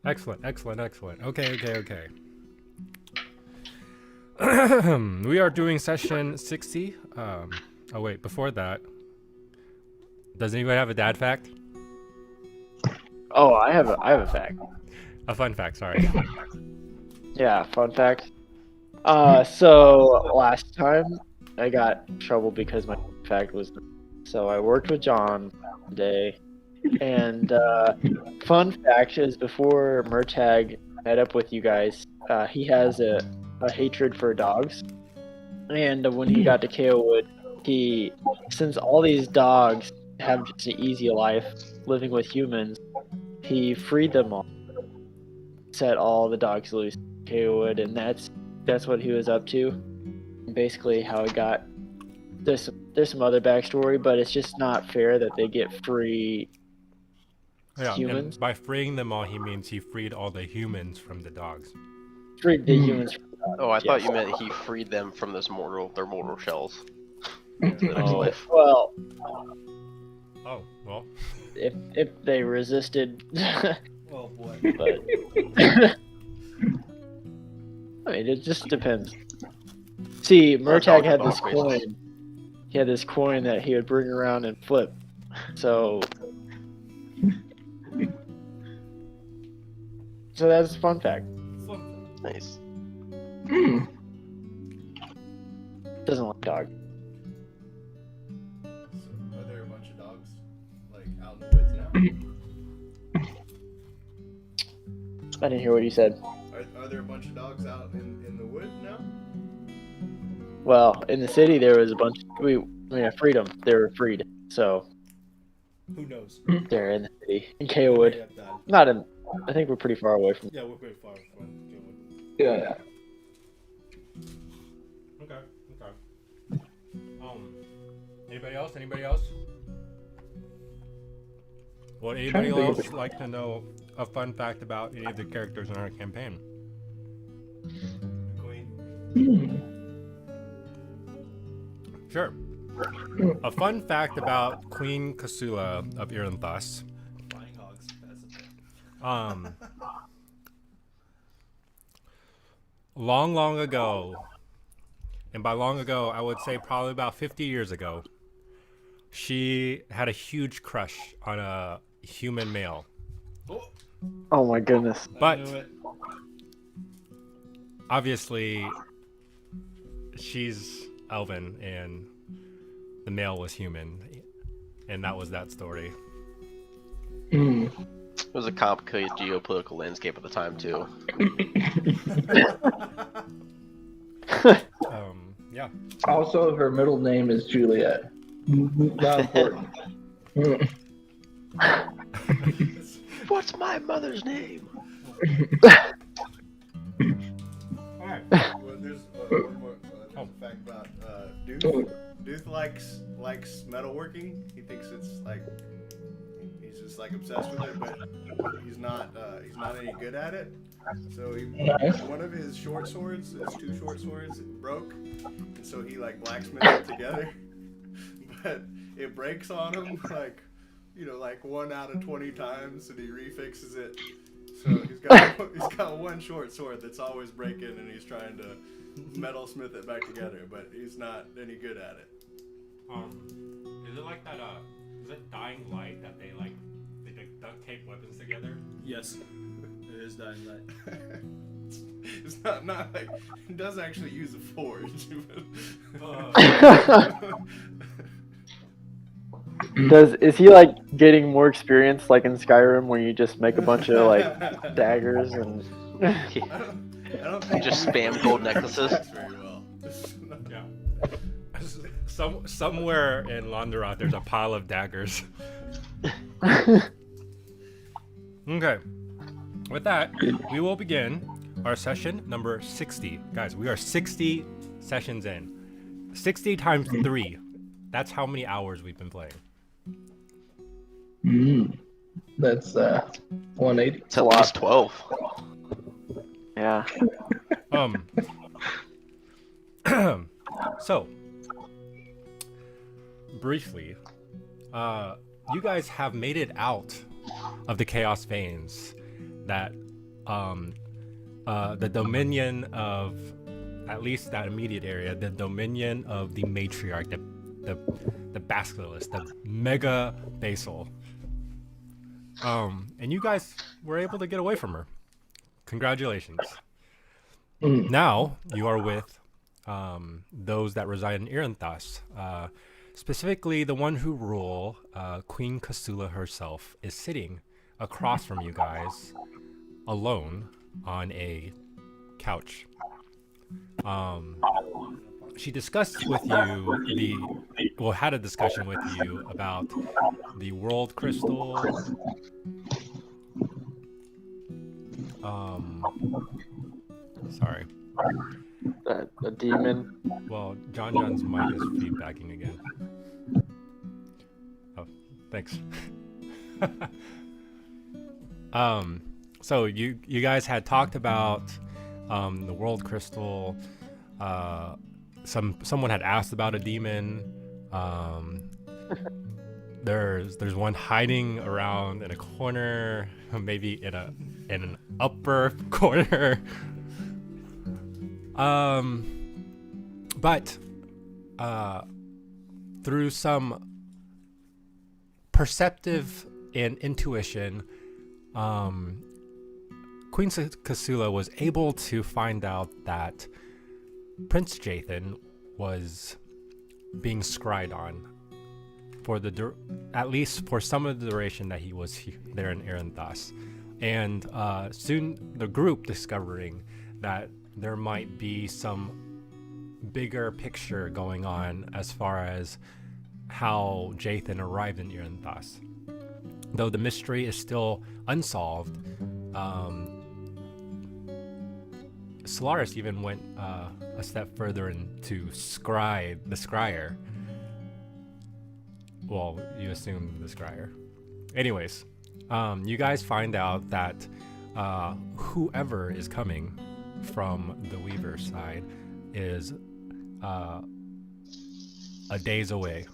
Excellent, excellent, excellent. Okay. We are doing session 60. Oh wait, before that, does anybody have a dad fact? Oh, I have a fact. A fun fact, sorry. Yeah, fun fact. So last time I got in trouble because my fact was so I worked with John today, and fun fact is before Murtag met up with you guys, he has a hatred for dogs, and when he got to KO Wood, he since all these dogs have just an easy life living with humans, he freed them all, set all the dogs loose in KO Wood, and that's what he was up to. Basically, how it got. There's some other backstory, but it's just not fair that they get free Yeah, humans. and by freeing them all, he means he freed all the humans from the dogs. Freed the humans from the dogs. Oh, I thought yes. you meant he freed them from their mortal shells. Yeah. To the next Oh, life. well, Oh, well. if they resisted, Oh boy. but I mean, it just depends. See, Murtag had this coin. He had this coin that he would bring around and flip. So that's a fun fact. Nice. Doesn't like dog. So, are there a bunch of dogs like out in the woods now? I didn't hear what you said. Are there a bunch of dogs out in the wood now? Well, in the city there was a bunch. I freed them. They were freed. So Who knows? they're in the city in Kaywood. Not in. I think we're pretty far away from. Yeah, we're pretty far from Gilwood. Yeah. Okay. Anybody else? Would anybody else like to know a fun fact about any of the characters in our campaign? Queen. Sure. A fun fact about Queen Kasula of Iranthus. Flying hogs. That's the thing. Long ago, and by long ago, I would say probably about 50 years ago, she had a huge crush on a human male. Oh my goodness. But I knew it. obviously, she's elven and the male was human, and that was that story. Mm. It was a complicated geopolitical landscape at the time too. Yeah. Also, her middle name is Juliet. Not important. What's my mother's name? Alright. Well, there's one more there's a fact about Duth. Duth likes metalworking. He thinks it's like he's just like obsessed with it, but he's not any good at it. So Nice. one of his short swords, his two short swords, broke, and so he like blacksmiths it together. But it breaks on him like 1 out of 20 times, and he refixes it. So he's got one short sword that's always breaking, and he's trying to metalsmith it back together, but he's not any good at it. Is it like that? Is it Dying Light that they duct tape weapons together? Yes, it is Dying Light. It's not like it does actually use a forge. Is he like getting more experience like in Skyrim where you just make a bunch of like daggers and I don't think Just he spam gold necklaces. very well. Yeah. Somewhere in Londeroth, there's a pile of daggers. Okay. With that, we will begin our session number 60. Guys, we are 60 sessions in. 60 times 3. That's how many hours we've been playing. That's 180. It's at least 12. yeah. So, briefly, you guys have made it out of the Chaos Veins that the dominion of, at least that immediate area, the dominion of the matriarch, the basilisk, the mega basal. And you guys were able to get away from her. Congratulations. Now you are with those that reside in Iranthas. Specifically, the one who rule, Queen Kasula herself, is sitting across from you guys, alone on a couch. She discussed with you had a discussion with you about the world crystal. Sorry. The demon. Well, John's mic is feedbacking again. Oh, thanks. So you guys had talked about the world crystal. Someone had asked about a demon. There's one hiding around in a corner, maybe in an upper corner. But through some perceptive and intuition, Queen Kasula was able to find out that Prince Jathan was being scryed on for at least for some of the duration that he was there in Iranthas. And soon the group discovering that there might be some bigger picture going on as far as how Jathan arrived in Iranthas. Though the mystery is still unsolved, Solaris even went a step further into the scryer. Well, you assume the scryer. Anyways, you guys find out that whoever is coming from the Weaver side is a days away.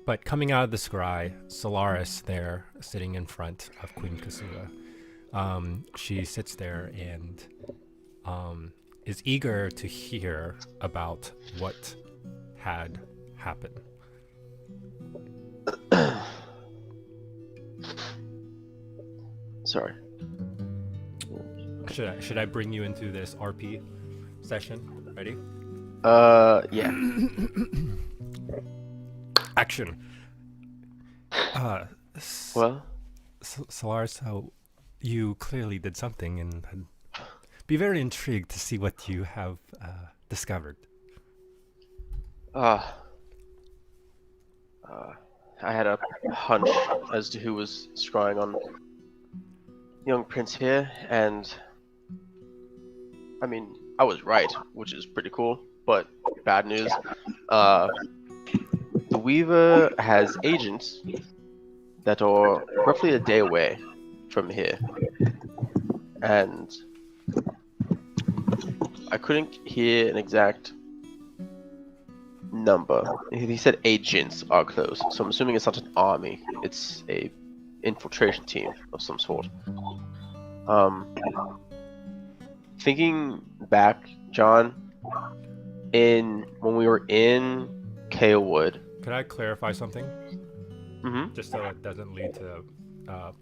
But coming out of the scry, Solaris there, sitting in front of Queen Kasula, she sits there and is eager to hear about what had happened. Sorry. Should I bring you into this RP session? Ready? Yeah. Action. Well, Solaris, so you clearly did something, and I'd be very intrigued to see what you have discovered. I had a hunch as to who was scrying on young Prince here, and I mean, I was right, which is pretty cool, but bad news. The Weaver has agents that are roughly a day away from here, and I couldn't hear an exact number. He said agents are close, so I'm assuming it's not an army. It's a infiltration team of some sort. Thinking back, John, when we were in Kalewood. Could I clarify something? Mm-hmm. Just so it doesn't lead to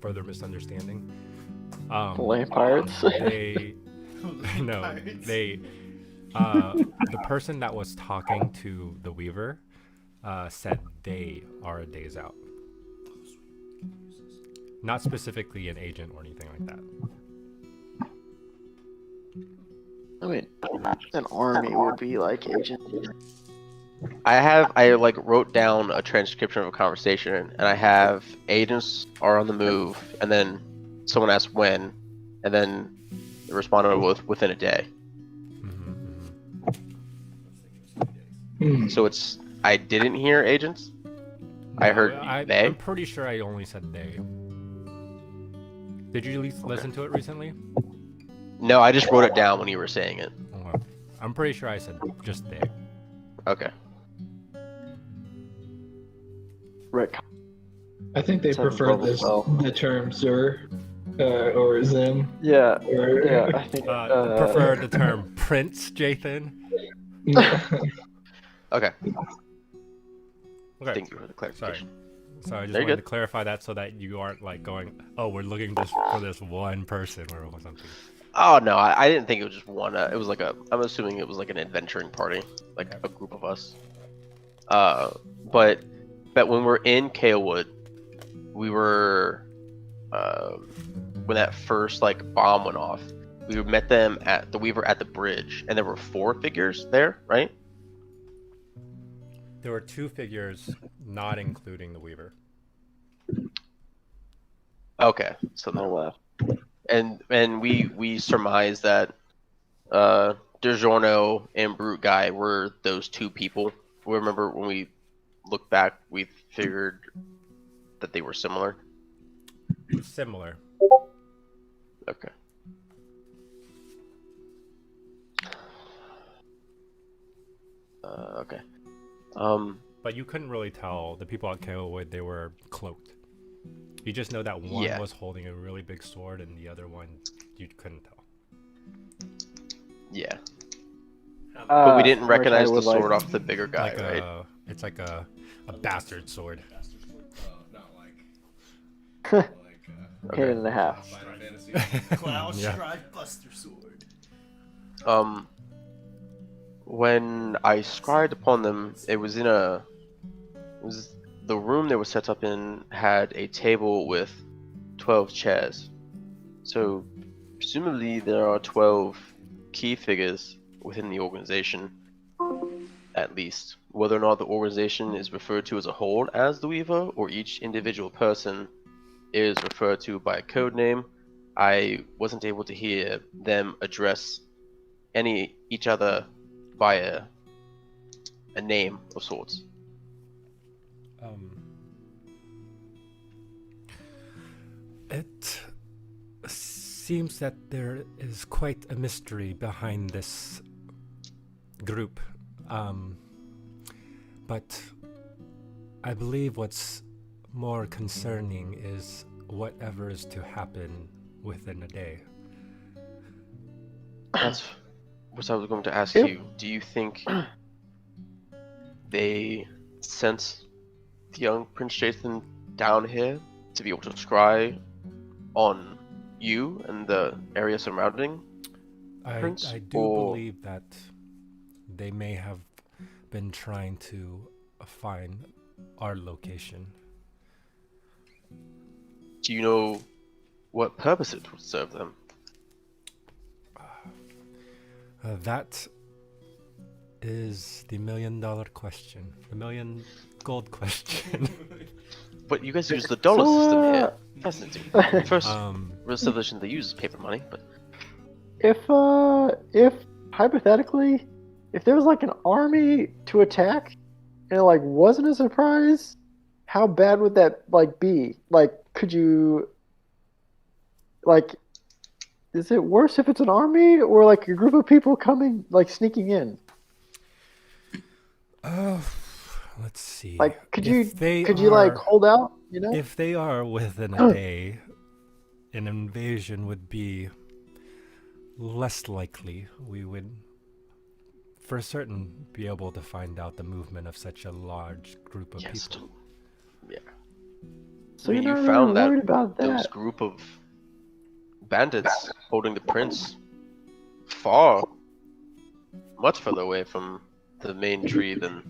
further misunderstanding. The Land Pirates. The person that was talking to the Weaver said they are a days out. Not specifically an agent or anything like that. I mean, an army would be like agent. I wrote down a transcription of a conversation, and I have agents are on the move, and then someone asked when, and then they responded within a day. So I didn't hear agents. I heard they. I'm pretty sure I only said they. Did you at least listen to it recently? No, I just wrote it down when you were saying it. Okay. I'm pretty sure I said just they. Okay. Rick. I think they Seven prefer bubbles, well. the term Zur. or Zim. Yeah, Or... yeah. I think. Prefer the term Prince, Jathan. Okay. Okay. Thank you for the clarification. So I just Very wanted good. to clarify that so that you aren't like going, oh, we're looking for this one person or something. Oh no, I didn't think it was just one. It was like I'm assuming it was like an adventuring party, like a group of us. But when we're in Kalewood, we were when that first like bomb went off, we met them at the Weaver at the bridge, and there were 4 figures there, right? There were 2 figures, not including the Weaver. Okay, so No left. and we surmised that DiGiorno and Brute Guy were those 2 people. We remember when we looked back, we figured that they were similar. Similar. Okay. Okay. But you couldn't really tell the people at Kalewood, they were cloaked. You just know that one Yeah. was holding a really big sword and the other one you couldn't tell. Yeah. But we didn't Mordecai recognize the would sword like- off the bigger guy, Like right? it's like a bastard sword. Not like Hit it in the half. Final Fantasy. Cloud Yeah. Strife Buster Sword. When I scried upon them, it was the room they were set up in had a table with 12 chairs. So presumably there are 12 key figures within the organization, at least. Whether or not the organization is referred to as a whole as the Weaver, or each individual person is referred to by a code name, I wasn't able to hear them address each other by a name of sorts. It seems that there is quite a mystery behind this group. But I believe what's more concerning is whatever is to happen within a day. That's what I was going to ask Yep. you. Do you think they sent the young Prince Jason down here to be able to scry on you and the area surrounding Prince? I do believe that they may have been trying to find our location. Do you know what purpose it would serve them? That is the $1 million question. The million gold question. But you guys use the dollar So, system here. Fascinating. First Um, real civilization that uses paper money, but If hypothetically, if there was like an army to attack, and it like wasn't a surprise, how bad would that like be? Like, could you like? Is it worse if it's an army or like a group of people coming like sneaking in? let's see. Like, could If you like hold out? You know? If they are within a day, an invasion would be less likely. We would, for certain, be able to find out the movement of such a large group of yes, people. yeah. So you're you not found really that worried about Those that. group of bandits holding the prince much further away from the main tree than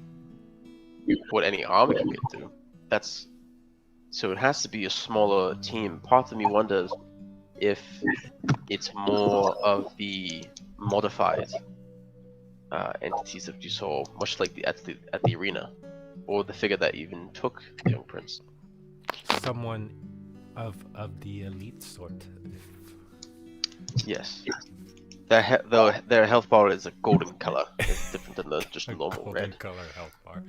what any army can get to. So it has to be a smaller team. Part of me wonders if it's more of the modified entities that you saw, much like at the arena, or the figure that even took the young prince. Someone of the elite sort. Yes. Their health bar is a golden color. It's different than just A normal golden red. color health bar.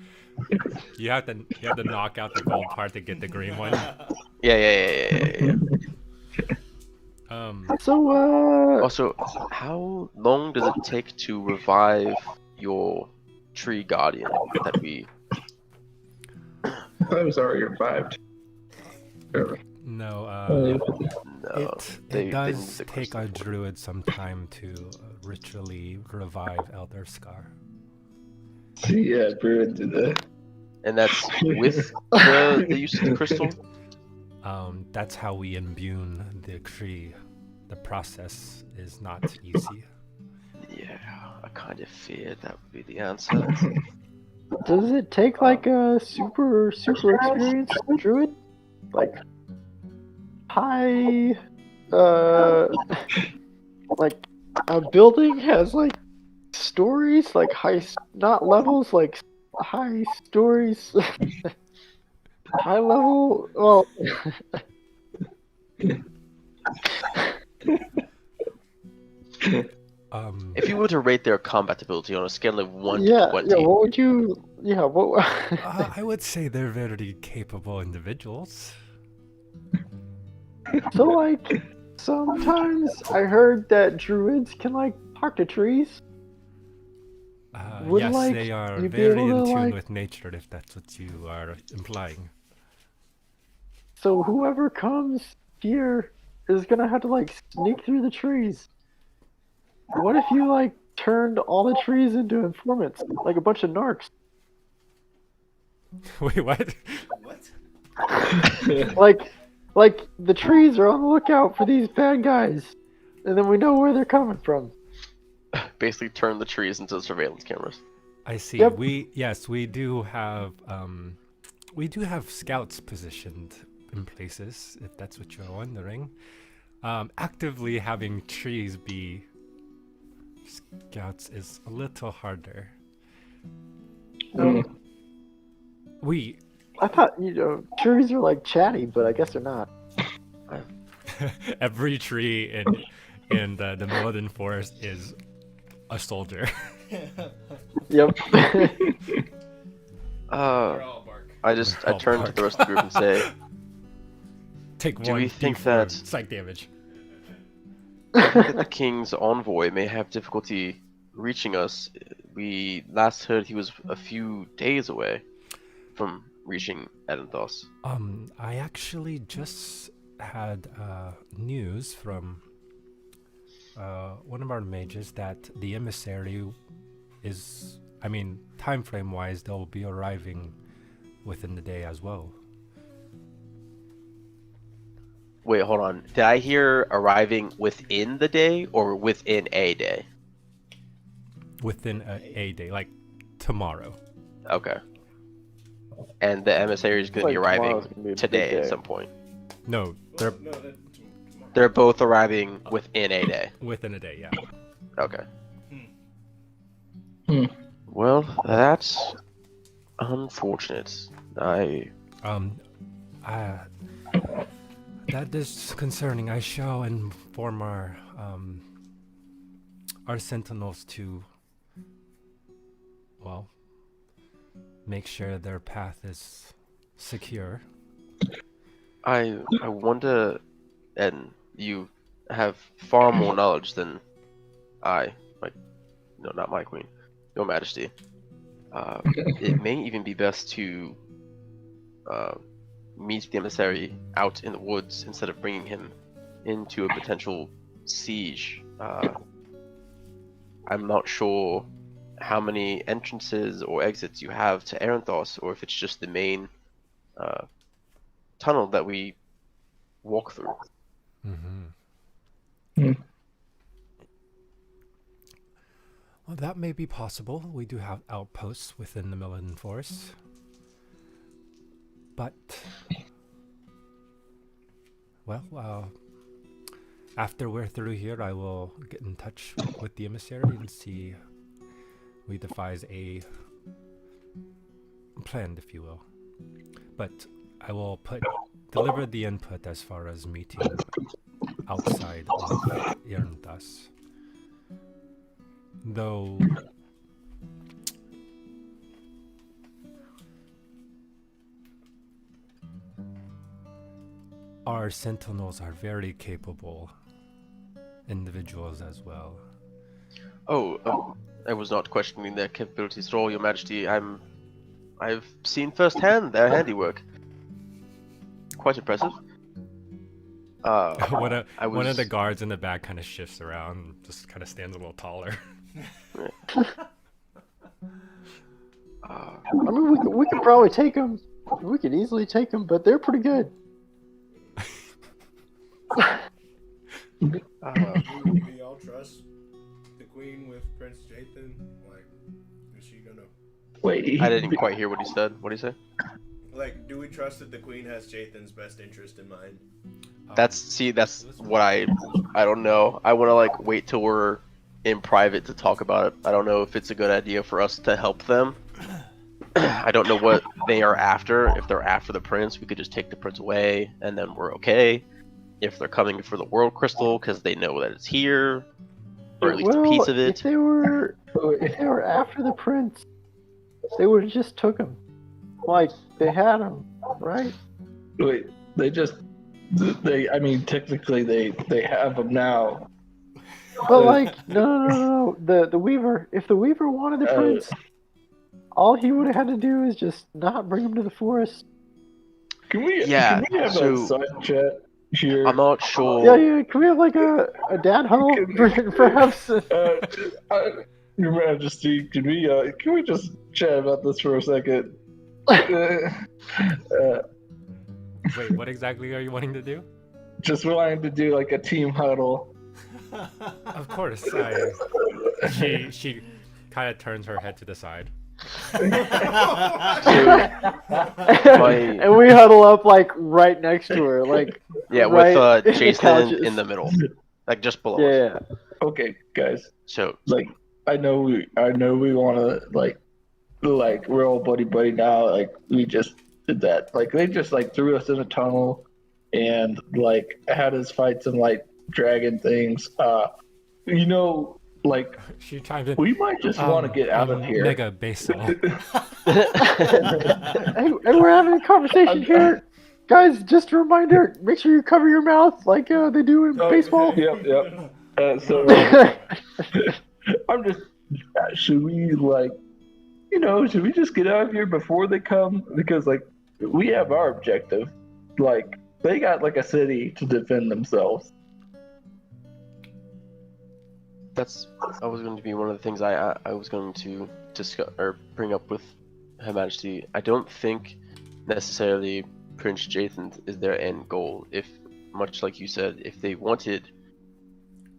You have to knock out the gold part to get the green one. Yeah. So Also, how long does it take to revive your tree guardian that we... I thought it was already revived. No, No, it need does the take crystal a for it. druid some time to ritually revive Elder Scar. Yeah, Druid did that. And that's with the use of the crystal. That's how we imbue the tree. The process is not easy. Yeah, I kind of feared that would be the answer. Does it take like a super experienced druid? Like high like a building has like stories, like not levels, like high stories, high level. Well, If you were to rate their combat ability on a scale of 1 to yeah, 20, yeah. What would you? Yeah, what? I would say they're very capable individuals. So like, sometimes I heard that druids can like talk to trees. Would Yes, like they are you be very able in to tune like? with nature, if that's what you are implying. So whoever comes here is gonna have to like sneak through the trees. What if you like turned all the trees into informants, like a bunch of narcs? Wait, what? What? Like the trees are on the lookout for these bad guys, and then we know where they're coming from. basically turn the trees into surveillance cameras. I see. Yep. We do have scouts positioned in places, if that's what you're wondering. Actively having trees be scouts is a little harder. Mm. I thought trees are like chatty, but I guess they're not. Every tree in the northern forest is a soldier. Yep. They're all bark. I They're all turned to the rest of the group and say, Take Do one we think D4 that- psych damage. I think that the king's envoy may have difficulty reaching us. We last heard he was a few days away from reaching Edenthos. I actually just had news from one of our mages that the emissary is, I mean, time frame wise, they'll be arriving within the day as well. Wait, hold on. Did I hear arriving within the day or within a day? Within a day, like tomorrow. Okay. And the emissary is going to be Like, arriving tomorrow's gonna be a big today at day. some point. No, they're No, tomorrow. They're both arriving within a day. within a day, yeah. Okay. Hmm. Well, that's unfortunate. That is concerning. I shall inform our sentinels to, well, make sure their path is secure. I wonder, and you have far more knowledge than I. No, not my queen, Your Majesty. It may even be best to meet the emissary out in the woods instead of bringing him into a potential siege. I'm not sure how many entrances or exits you have to Erenthos, or if it's just the main tunnel that we walk through. Well, that may be possible. We do have outposts within the Millen Forest. But, well, after we're through here, I will get in touch with the emissary and see we devise a plan, if you will. But I will deliver the input as far as meeting outside of Irnthas. Though our sentinels are very capable individuals as well. I was not questioning their capabilities at all, Your Majesty. I've seen firsthand their handiwork. Quite impressive. one of I one of the was- guards in the back kind of shifts around, just kind of stands a little taller. Uh, I mean, we could probably take them. We could easily take them, but they're pretty good. uh, Do y'all trust the queen with Prince Jathan? Like, is she gonna? Wait, I didn't quite hear what he said. What did he say? Like, do we trust that the queen has Jathan's best interest in mind? That's what I don't know. I want to like wait till we're in private to talk about it. I don't know if it's a good idea for us to help them. I don't know what they are after. If they're after the prince, we could just take the prince away and then we're okay. If they're coming for the world crystal because they know that it's here, or at least a piece of If it. they were after the prince, they would have just took him. Like they had him, right? wait, I mean, technically they have them now. But like, no. The Weaver. If the Weaver wanted the prince, all he would have had to do is just not bring him to the forest. Can we Yeah, have so- a side chat here? I'm not sure. Yeah. Can we have like a dad huddle, perhaps? Your Majesty, can we just chat about this for a second? Wait, what exactly are you wanting to do? Just wanting to do like a team huddle. Of course, she kind of turns her head to the side. And we huddle up like right next to her, like Yeah, right with Jason couches. in the middle, like just below us. Yeah. Okay, guys. So Like, I know we want to like we're all buddy now. Like, we just did that. Like, they just like threw us in a tunnel and like had us fight some like dragon things. Like, She chimes in. we might just want to get out of here. Mega baseball. Hey, we're having a conversation here, guys. Just a reminder: make sure you cover your mouth like they do in baseball. Yep. So I'm just. Should we should we just get out of here before they come? Because like we have our objective. Like they got like a city to defend themselves. that was going to be one of the things I was going to discuss or bring up with Her Majesty. I don't think necessarily Prince Jathan is their end goal. If, much like you said, if they wanted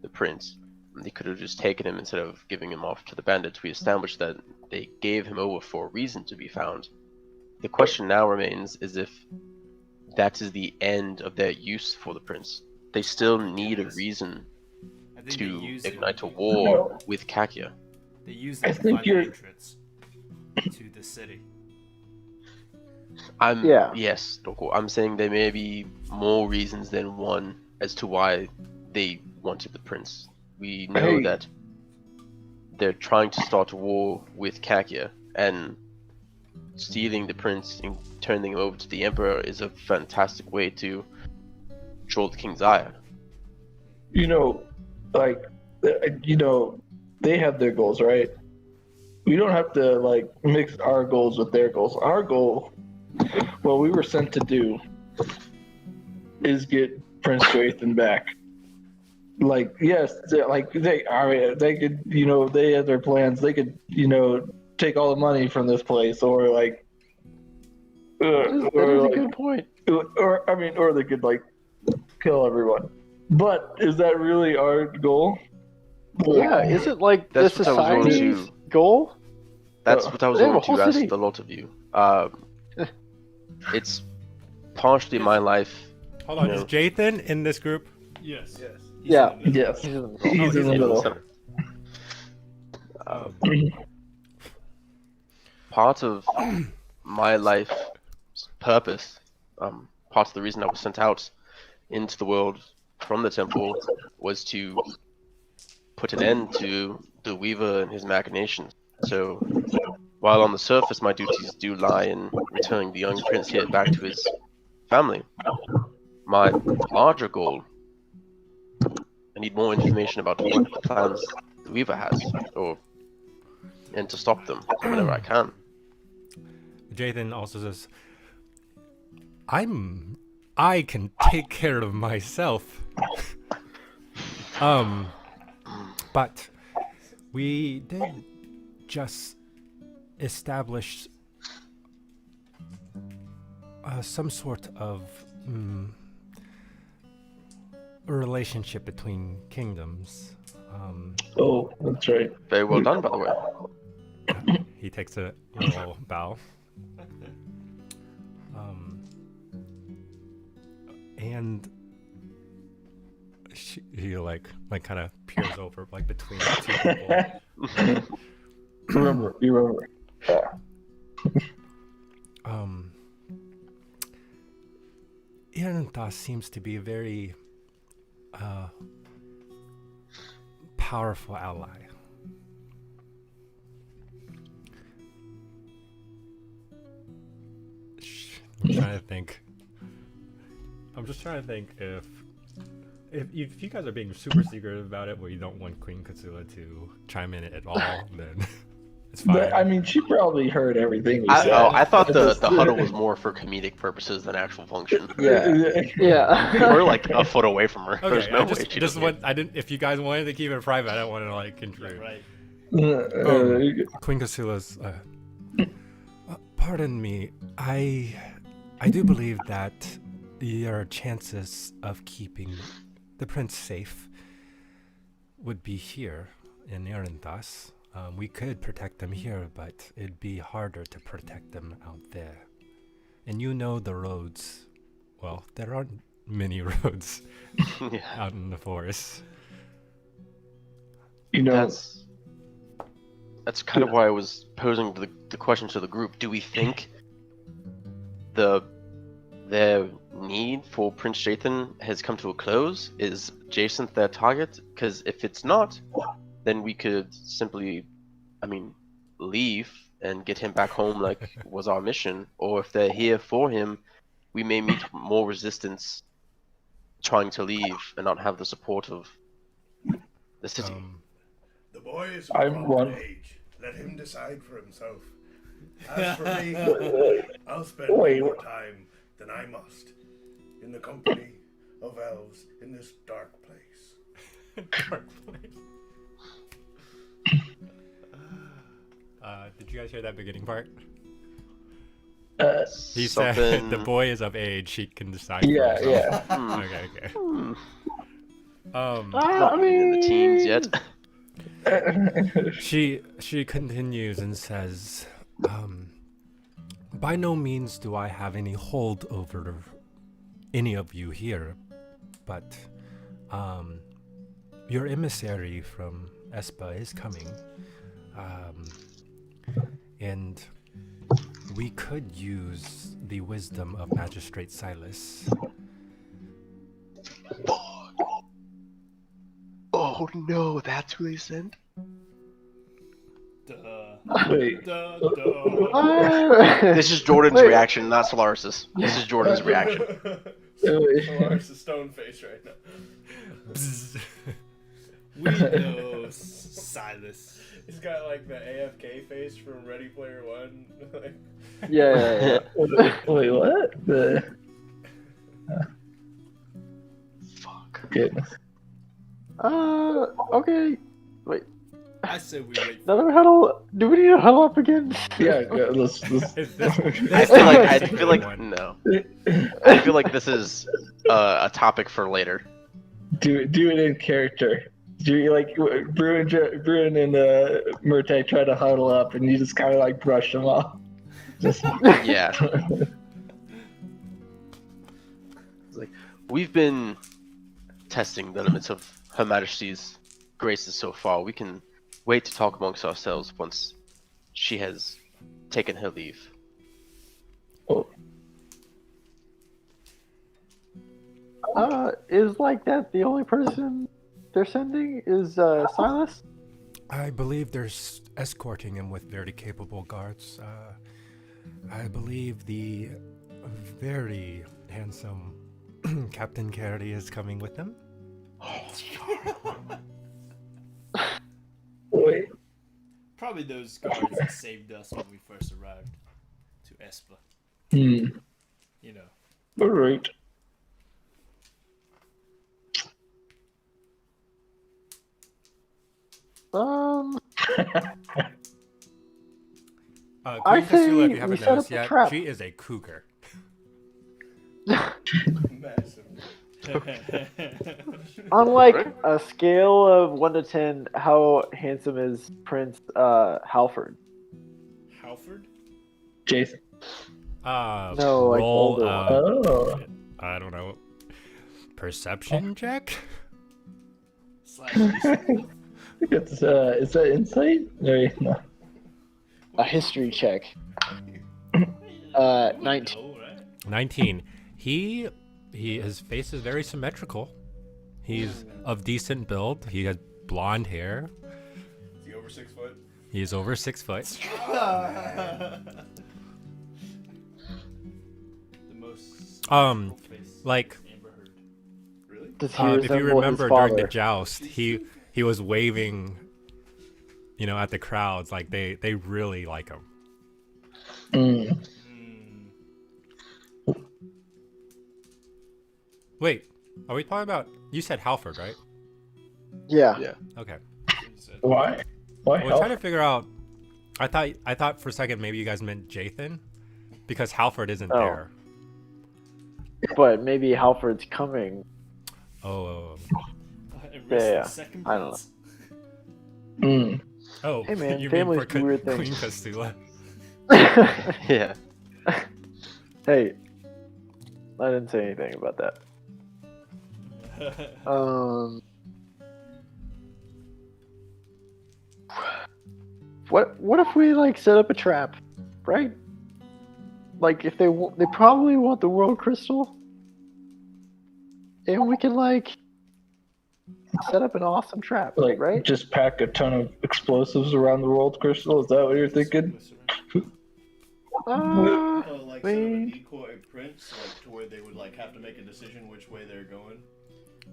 the prince, they could have just taken him instead of giving him off to the bandits. We established that they gave him over for a reason to be found. The question now remains is if that is the end of their use for the prince. They still need a reason I think to they use ignite a it. war with Kakia. They use I it to think find the you're- entrance to the city. Yeah. Yes, Doko. I'm saying there may be more reasons than one as to why they wanted the prince. We know Hey. that they're trying to start a war with Kakia, and stealing the prince and turning him over to the emperor is a fantastic way to control the king's ire. They have their goals, right? We don't have to like mix our goals with their goals. Our goal, what we were sent to do, is get Prince Jathan back. Like, yes, they could, they had their plans. They could, take all the money from this place, or like, That is a good point. or they could like kill everyone. But is that really our goal? Yeah, is it like the That's what I was going society's to- goal? That's what I was They have going a whole to ask city. a lot of you. It's partially my life. Hold on, No. is Jathan in this group? Yes. Yes. Yeah. Yes, He's in the middle. he's in the in the middle. center. Part of my life purpose, part of the reason I was sent out into the world from the temple was to put an end to the Weaver and his machinations. So, while on the surface my duties do lie in returning the young prince here back to his family, my larger goal, I need more information about what plans the Weaver has, and to stop them whenever I can. Jathan also says, I'm I can take care of myself. But we did just establish some sort of a relationship between kingdoms. Oh, that's right. Very well done, by the way. He takes a little bow. And he like kind of peers over like between the two people. You remember. Yeah. Iranthos seems to be a very powerful ally. I'm trying to think. I'm just trying to think if you guys are being super secretive about it, where you don't want Queen Katsula to chime in at all, then it's fine. But, I mean, she probably heard everything we said. I thought the huddle was more for comedic purposes than actual function. Yeah. We're like a foot away from her. Okay, There's no I way just, she just doesn't want, I didn't. If you guys wanted to keep it private, I don't want to like intrude. Right. Queen Kasula's. Pardon me. I do believe that your chances of keeping the prince safe would be here in Iranthos. We could protect them here, but it'd be harder to protect them out there. And you know the roads. Well, there aren't many roads Yeah. out in the forest. You know, That's kind of why I was posing the question to the group. Do we think their need for Prince Jathan has come to a close? Is Jason their target? Because if it's not, then we could simply, leave and get him back home like was our mission. Or if they're here for him, we may meet more resistance trying to leave and not have the support of the city. The boy is I'm of one- age. Let him decide for himself. As for me, I'll spend Wait. more time than I must in the company of elves in this dark place. Did you guys hear that beginning part? He Something- said the boy is of age; he can decide. for yeah, himself. yeah. Okay. Not in the teens yet. She continues and says, "By no means do I have any hold over any of you here, but your emissary from Espa is coming, and we could use the wisdom of Magistrate Silas." Oh no, that's who they sent? Duh. Wait. Duh. This is Jordan's Wait. reaction, not Solaris's. This is Jordan's reaction. Lars is stone face right now. We know Silas. He's got like the AFK face from Ready Player One. Like, Yeah. Wait, what? Fuck. Goodness. Okay. Wait. I said we wait. Another huddle? Do we need to huddle up again? Yeah, let's I feel like no. I feel like this is a topic for later. do it in character. Do you like Bruin and Murtag try to huddle up, and you just kind of like brush them off? Just Yeah. It's like we've been testing the limits of Her Majesty's graces so far. We can wait to talk amongst ourselves once she has taken her leave. oh, Is like that the only person they're sending is Silas? I believe there's escorting him with very capable guards. I believe the very handsome Captain Carey is coming with them. wait. Probably those guards that saved us when we first arrived to Espa. Hmm. You know. All right. Queen say Casula, if we you haven't set up noticed a yet, trap. she is a cougar. Massive. On like a scale of 1 to 10, how handsome is Prince Halford? Halford? Jason. No, like roll. older one. Oh. I don't know. Perception check. Slash recent. It's, is that insight? No. A history check. You would 19. know, right? 19. His face is very symmetrical. He's of decent build. He has blonde hair. Is he over 6 foot? He is over 6 foot. The most face Like Amber Heard. Really? Does he if you resemble remember his during father? the joust, he was waving, at the crowds. Like they really like him. Mm. Wait, are we talking about? You said Halford, right? Yeah. Yeah. Okay. Why? Why? We're trying to figure out. I thought for a second maybe you guys meant Jathan, because Halford isn't Oh. there. But maybe Halford's coming. Oh. Yeah, Second I don't place. Mm. Oh. Hey, man, you families mean do for weird Queen things. Casula? Yeah. Hey, I didn't say anything about that. What if we like set up a trap, right? Like if they probably want the world crystal, and we can like set up an awesome trap, Like, right? just pack a ton of explosives around the world crystal? Is that what you're thinking? Oh, like set up a Wait. decoy prince, like to where they would like have to make a decision which way they're going.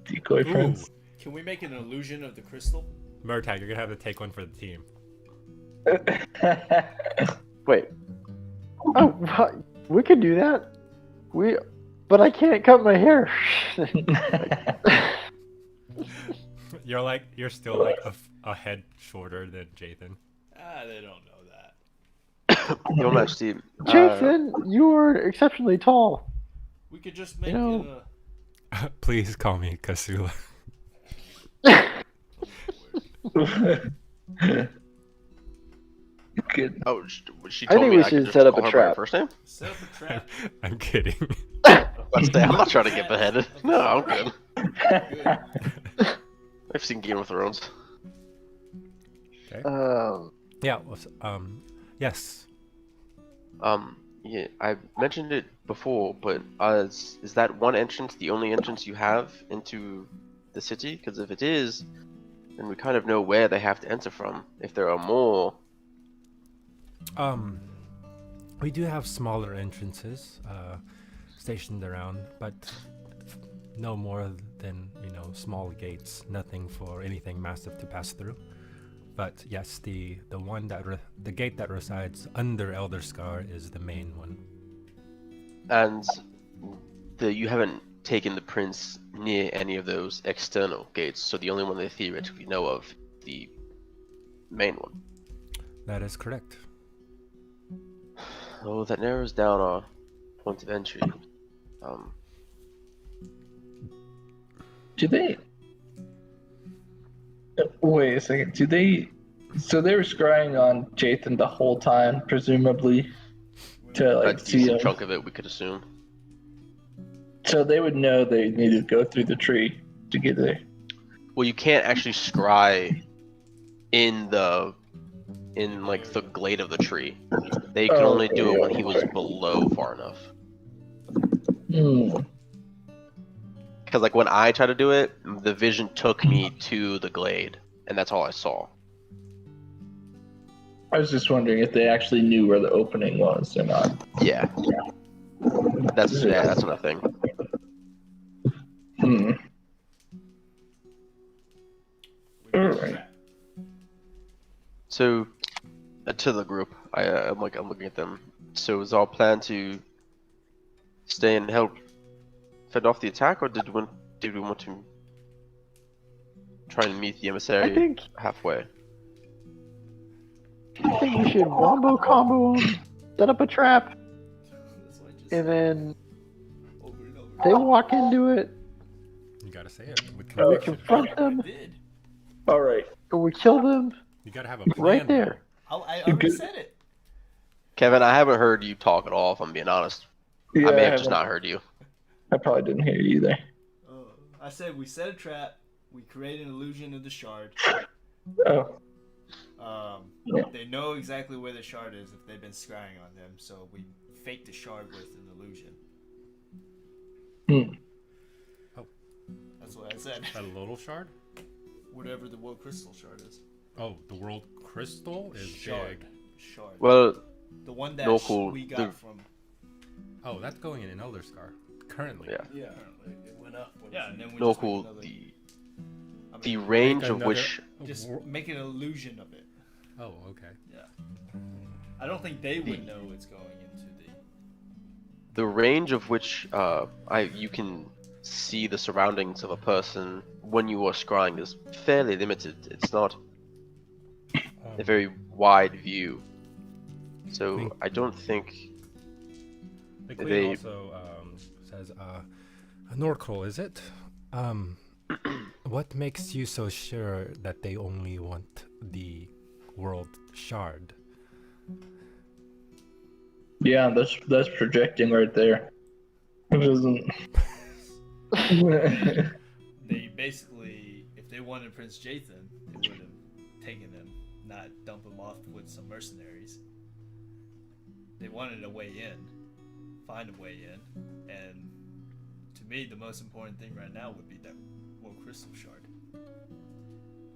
Decoy Ooh. prince. Can we make an illusion of the crystal? Murtag, you're gonna have to take one for the team. Wait. Oh, what? We could do that. But I can't cut my hair. You're still like a head shorter than Jathan. They don't know that. You'll match Steve. Jason, you are exceptionally tall. We could just make know- it Please call me Casula. Good. Oh, she I told think me we I should could just set up call a her by her trap. first name. set up a trap. I'm kidding. I'm not trying to get beheaded. No, I'm good. Good. I've seen Game of Thrones. Yeah. Yes. Yeah, I mentioned it before, but is that one entrance the only entrance you have into the city? Because if it is, then we kind of know where they have to enter from. If there are more, We do have smaller entrances stationed around, but no more than small gates. Nothing for anything massive to pass through. But yes, the gate that resides under Elder Scar is the main one. and you haven't taken the prince near any of those external gates, so the only one they theoretically know of, the main one. That is correct. Oh, that narrows down our point of entry. Do they? Wait a second. Do they? So they were scrying on Jathan the whole time, presumably, to A like see decent him. chunk of it, we could assume. So they would know they needed to go through the tree to get there. Well, you can't actually scry in like the glade of the tree. They could only do it when he was below far enough. Hmm. Because like when I tried to do it, the vision took me to the glade, and that's all I saw. I was just wondering if they actually knew where the opening was or not. Yeah. That's another thing. Hmm. We make a Alright. trap. So, to the group, I'm looking at them. So is our plan to stay and help fend off the attack, or did we want to try and meet the I emissary think halfway? I think we should wombo combo them, set up a trap, That's what I just and said then over and over. they walk into it, You gotta say it with and we conviction. confront them, I did. All right. and we kill them You gotta have a plan. right there. I already Good. said it. Kevin, I haven't heard you talk at all. If I'm being honest, Yeah, I may have just haven't- not heard you. I probably didn't hear you either. I said we set a trap. We create an illusion of the shard. Oh, Yeah. They know exactly where the shard is if they've been scrying on them, so we fake the shard with an illusion. Hmm. Oh. That's what I said. Is that a little shard? Whatever the world crystal shard is. Oh, the world crystal is Shard. big. Shard. Well, The one that no, cool. we got The- from. Oh, that's going in an Elder Scar. Currently. yeah, Yeah, it went up. Yeah, and then we no just make cool. another. The range of another- which Just Wor- make an illusion of it. Oh, okay. I don't think they would know it's going into the range of which you can see the surroundings of a person when you are scrying is fairly limited. It's not a very wide view, so Think- I don't think The queen they- also says, Norkrol, is it? What makes you so sure that they only want the world shard? yeah, that's projecting right there. It doesn't. They basically, if they wanted Prince Jathan, they would have taken him, not dump him off with some mercenaries. They wanted a way in, find a way in, and to me, the most important thing right now would be that world crystal shard.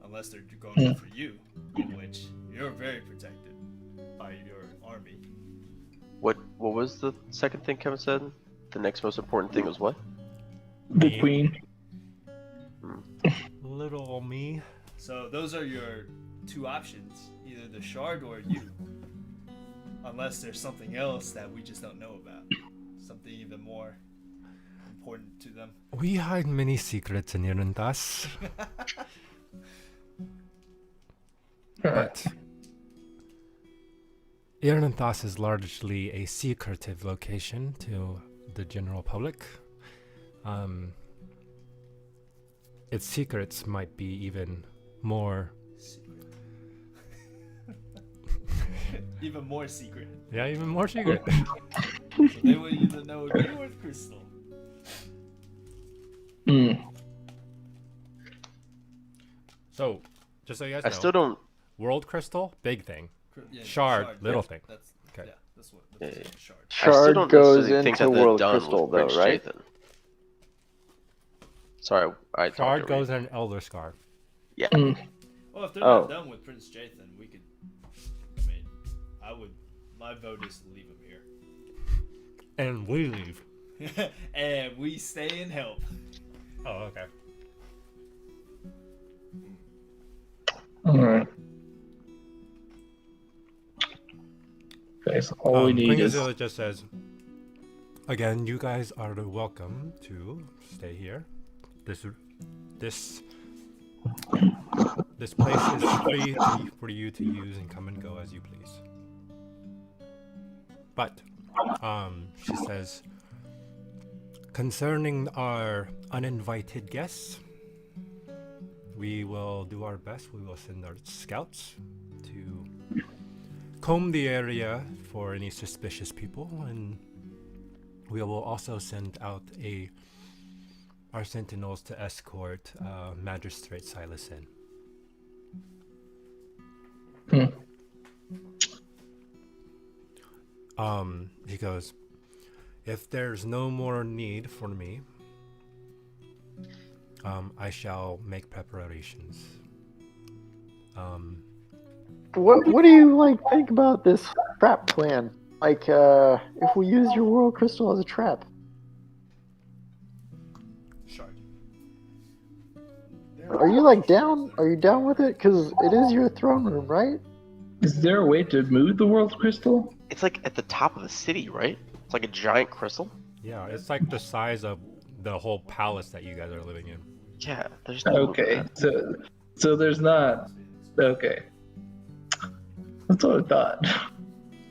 Unless they're going after you, in which you're very protected by your army. what was the second thing Kevin said. The next most important thing was what? The queen. Little me. So those are your two options, either the shard or you. Unless there's something else that we just don't know about. Something even more important to them. We hide many secrets in Irantas. But Irantas is largely a secretive location to the general public. Its secrets might be even more. Secret. Even more secret. Yeah, even more secret. So they would either know the North Crystal. Hmm. So, just so you guys I know, still don't. world crystal, big thing. Yeah, Shard, little thing. That's Okay. Yeah, that's what. That's Yeah, what shard. I still Shard don't goes necessarily think into that they're world done crystal, with though, Prince right? Jathan. Sorry, I talked Shard over goes you. in an Elder Scar. Yeah. Well, if they're Oh. not done with Prince Jathan, we could. I mean, I would. My vote is to leave him here. And we leave. And we stay and help. Oh, okay. All right. Okay, so all we need is. Queen just says, again, you guys are welcome to stay here. This place is free for you to use and come and go as you please. But, she says, concerning our uninvited guests, we will do our best. We will send our scouts to comb the area for any suspicious people, and we will also send out our sentinels to escort Magistrate Silas in. He goes, if there's no more need for me, I shall make preparations. What do you think about this trap plan? If we use your world crystal as a trap. Shard. Are you down? Are you down with it? Because it is your throne room, right? Is there a way to move the world crystal? It's like at the top of the city, right? It's like a giant crystal. Yeah, it's like the size of the whole palace that you guys are living in. Yeah, there's no Okay, so there's not. Okay. That's what I thought.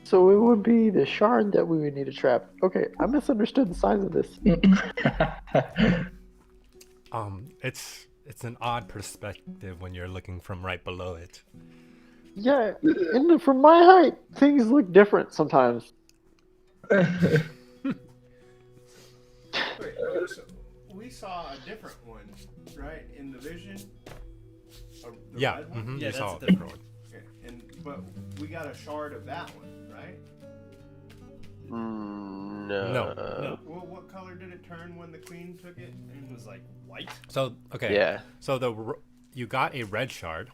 So it would be the shard that we would need to trap. Okay, I misunderstood the size of this. It's an odd perspective when you're looking from right below it. Yeah, from my height, things look different sometimes. Wait, so we saw a different one, right, in the vision? The Yeah, red one? mm-hmm, Yeah, you that's saw a a different different one. Okay, but we got a shard of that one, right? No. No. Well, what color did it turn when the queen took it? It was like white. So okay, Yeah. so you got a red shard,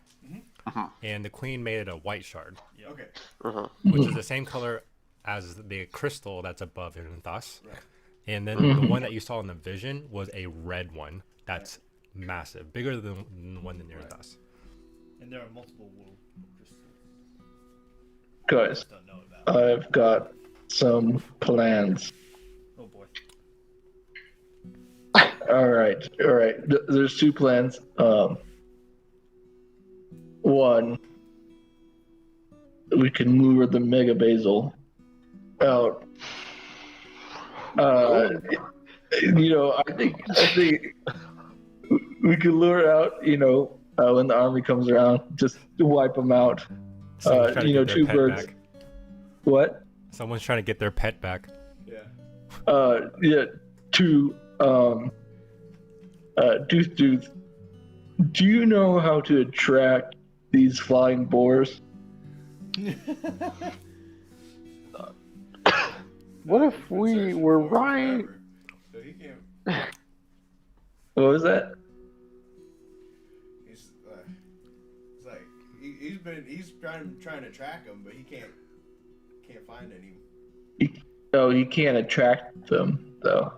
Mhm. and the queen made it a white shard, Yeah. Okay. Uh-huh. which is the same color as the crystal that's above it in thus. Right. And then the one that you saw in the vision was a red one that's massive, bigger than the one near thus. And there are multiple world crystals. Guys, Just don't know about. I've got some plans. Oh boy. All right. There's two plans. One, we can lure the mega basil out. I think we could lure it out. When the army comes around, just to wipe them out. Someone's trying to get their two pet birds. back. What? Someone's trying to get their pet back. Yeah. Two. Deuce. Do you know how to attract these flying boars? What if we were right? So he can't. What was that? It's like he's trying to track them, but he can't find any. You can't attract them though.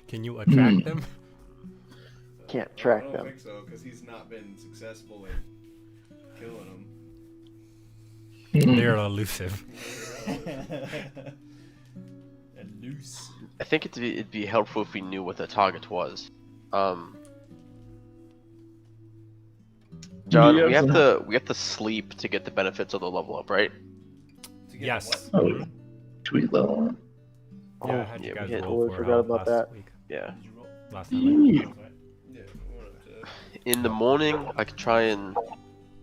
Can you attract them? Can't I track don't them. think so because he's not been successful in killing them. They're elusive. And loose. I think it'd be helpful if we knew what the target was. John, Do you we have have to sleep to get the benefits of the level up, right? To get Yes. what? Oh, tweet level. Yeah, I had yeah, you we guys hit- roll Totally for forgot about last that. week. Yeah. Did you roll? Last time. Yeah. Right. Yeah. One up to. In the morning, I could try and. Are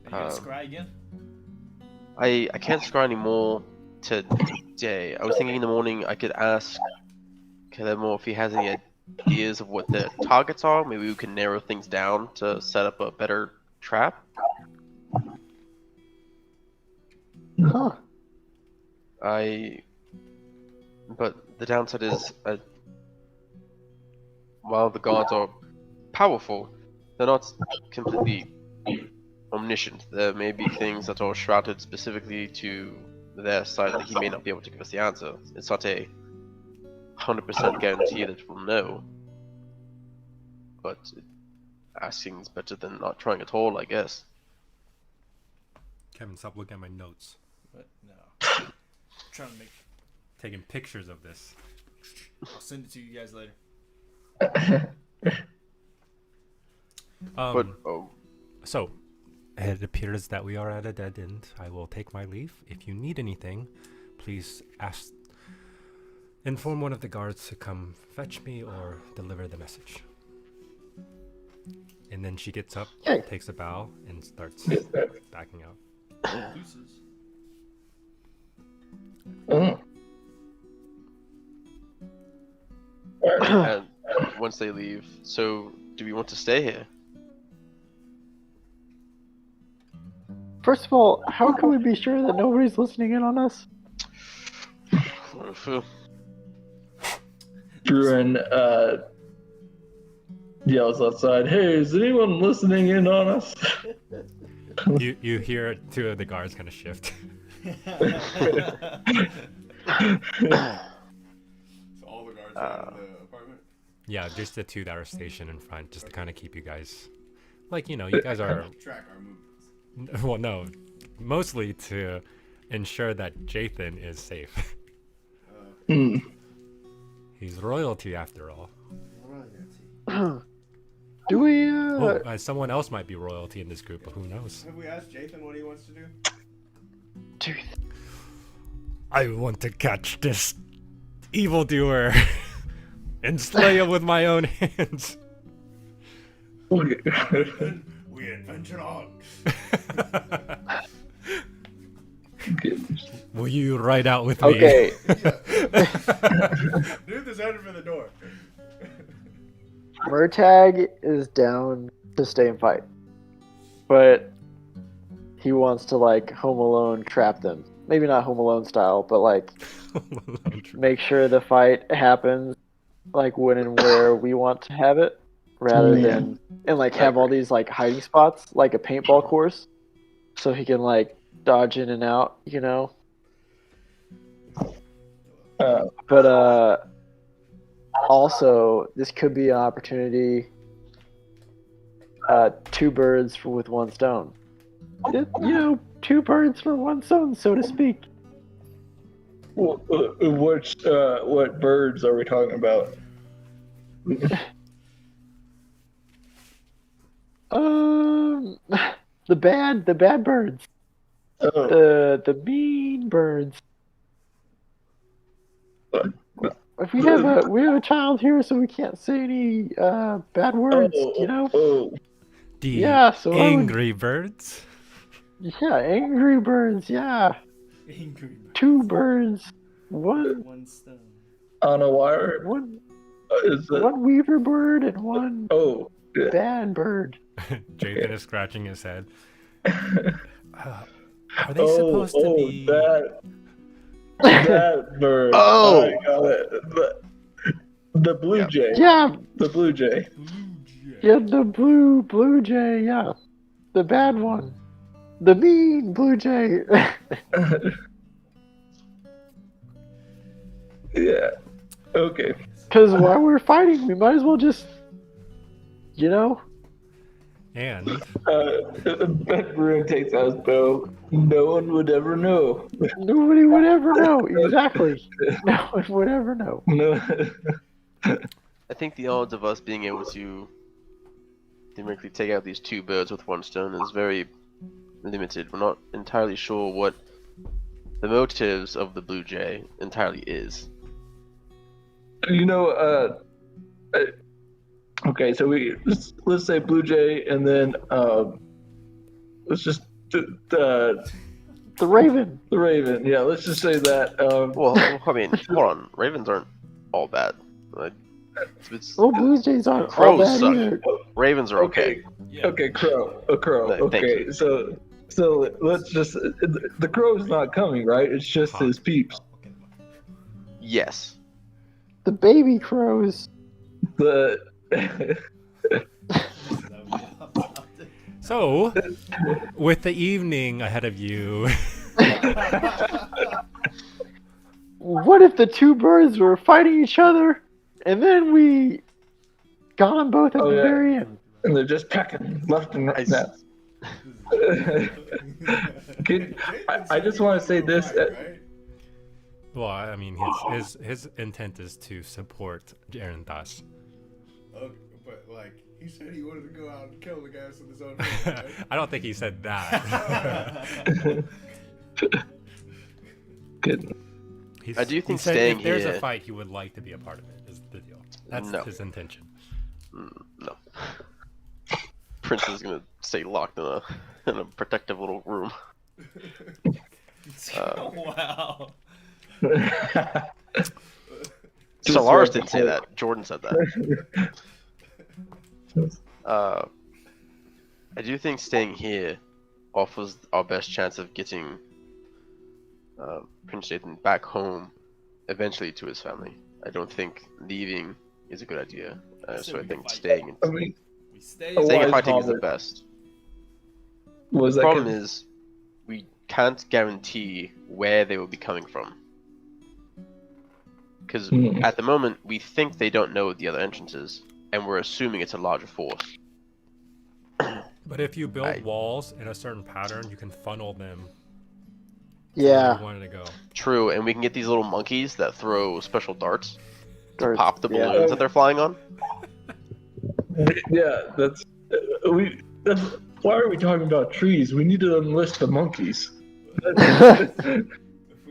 you gonna scry again? I can't scry anymore today. I was thinking in the morning I could ask Kalemo if he has any ideas of what the targets are. Maybe we can narrow things down to set up a better trap. Huh. But the downside is, while the gods are powerful, they're not completely omniscient. There may be things that are shrouded specifically to their side that he may not be able to give us the answer. It's not a 100% guarantee that we'll know. But asking is better than not trying at all, I guess. Kevin, stop looking at my notes. But no. I'm trying to make. Taking pictures of this. I'll send it to you guys later. But So, it appears that we are at a dead end. I will take my leave. If you need anything, please inform one of the guards to come fetch me or deliver the message. And then she gets up, Okay. takes a bow, and starts backing out. Deuces. Oh. and once they leave, so do we want to stay here? First of all, how can we be sure that nobody's listening in on us? Druin yells outside, "Hey, is anyone listening in on us?" You hear two of the guards kind of shift. So all the guards are in the apartment. Yeah, just the two that are stationed in front, just to kind of keep you guys, like, you guys are. Track our movements. Well, no, mostly to ensure that Jathan is safe. Hmm. He's royalty after all. Do we, Someone else might be royalty in this group, but who knows? Have we asked Jathan what he wants to do? Tooth. I want to catch this evildoer and slay him with my own hands. We adventure on. Will you ride out with me? Okay. Dude, there's headed for the door. Murtag is down to stay and fight, but he wants to like Home Alone trap them. Maybe not Home Alone style, but like make sure the fight happens like when and where we want to have it, rather than and like have all these like hiding spots like a paintball course, so he can like dodge in and out, you know. But also this could be an opportunity. Two birds with one stone. You know, two birds for one stone, so to speak. What birds are we talking about? The bad birds. Oh, The mean birds. If we have a child here, so we can't say any bad words, you know. The Yeah, so I would- angry birds. Yeah, angry birds. Yeah, Angry bird. two birds, one One stone. on a wire? one Is it? one weaver bird and one Oh, yeah. bad bird. Jathan is scratching his head. Are they supposed to be? That bird. Oh! I got it. The blue Yeah. jay. Yeah, The blue jay. yeah, the blue jay. Yeah, the bad one, the mean blue jay. Yeah. Okay. Because while we're fighting, we might as well just, you know. And That Bruin takes out his bow. No one would ever know. Nobody would ever know. Exactly. No one would ever know. No. I think the odds of us being able to theoretically take out these two birds with one stone is very limited. We're not entirely sure what the motives of the blue jay entirely is. You know, okay, so let's say blue jay, and then let's just The raven. the raven. Yeah, let's just say that. Well, I mean, hold on. Ravens aren't all bad. Like, it's, Well, blue jays aren't all crows bad suck. either. Ravens are okay. Yeah. Okay, crow. A crow. No, thank Okay, so let's just the crow's not coming, right? It's just his peeps. Yes. The baby crows. The so, with the evening ahead of you, What if the two birds were fighting each other, and then we got them both at Oh, the yeah. very end? and they're just pecking left and right. Now. I just want to say this. Right? well, I mean, his intent is to support Aaron Das. Okay, but like he said, he wanted to go out and kill the guys with his own hand, right? I don't think he said that. Good. He's- I do think he said staying if there's here- a fight, he would like to be a part of it. Is the deal? That's No. his intention. No. Prince is gonna stay locked in a protective little room. Wow. Solaris didn't say that. Jordan said that. I do think staying here offers our best chance of getting Prince Nathan back home eventually to his family. I don't think leaving is a good idea. So I think staying I mean, We stay. Oh, and wise fighting is the hobbit. best. was The that problem good? is we can't guarantee where they will be coming from. Because Mhm. at the moment we think they don't know the other entrances, and we're assuming it's a larger force. But if you build I- walls in a certain pattern, you can funnel them to Yeah. where you wanted to go. True, and we can get these little monkeys that throw special darts to Darts, pop the yeah. balloons that they're flying on. Yeah, that's we. That's, why are we talking about trees? We need to enlist the monkeys. If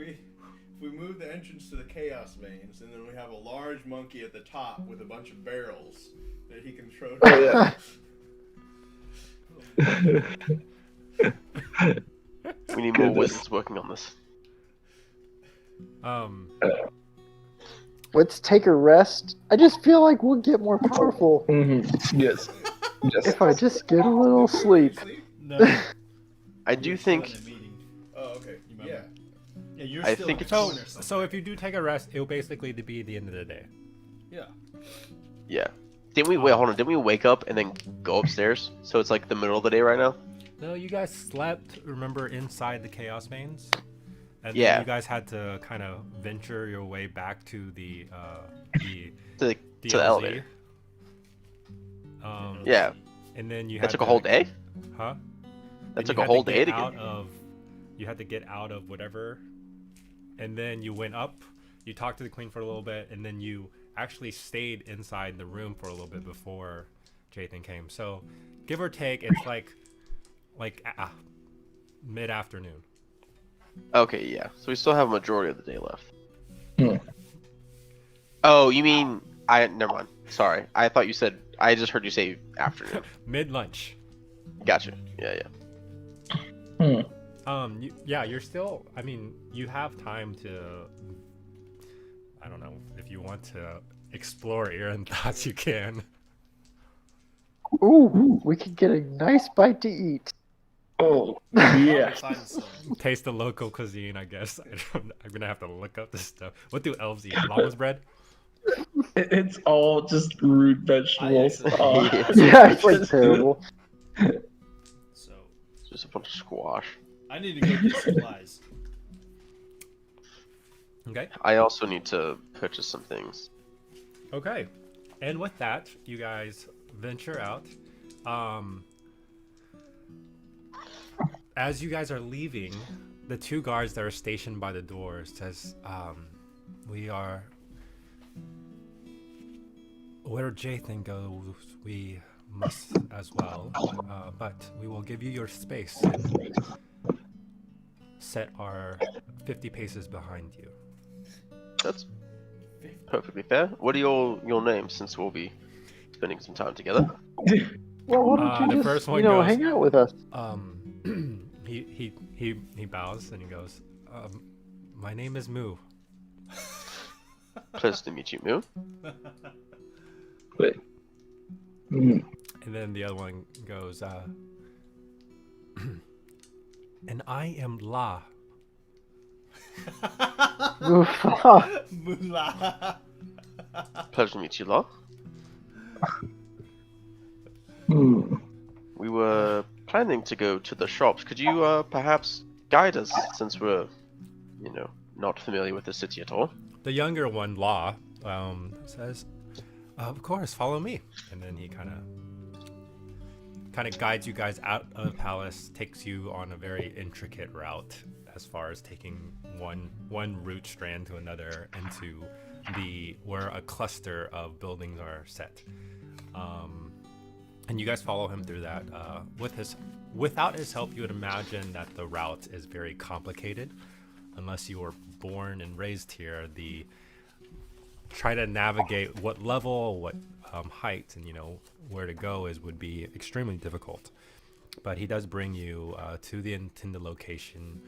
we move the entrance to the chaos veins, and then we have a large monkey at the top with a bunch of barrels that he can throw. Oh, We need more Goodness. wizards working on this. Um, Let's take a rest. I just feel like we'll get more powerful Yes. Yes. if I just get a little sleep. no. I do We're still think in a meeting. Oh, okay. You Yeah. remember? Yeah, you're I still think in it's- the corner So somewhere. if you do take a rest, it'll basically be the end of the day. Yeah. yeah. Didn't we wait? Hold on. Didn't we wake up and then go upstairs? So it's like the middle of the day right now. No, you guys slept, remember, inside the chaos veins? And Yeah. then you guys had to kind of venture your way back to the To the DLZ. elevator. Yeah. And then you That had took a to- whole day. Huh? That And took you a had whole to day get to out get. of. You had to get out of whatever, and then you went up. You talked to the queen for a little bit, and then you actually stayed inside the room for a little bit before Jathan came. So, give or take, it's like mid-afternoon. Okay, yeah. So we still have a majority of the day left. Hmm. Oh, you mean never mind. Sorry. I thought you said I just heard you say afternoon. Mid-lunch. Gotcha. Yeah, yeah. You're still. I mean, you have time to. I don't know if you want to explore your own thoughts. You can. Ooh, we could get a nice bite to eat. Oh, Probably yeah. find some. Taste the local cuisine, I guess. I'm gonna have to look up this stuff. What do elves eat? Llama's bread? It's all just root vegetables. actually- Oh. Yeah, it's like terrible. So Just a bunch of squash. I need to go get supplies. Okay. I also need to purchase some things. Okay. And with that, you guys venture out. As you guys are leaving, the two guards that are stationed by the door says, where Jathan goes, we must as well. But we will give you your space and set our 50 paces behind you. That's perfectly fair. What are your names, since we'll be spending some time together? Well, why don't The you first just, one goes- hang out with us? He bows and he goes, my name is Moo. Pleasure to meet you, Moo. Wait. Mm. And then the other one goes, and I am La. Moolah. Pleasure to meet you, Law. Hmm. We were planning to go to the shops. Could you perhaps guide us, since we're, not familiar with the city at all? The younger one, La, says, of course, follow me. And then he kind of guides you guys out of the palace, takes you on a very intricate route as far as taking one route strand to another into where a cluster of buildings are set. And you guys follow him through that. Without his help, you would imagine that the route is very complicated. Unless you were born and raised here, try to navigate what level, what height, and where to go would be extremely difficult. But he does bring you to the intended location,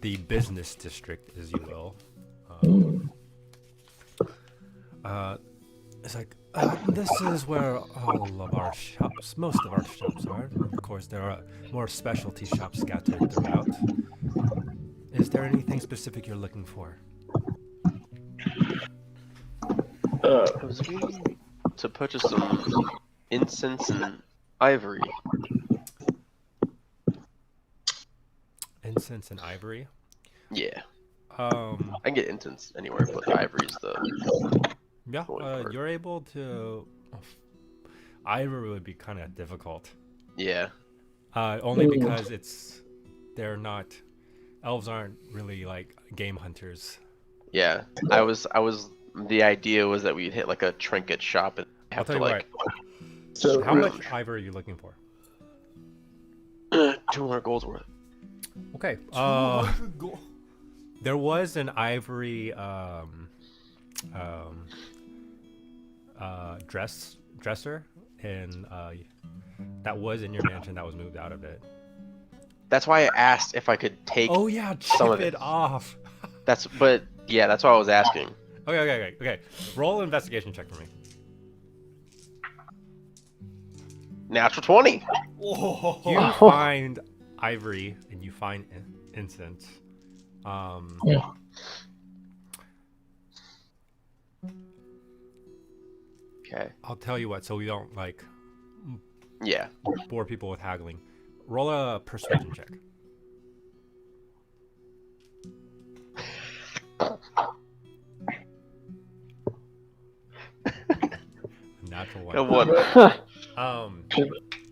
the business district, as you will. It's like, this is where all of our shops, most of our shops are. Of course, there are more specialty shops scattered throughout. Is there anything specific you're looking for? I was looking to purchase some incense and ivory. Incense and ivory? Yeah, I I can get incense anywhere, but the ivory is the... Yeah, Going for it. you're able to... Ivory would be kind of difficult. Yeah. Only because they're not... Elves aren't really like game hunters. Yeah, the idea was that we'd hit like a trinket shop and have tell to you like... So How much ivory are you looking for? 200 gold's worth. Okay. 200 gold. There was an ivory dresser in that was in your mansion that was moved out of it. That's why I asked if I could take. Oh yeah, some of chip it. it off. That's why I was asking. Okay. Roll an investigation check for me. Natural 20. Whoa. You find ivory and you find incense. Okay. I'll tell you what, so we don't like Yeah. bore people with haggling. Roll a persuasion check. Natural A one. one.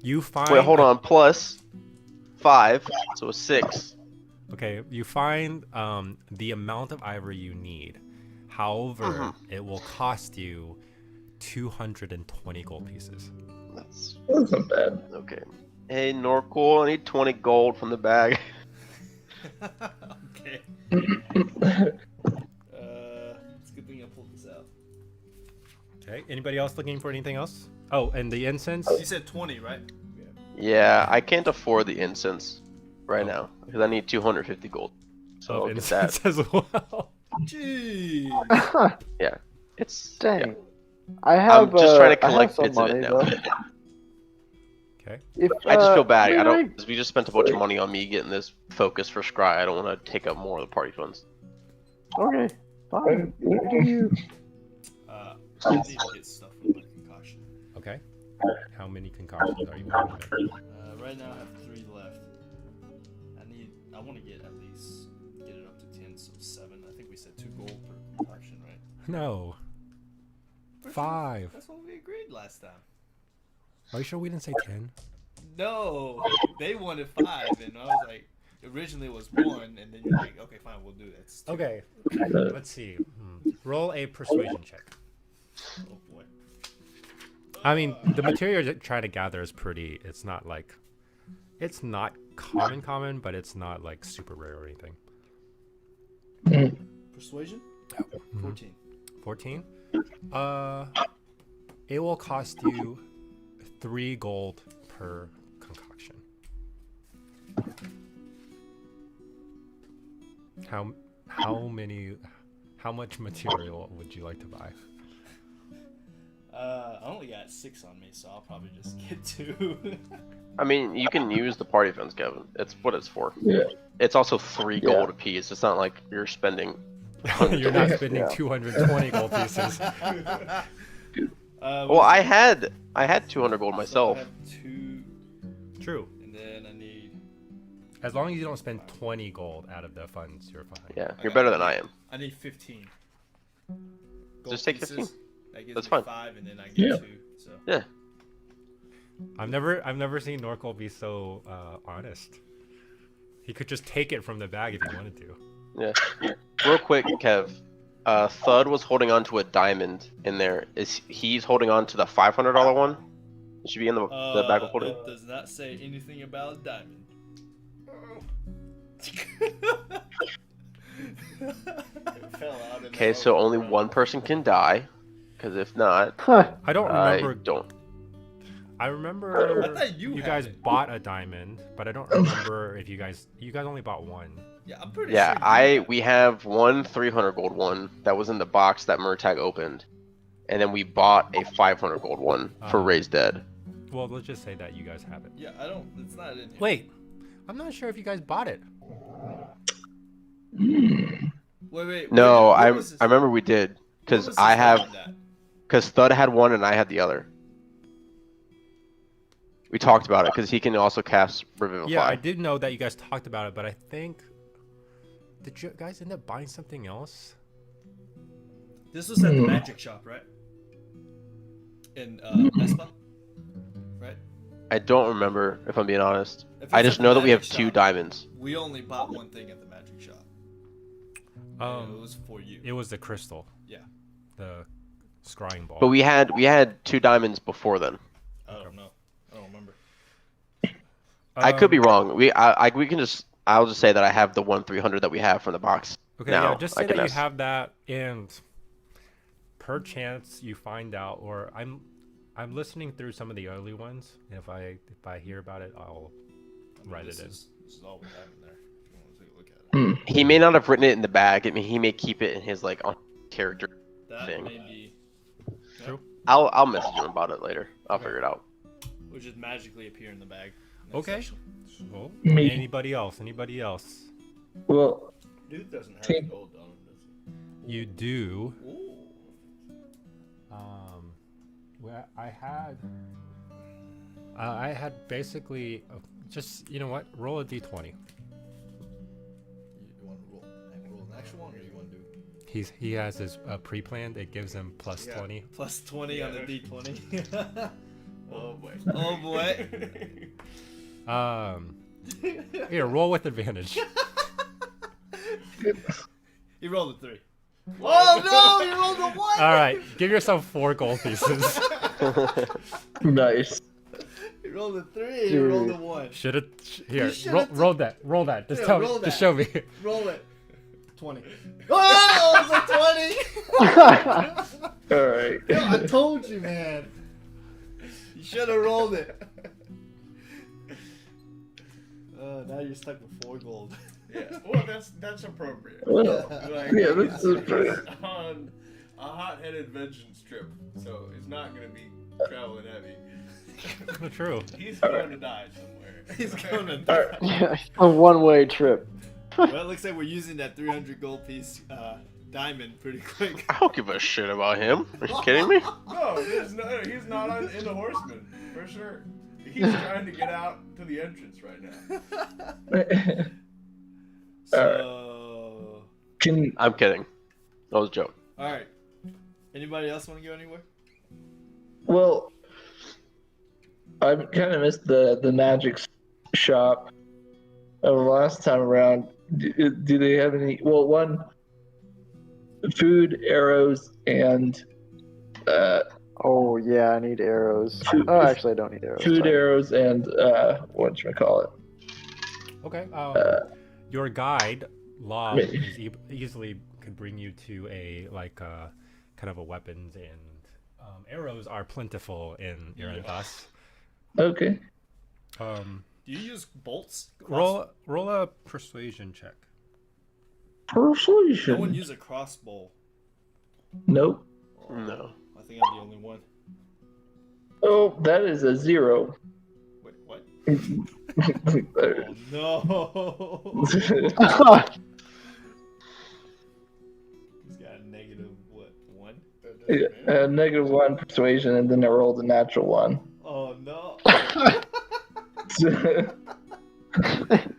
You find. Wait, hold on. Plus 5, so a 6. Okay, you find the amount of ivory you need. However, it will cost you 220 gold pieces. That's That's not bad. okay. Hey, Norcool, I need 20 gold from the bag. Okay. It's a good thing I pulled this out. Okay, anybody else looking for anything else? Oh, and the incense. You said 20, right? Yeah, I can't afford the incense right now because I need 250 gold. So Oh, I'll get that. incense as well. Gee. Yeah, it's Dang. yeah. I have. I'm just trying to I have collect some bits of money it now. though. Okay. If, I just feel bad. mean, I don't. Cause we just spent a bunch of money on me getting this focus for Scry. I don't want to take up more of the party funds. Okay, fine. What do you? I need to get stuff with my concoction. Okay. How many concoctions are you wanting to make? Right now I have 3 left. I want to get it up to 10, so 7. I think we said 2 gold per concoction, right? No. 5. That's what we agreed last time. Are you sure we didn't say 10? No, they wanted 5, and I was like, originally it was 1, and then you're like, okay, fine, we'll do it. It's 2. Okay. Let's see. Roll a persuasion check. Oh boy. I mean, the material you're trying to gather is pretty. It's not like. It's not common, but it's not like super rare or anything. Persuasion? Mhm. 14. 14? It will cost you 3 gold per concoction. How much material would you like to buy? I only got 6 on me, so I'll probably just get 2. I mean, you can use the party funds, Kevin. It's what it's for. Yeah. It's also 3 gold apiece. It's not like you're spending. You're not spending 220 gold pieces. Well, I had 200 gold So myself. I have 2, True. and then I need. As long as you don't spend 20 gold out of the funds, you're fine. Yeah, you're better than I am. I need 15. Just take 15. That gives That's me fine. 5, and then I get Yeah. 2. So. Yeah. I've never seen Norkel be so honest. He could just take it from the bag if he wanted to. Yeah. Real quick, Kev. Thud was holding on to a diamond in there. He's holding on to the $500 one? It should be in the bag of holding. It does not say anything about a diamond. It fell out in Okay, the so only road. one person can die. Because if not, I don't I remember. don't. I remember I thought you had guys it. bought a diamond, but I don't remember if you guys only bought one. Yeah, I'm pretty Yeah, sure. we have one 300 gold one that was in the box that Murtag opened. And then we bought a 500 gold one for Raised Dead. Well, let's just say that you guys have it. Yeah, I don't. It's not in here. Wait, I'm not sure if you guys bought it. Wait. No, what I was this- remember we did. what Because was I this have. on that? Because Thud had one and I had the other. We talked about it because he can also cast Revivify. Yeah, I did know that you guys talked about it, but I think did you guys end up buying something else? This was at the magic shop, right? In Espa, right? I don't remember, if I'm being honest. If I it's just at the know that we have magic 2 shop, diamonds. We only bought one thing at the magic shop. And it was for you. It was the crystal. Yeah. The scrying ball. But we had 2 diamonds before then. I don't know. I don't remember. I could be wrong. We can just I'll just say that I have the 1-300 that we have from the box. Okay, now, yeah, just I say that can you have that, and perchance you find out, or I'm listening through some of the early ones, and if I hear about it, I'll write it in. This is all we have in there. If you want to take a look at it. He may not have written it in the bag. I mean, he may keep it in his like on character That thing. may be. True. I'll message him about it later. I'll figure it out. Will just magically appear in the bag. next Okay. session. Well, Me. anybody else? Anybody else? Well, Dude doesn't have Team- gold on him, does he? You do. Ooh. Well, I had basically just what? Roll a d20. You want to roll an actual one, or you want to do He has his pre-planned. It gives him plus Yeah. 20. plus 20 on the d20? Oh boy. Oh boy. Here, roll with advantage. He rolled a 3. Oh no! You rolled a 1. All right, give yourself 4 gold pieces. nice. He rolled a 3. He rolled a 1. Should have here. should've Roll that. Roll that. Just Yeah, tell me. roll Just that. show me. Roll it. 20. Oh, it was a 20. All right. I told you, man. You should have rolled it. Now you're stuck with 4 gold. Yeah. Well, that's appropriate. Well, Like, yeah, this is he's pretty. on a hot-headed vengeance trip, so it's not gonna be traveling heavy. True. He's going to die somewhere. He's going to All die. right. Yeah, a one-way trip. Well, it looks like we're using that 300 gold piece diamond pretty quick. I don't give a shit about him. Are you kidding me? No, he's not in the horseman for sure. He's trying to get out to the entrance right now. So, Can I'm kidding. That was a joke. all right. Anybody else want to go anywhere? well, I kind of missed the magic shop of last time around. Do they have any? Well, one food, arrows, and Oh yeah, I need arrows. Food- Oh, actually, I don't need arrows. food, sorry. arrows, and whatchamacallit? Okay. Your guide log Maybe. is easily could bring you to a kind of a weapons, and arrows are plentiful in Iranthas. Okay. Do you use bolts? Roll a persuasion check. No one Persuasion. use a crossbow. Nope. Oh, No. I think I'm the only one. Oh, that is a 0. Wait, what? Uh, Oh no! He's got a negative what? 1? -1 persuasion, and then I rolled a natural 1. Oh no! That's not good.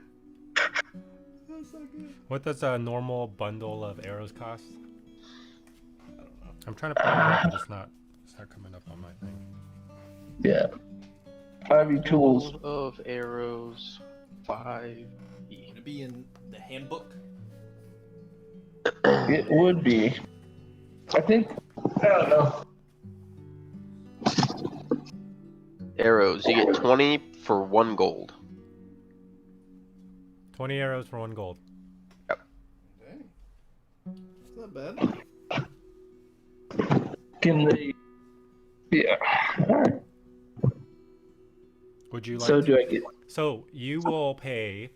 What does a normal bundle of arrows cost? I don't know. I'm trying to pull it up, but it's not coming up on my thing. Yeah. 5e tools. Of arrows, 5. Would it be in the handbook? It would be. I think. I don't know. Arrows, you get 20 for 1 gold. 20 arrows for 1 gold. Dang. It's not bad. Can they? Yeah. All right. Would you like So to? do I get? So you will pay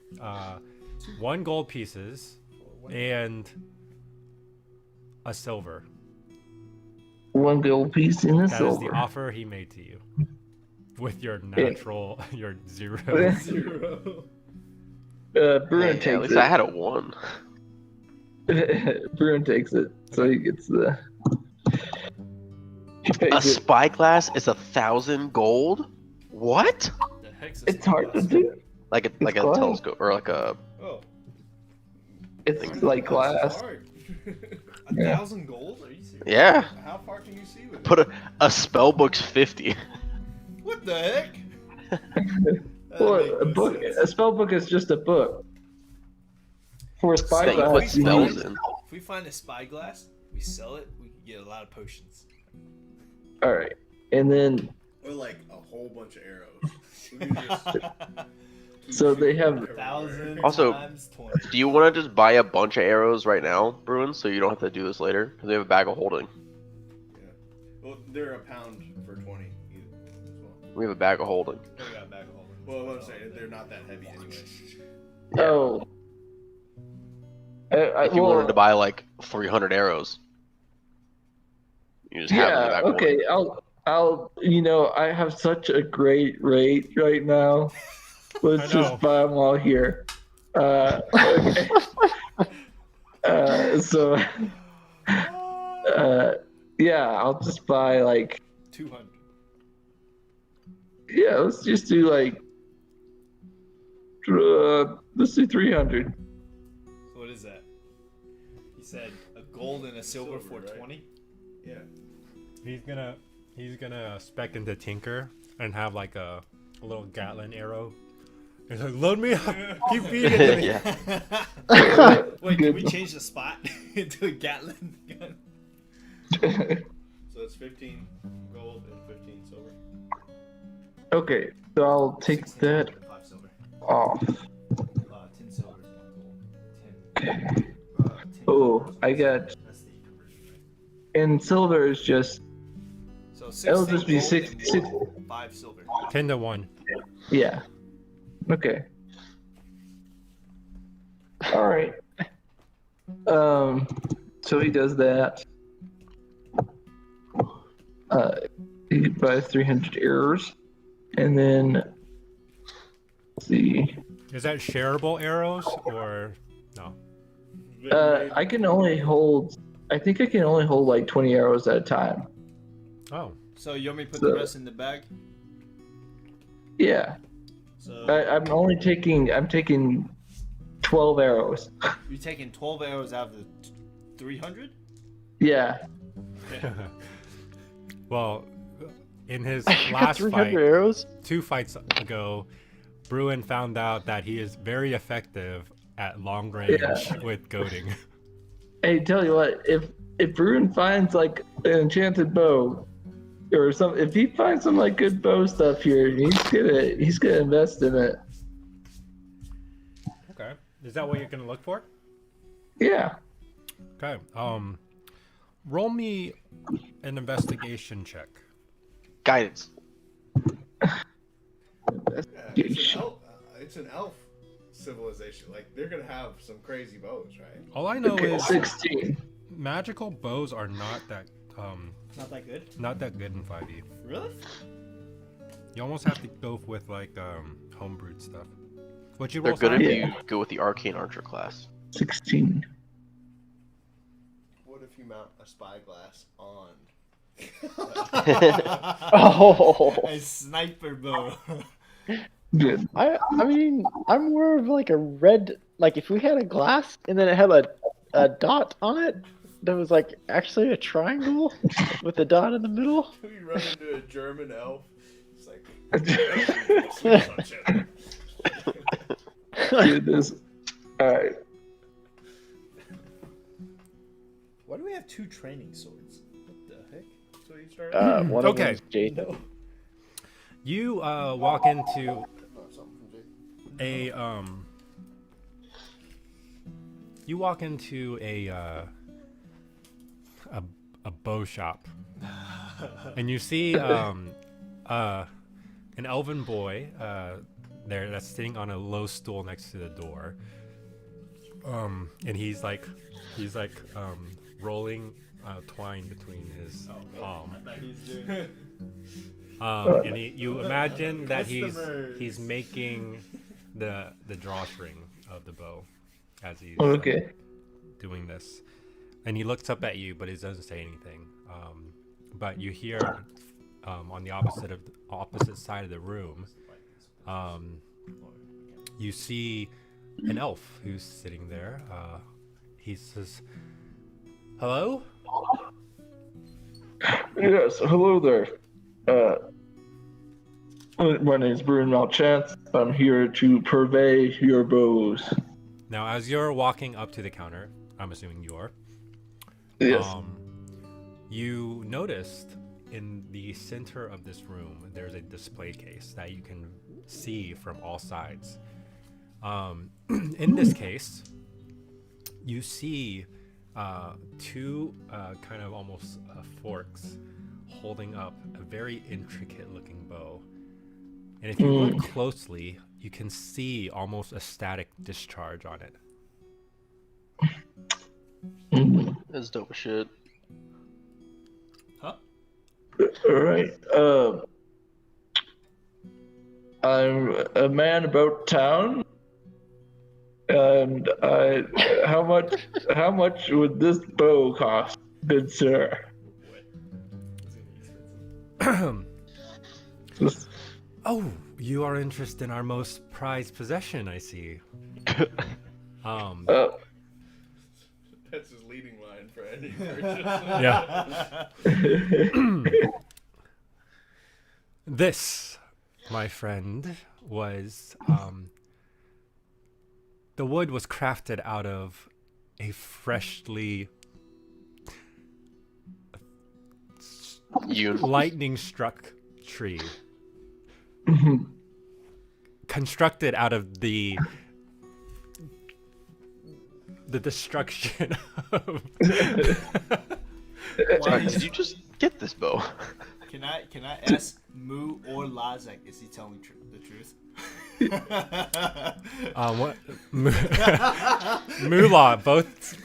1 gold pieces and a silver. 1 gold piece in a That is the silver. offer he made to you. With your natural, your 0. 0. Bruin Hey, at takes least it. I had a 1. Bruin takes it, so he gets the. He A pays it. spyglass is 1,000 gold? What? The heck's a It's hard to spyglass? do. Like a glass. telescope or like a Oh, It's like that's glass. hard. Yeah. 1,000 gold? Are you serious? yeah. How far can you see with Put a spell book's 50. What the heck? Well, That a makes book, no sense. a spell book is just a book. For a That you put spyglass, spells in. If we find a spyglass, we sell it, we can get a lot of potions. all right, and then Or like a whole bunch of arrows. We can just So they have 1,000 Also- times 20. Do you want to just buy a bunch of arrows right now, Bruin, so you don't have to do this later? Because they have a bag of holding. Yeah. Well, they're a pound for 20 as well. We have a bag of holding. We got a bag of holding. Well, what I'm saying, they're not that heavy anyway. oh. If you wanted to buy like 300 arrows, you just have them in the Yeah, bag of okay. holding. I'll. I have such a great rate right now. Let's I know. just buy them all here. Okay. So, yeah, I'll just buy like. 200. Yeah, let's just do like. Let's do 300. So what is that? He said a gold and a silver for Silver, right? 20. Yeah. He's gonna spec into Tinker and have like a little Gatlin arrow. He's like, load me up, keep feeding it to me. Yeah. Wait, can we change the spot into a Gatlin gun? So it's 15 gold and 15 silver. Okay, so I'll take 16 that gold, 5 silver. off. 10 silver is 1 gold. 10. 10 Oh, gold is I 1 got. silver. That's the conversion, right? And silver is just. So It'll 16 just be gold six- and six- 5 silver. 10 to 1. Yeah. Okay. All right. So he does that. He buys 300 arrows, and then let's see. Is that shareable arrows or no? I can only hold. I think I can only hold like 20 arrows at a time. Oh, So you want me to put So- the rest in the bag? Yeah. So I'm only taking. I'm taking 12 arrows. you're taking 12 arrows out of the 300? Yeah. well, in his I got last 300 fight, arrows. 2 fights ago, Bruin found out that he is very effective at long range Yeah. with goading. Hey, tell you what, if Bruin finds like an enchanted bow or some, if he finds some like good bow stuff here, he's gonna invest in it. Okay, is that what you're gonna look for? Yeah. Okay, roll me an investigation check. Guidance. Yeah, it's an elf civilization. Like, they're gonna have some crazy bows, right? All I know Okay, is 16. magical bows are not that Not that good. not that good in 5e. Really? You almost have to go with like homebrewed stuff. What you They're roll? good if Simon? you go with the arcane archer class. 16. What if you mount a spyglass on? Oh, A sniper bow. Good. I mean, I'm more of like a red. Like if we had a glass and then it had a dot on it that was like actually a triangle with a dot in the middle. We run into a German elf. It's like, Goodness. All right. Why do we have 2 training swords? What the heck? so you start. One Okay. of them's Jaden. You walk into Oh, something from Jake. you walk into a bow shop, and you see an elven boy there that's sitting on a low stool next to the door. And he's like rolling twine between his palm. And you imagine that What's the birds? he's making the drawstring of the bow as he's Okay. doing this, and he looks up at you, but he doesn't say anything. But you hear on the opposite side of the room, you see an elf who's sitting there. He says, "Hello." Yes. Hello there. My name's Bruin Malchance. I'm here to purvey your bows. Now, as you're walking up to the counter, I'm assuming you are. Yes. You noticed in the center of this room, there's a display case that you can see from all sides. In this case, you see two kind of almost forks holding up a very intricate looking bow. And if you look closely, you can see almost a static discharge on it. That's dope as shit. Huh? All right. I'm a man about town, and how much would this bow cost, good sir? Oh, you are interested in our most prized possession, I see. That's his leading line for any purchase. Yeah. This, my friend, was the wood was crafted out of a freshly lightning struck tree. Constructed out of the destruction of Why Did you just get this bow? Can I ask Moo or Lazak, is he telling the truth? what Moolah both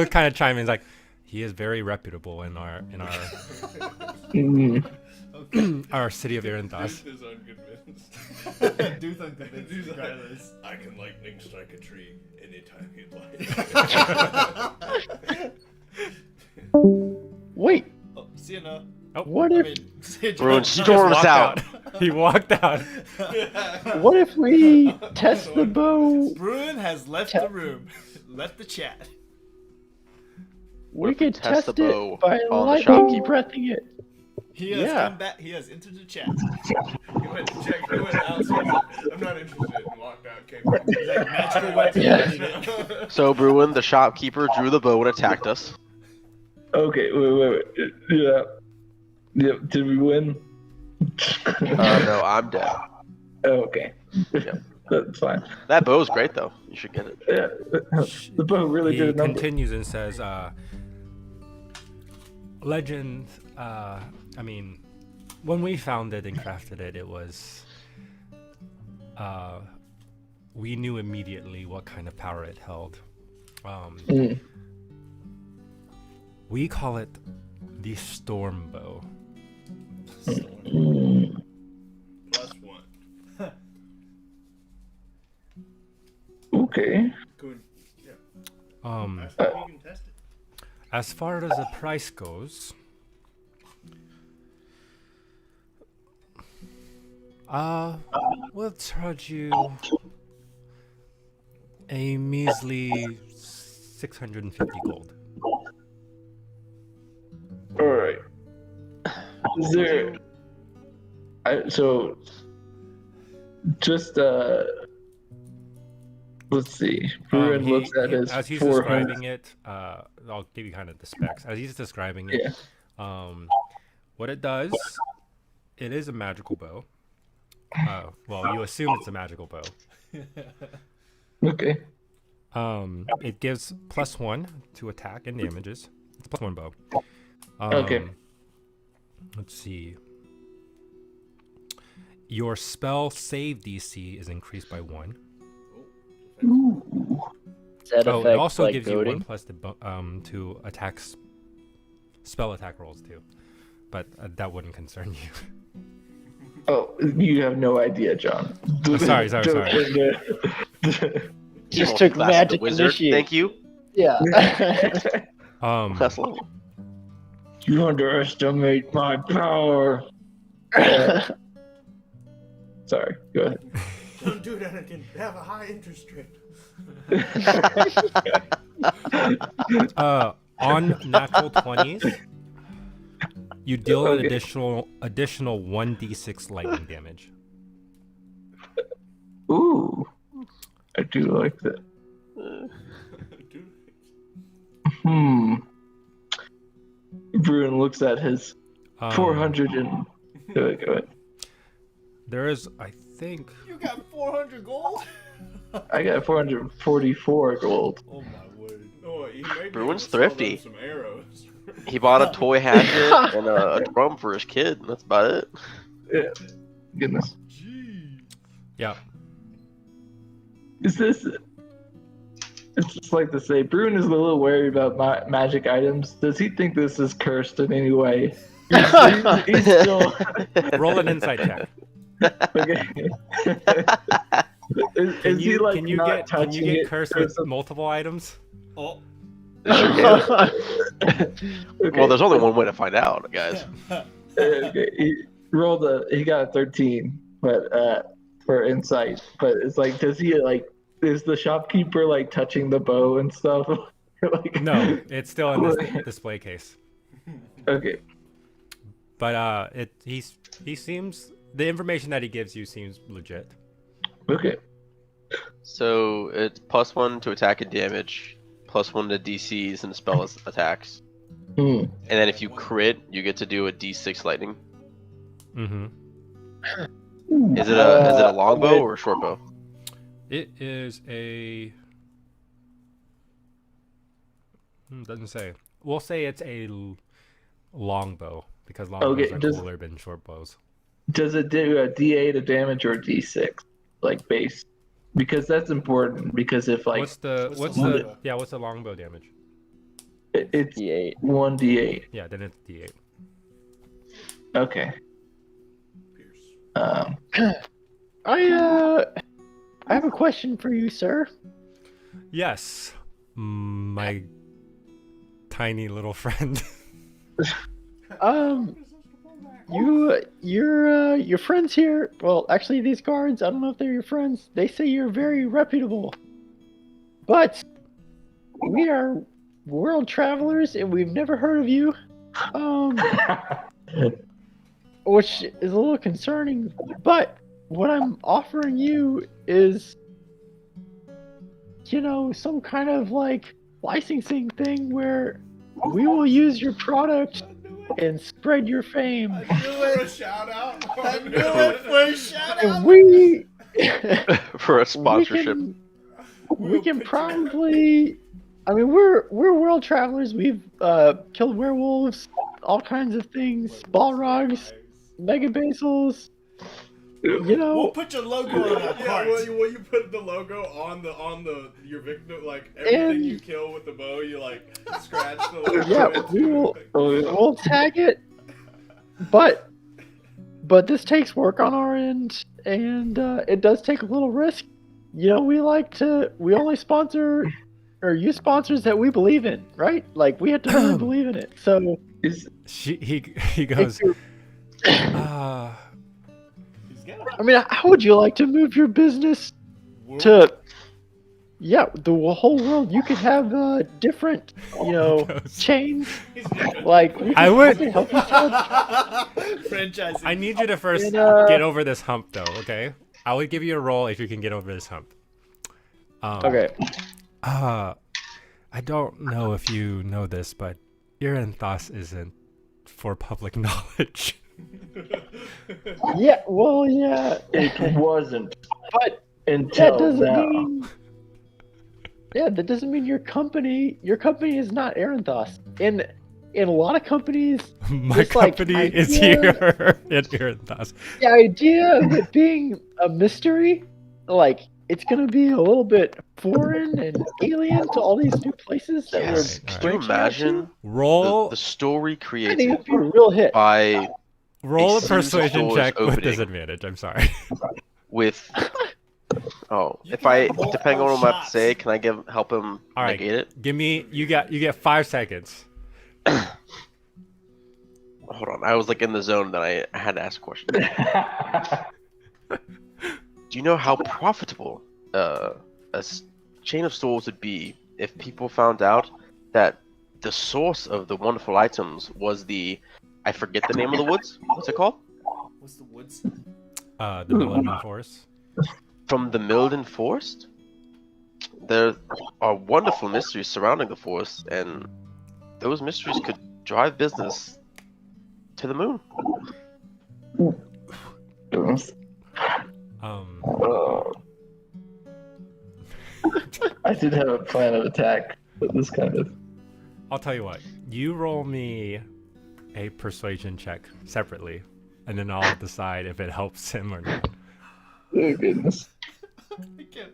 kind of chime in like he is very reputable in our our city of Iranthas. Duth is unconvinced. Duth unconvinced. Duth's like, regardless. I can lightning strike a tree anytime you'd like. Wait, Oh, see you now. what if Bruin He just storms walked out. He walked out. what if we test the bow? Bruin has left the room, left the chat. We could test the test bow it by on the lightning shopkeeper? breathing it. He has Yeah. come back. He has entered the chat. He went to check. He went out. So he's like, I'm not interested. And walked out. Came back. He's like, magical weapon. Yeah. So Bruin, the shopkeeper, drew the bow and attacked us. Okay, wait. Yeah. Did we win? No, I'm dead. Okay. Yep. That's fine. That bow's great though. You should get it. Yeah. The bow really He did a number. continues and says, legend, I mean, when we found it and crafted it, it was, we knew immediately what kind of power it held. We call it the Storm Bow. +1. Okay. Good. Yeah. Um, I think you can test it. as far as the price goes, we'll charge you a measly 650 gold. All right. Is there? So, just let's see. Bruin looks at his as he's 400. describing it, I'll give you kind of the specs. As he's describing it, what it does, it is a magical bow. Well, you assume it's a magical bow. Okay. It gives +1 to attack and damages. It's a +1 bow. Okay. Let's see. Your spell save DC is increased by 1. Ooh. Does that Oh, it affect, also like, gives you goading? 1 plus to attack spell attack rolls too, but that wouldn't concern you. Oh, you have no idea, John. Oh, sorry. Just Almost took blasted magic the wizard. initiate. Thank you. Yeah. Last level. You underestimate my power. Sorry, go ahead. Don't do that again. Have a high interest rate. On natural 20s, you deal an Okay. additional 1d6 lightning damage. Ooh, I do like that. Bruin looks at his Um, 400 and. Go ahead. There is, I think. You got 400 gold? I got 444 gold. Oh my word. Oh, he may be Bruin's able to sell them thrifty. some arrows. He bought a toy hatchet and a drum for his kid, and that's about it. Yeah. Goodness. Gee. Yeah. Is this? It's just like to say, Bruin is a little wary about magic items. Does he think this is cursed in any way? He's still Roll an insight check. okay. Is Can he you like can you not get touching can you get it cursed or with something? multiple items? Oh, Okay. Well, there's only one way to find out, guys. Okay. He got a 13, but for insight. But it's like, does he like? Is the shopkeeper like touching the bow and stuff? Like, No, it's still in this display case. Okay. But he seems, the information that he gives you seems legit. Okay. So it's +1 to attack and damage, +1 to DCs and spell attacks. Hmm. And then if you crit, you get to do a D6 lightning. Mm-hmm. Is it a longbow or a short bow? It is a. Doesn't say. We'll say it's a longbow because longbows Okay, are does- cooler than short bows. Does it do a D8 of damage or a D6, like base? Because that's important. Because if like What's the longbow? what's the longbow damage? it's D8. 1d8. Yeah, then it's D8. Okay. Pierce. I have a question for you, sir. Yes, my tiny little friend. Your friends here. Well, actually, these guards. I don't know if they're your friends. They say you're very reputable, but we are world travelers and we've never heard of you. Which is a little concerning. But what I'm offering you is, some kind of like licensing thing where we will use your product and spread your fame. I knew it. For a shout out. I knew it for a shout And out. we For a sponsorship. we can probably. I mean, we're world travelers. We've killed werewolves, all kinds of things, balrogs, mega basils. We'll put your logo on that Yeah, card. will you put the logo on your victim? Like everything And- you kill with the bow, you like scratch the logo. Yeah, into we will- everything. We'll tag it, but this takes work on our end, and it does take a little risk. We only sponsor or use sponsors that we believe in, right? Like we have to really believe in it. So He goes. He's got I mean, how would you like to move your business a to? Yeah, the whole world. You could have different, chains. Like we I could would- probably help each other. franchising. I need you to first And, get over this hump, though. Okay, I would give you a roll if you can get over this hump. Okay. I don't know if you know this, but Iranthos isn't for public knowledge. Yeah. Well, yeah. It wasn't But that until doesn't now. mean. Yeah, that doesn't mean your company is not Aranthos. In a lot of companies, My Just like company is idea- here in Iranthos. the idea of it being a mystery, like it's gonna be a little bit foreign and alien to all these new places that Yes. we're Can you branching out to. imagine Roll the story I think created it'd be a real hit. by roll a series of persuasion doors check with opening. disadvantage. I'm sorry. with You if can I have multiple depending on what I'm about to shots. say, can I help him All right. negate it? Give me. You get 5 seconds. Hold on, I was like in the zone that I had to ask a question. Do you know how profitable chain of stores would be if people found out that the source of the wonderful items was I forget the name of the woods. What's it called? What's the woods? The Millennium Forest. From the Milden Forest? There are wonderful mysteries surrounding the forest, and those mysteries could drive business To the moon. Goodness. Um, I did have a plan of attack, but this kind of. I'll tell you what. You roll me a persuasion check separately, and then I'll decide if it helps him or not. Oh, goodness. I can't.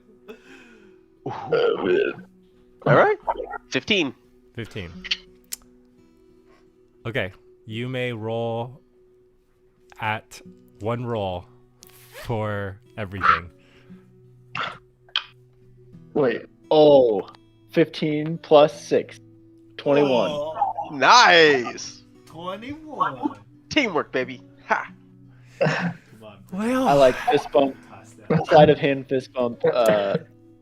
Oh, man. All right. 15. 15. Okay, you may roll at one roll for everything. Wait. Oh, 15 plus 6. 21. Oh, Nice. 21. Teamwork, baby. Ha. Come on. Well, I like fist bump, Pass that. sleight of hand fist bump,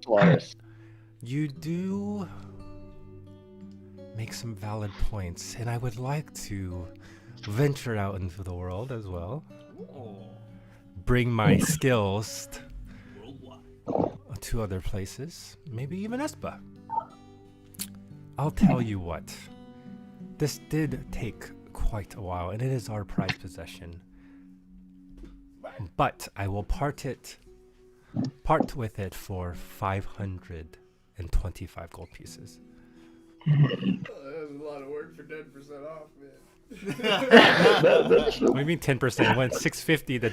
Solaris. you do make some valid points, and I would like to venture out into the world as well. Oh, Bring my skills worldwide. to other places, maybe even Espa. I'll tell you what, this did take quite a while, and it is our prized possession. But I will part with it for 525 gold pieces. That was a lot of work for 10% off, man. That's, What do you mean 10%? Went 650 to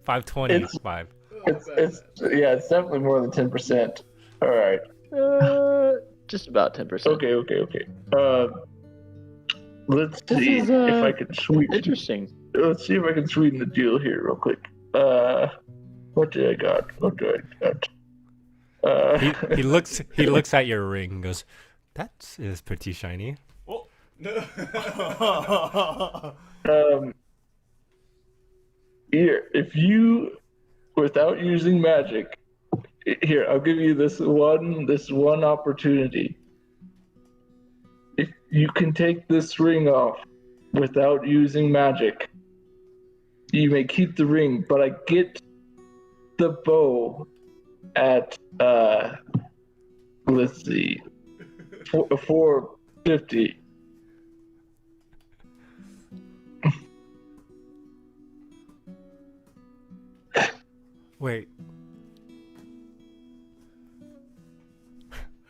520 is It's- 5. it's definitely more than 10%. All right. Just about 10%. Okay. Let's This see is, if I can sweeten. Interesting. Let's see if I can sweeten the deal here real quick. What do I got? He looks at your ring and goes, "That is pretty shiny." Oh. Here, if you, without using magic, here, I'll give you this one opportunity. If you can take this ring off without using magic, you may keep the ring, but I get the bow at let's see, 450. Wait.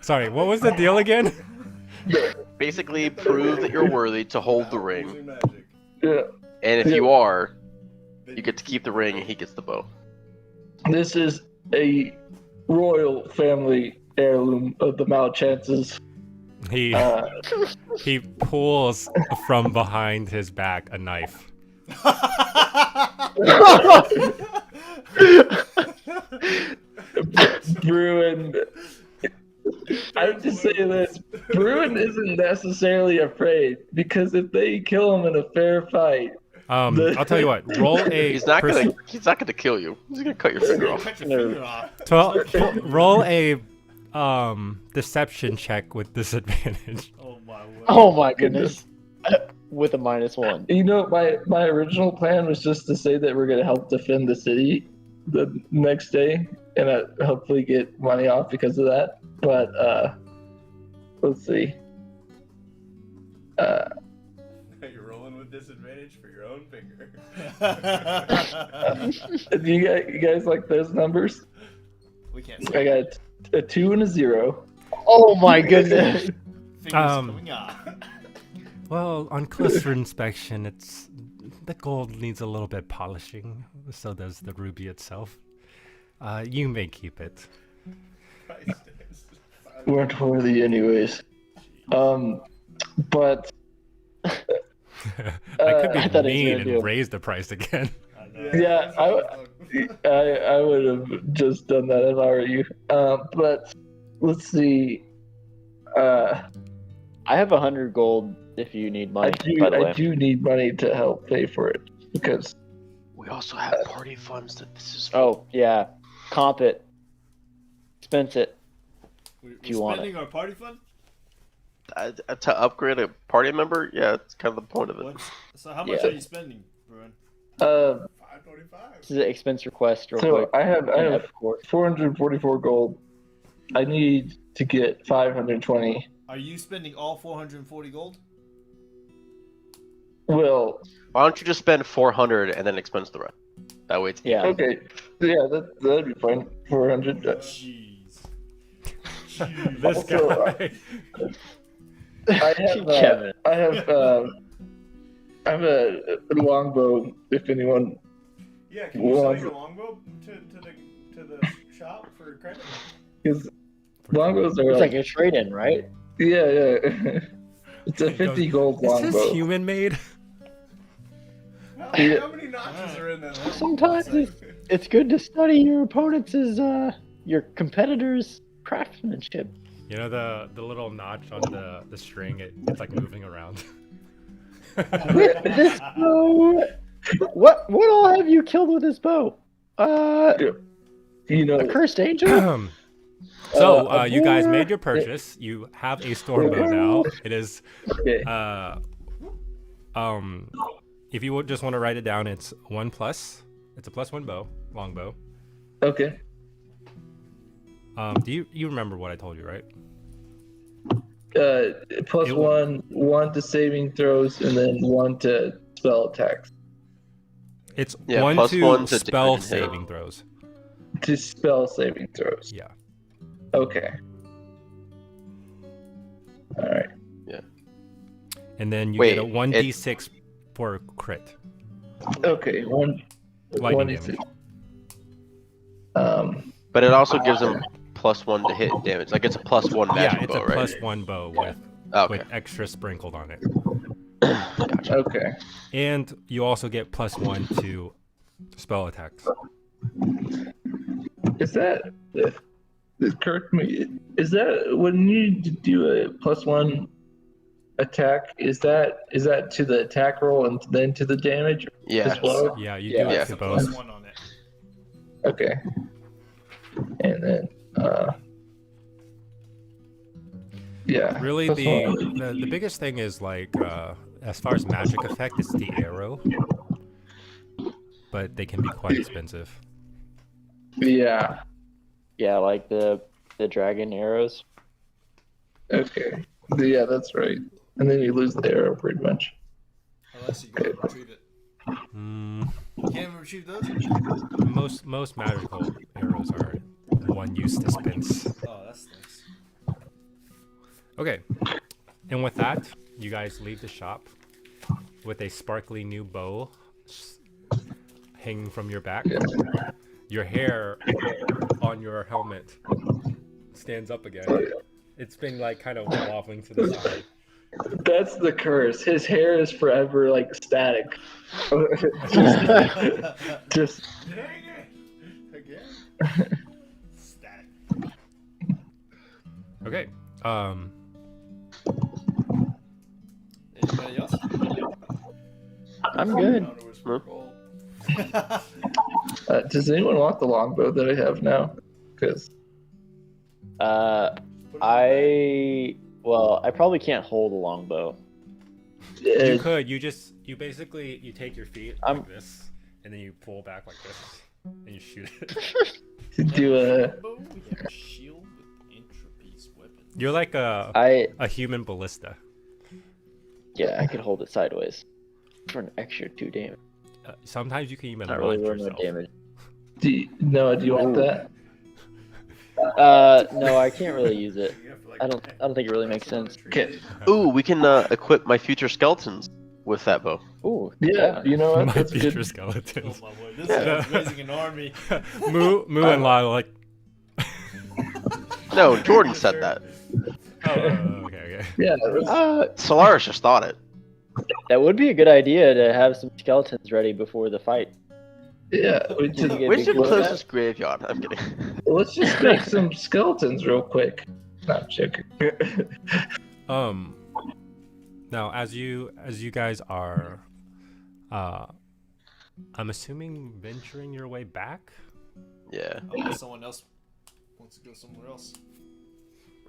Sorry, what was the deal again? Basically, prove that you're worthy to hold the ring, Using magic. Yeah, and if you are, you get to keep the ring, and he gets the bow. this is a royal family heirloom of the Malchances. He he pulls from behind his back a knife. Bruin. I have to say this: Bruin isn't necessarily afraid, because if they kill him in a fair fight, I'll tell you what. Roll a He's not gonna kill you. He's gonna cut your finger off. Cut your finger off. roll a deception check with disadvantage. Oh my word. Oh my goodness. With a -1. you know, my original plan was just to say that we're gonna help defend the city the next day, and hopefully get money off because of that. But let's see. You're rolling with disadvantage for your own finger. Do you guys like those numbers? We can't see. I got a 2 and a 0. Oh my goodness. Fingers Um, coming off. Well, on closer inspection, the gold needs a little bit polishing. So does the ruby itself. You may keep it. Weren't worthy anyways. But I could I be thought he was mean gonna do- and raise the price again. I know. yeah, I would have just done that if I were you. But let's see. I have 100 gold if you need money, by the way. I do need money to help pay for it, because We also have party funds that this is. Oh, yeah. Comp it. Expense it. We're you want spending our party fund? To upgrade a party member. Yeah, it's kind of the point of it. So how much Yeah. are you spending, Bruin? 525. This is an expense request real so quick. I have And of course. 444 gold. I need to get 520. Are you spending all 440 gold? Well, Why don't you just spend 400 and then expense the rest? That way it's Yeah. okay. Yeah, that'd be fine. 400. Jeez. Jeez. This Also, guy. I have. Kevin. I have. I have a longbow. If anyone. Yeah, can you sell Well, your longbow to the shop for credit? Because longbows are It's like a trade-in, right? yeah. It's a He goes, 50 gold Is this longbow. human made? How many notches are in that? helmet? Sometimes it's good to study your opponent's your competitor's craftsmanship. You know the little notch on the string. It's like moving around. With this bow, what all have you killed with this bow? You know, A cursed angel? So A you guys boar? made your purchase. You have a storm bow now. It is okay. if you would just want to write it down, it's 1+. It's a +1 bow, long bow. Okay. Do you remember what I told you, right? Plus It- 1 to saving throws, and then 1 to spell attacks. It's Yeah, 1 plus to 1 to spell damage and hit. saving throws. To spell saving throws. Yeah. Okay. All right. And then you Wait, get a 1d6 for crit. Okay. One. Lightning one damage. But it also gives him +1 to hit damage. Like it's a +1 Yeah, magic it's bow, a right? +1 bow with Okay. with extra sprinkled on it. Gotcha. Okay. And you also get +1 to spell attacks. Is that? Correct me. Is that when you do a +1 attack? Is that to the attack roll and then to the damage Yeah. as well? Yeah, you Yeah. do Yeah. it to It's a plus both. 1 on it. Okay. And then. Yeah. Really, +1. the biggest thing is like as far as magic effect, it's the arrow, but they can be quite expensive. Yeah. Yeah, like the dragon arrows. Okay. Yeah, that's right. And then you lose the arrow pretty much. Unless you go retrieve it. Mm, You can't even retrieve those? most magical arrows are one use dispense. Oh, that's nice. Okay, and with that, you guys leave the shop with a sparkly new bow hanging from your back. Your hair on your helmet stands up again. It's been like kind of wobbling to the side. That's the curse. His hair is forever like static. just Dang it! Again? Static. Okay. Anybody else? I'm good. Found it was for gold. does anyone want the longbow that I have now? Because I probably can't hold a longbow. You could. You basically take your feet I'm- like this, and then you pull back like this, and you shoot it. do a Bow, we have a shield with intrapiece weapon. You're like a I human ballista. I could hold it sideways for an extra 2 damage. Sometimes you can even Not really launch worth my yourself. damage. do you want that? No, I can't really use it. You have to, I don't think it really makes sense. Okay. Ooh, we can equip my future skeletons with that bow. Ooh, Yeah, you know what? My That's future good. Oh skeletons. my word, this Yeah. guy's raising an army. Moo and Lyle like. No, Jordan said that. Oh, okay. Yeah, Solaris just thought it. That would be a good idea to have some skeletons ready before the fight. yeah. We just, Yeah, Where's your big- closest graveyard? I'm kidding. let's just make some skeletons real quick. Not chicken. Now as you guys are, I'm assuming venturing your way back. Yeah, Unless someone else wants to go somewhere else.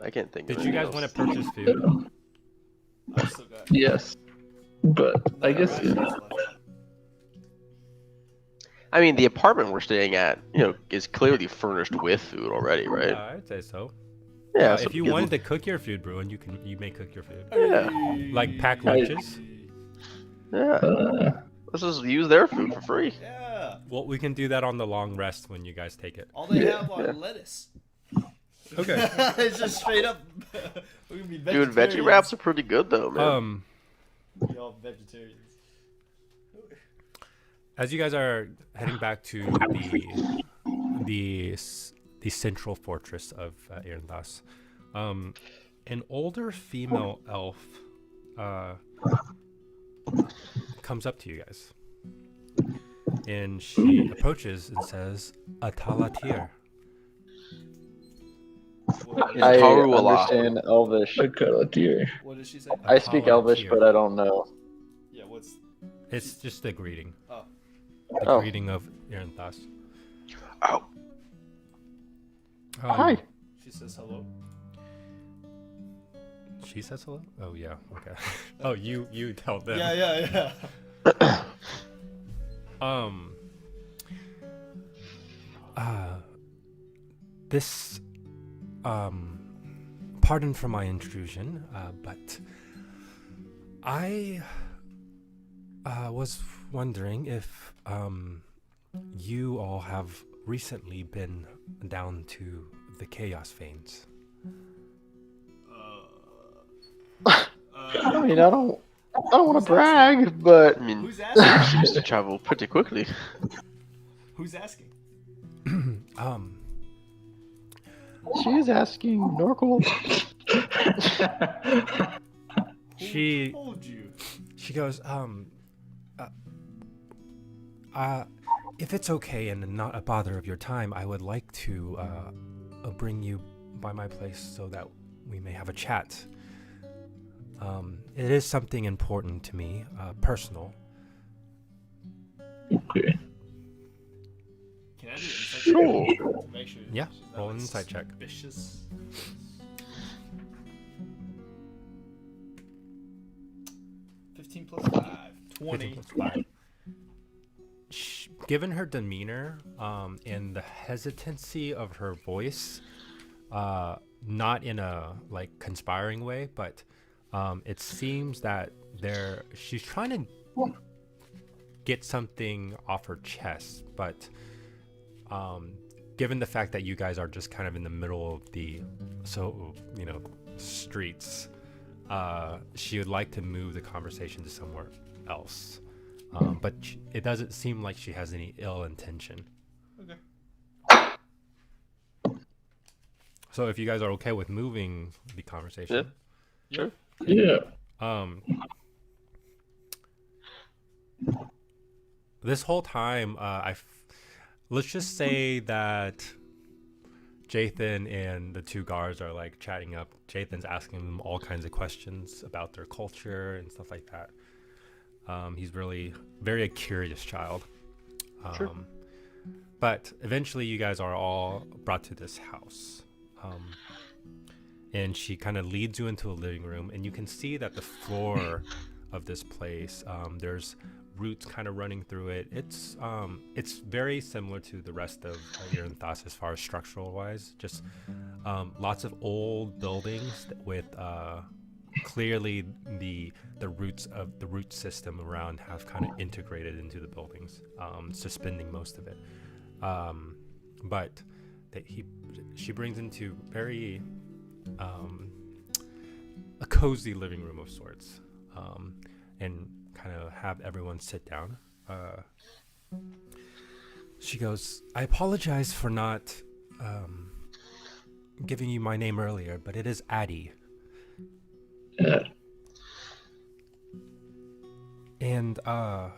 I can't think. Did of you anything guys else. want to purchase food? I still got. Yes, but I guess Alright, left. I mean, the apartment we're staying at, is clearly furnished with food already, right? I'd say so. Yeah. so If you we could- wanted to cook your food, Bruin, you may cook your food. Yeah. Like pack I- lunches. Yeah. Uh, Let's just use their food for free. Yeah. Well, we can do that on the long rest when you guys take it. All they Yeah, have are yeah. lettuce. Okay. It's just straight up. We're gonna be Dude, vegetarians. veggie wraps are pretty good though, man. We all vegetarians. As you guys are heading back to the central fortress of Irendas, an older female elf comes up to you guys, and she approaches and says, "Atalatir." I Taruala. understand Elvish. I cut a deer. What does she say? I speak Elvish, but I don't know. Yeah, what's. It's just a greeting. Oh. The Oh. greeting of Irendas. Oh, Hi. She says hello. She says hello. Oh yeah. Okay. Oh, you tell them. Yeah. This pardon for my intrusion, but I was wondering if you all have recently been down to the Chaos Veins. I mean, I don't want to brag, but I mean, Who's asking? seems to travel pretty quickly. Who's asking? she's asking Norkel. She Who told you? she goes, if it's okay and not a bother of your time, I would like to bring you by my place so that we may have a chat. It is something important to me, personal. Okay. Can I do an insight Sure. check to make sure? Yeah, she's not, roll an like, insight check. Suspicious. 15 plus 5. 20. 15+5. Given her demeanor and the hesitancy of her voice, not in a like conspiring way, but it seems that she's trying to get something off her chest, but given the fact that you guys are just kind of in the middle of the streets, she would like to move the conversation to somewhere else. But it doesn't seem like she has any ill intention. Okay. So if you guys are okay with moving the conversation, Sure. Yeah. this whole time, let's just say that Jathan and the two guards are like chatting up. Jathan's asking them all kinds of questions about their culture and stuff like that. He's really very a curious child. Sure. But eventually you guys are all brought to this house. And she kind of leads you into a living room, and you can see that the floor of this place, there's roots kind of running through it. It's very similar to the rest of Irenthas as far as structural wise. Just lots of old buildings with clearly the roots of the root system around have kind of integrated into the buildings, suspending most of it. But she brings into very a cozy living room of sorts, and kind of have everyone sit down. She goes, "I apologize for not giving you my name earlier, but it is Addie. Yeah. And I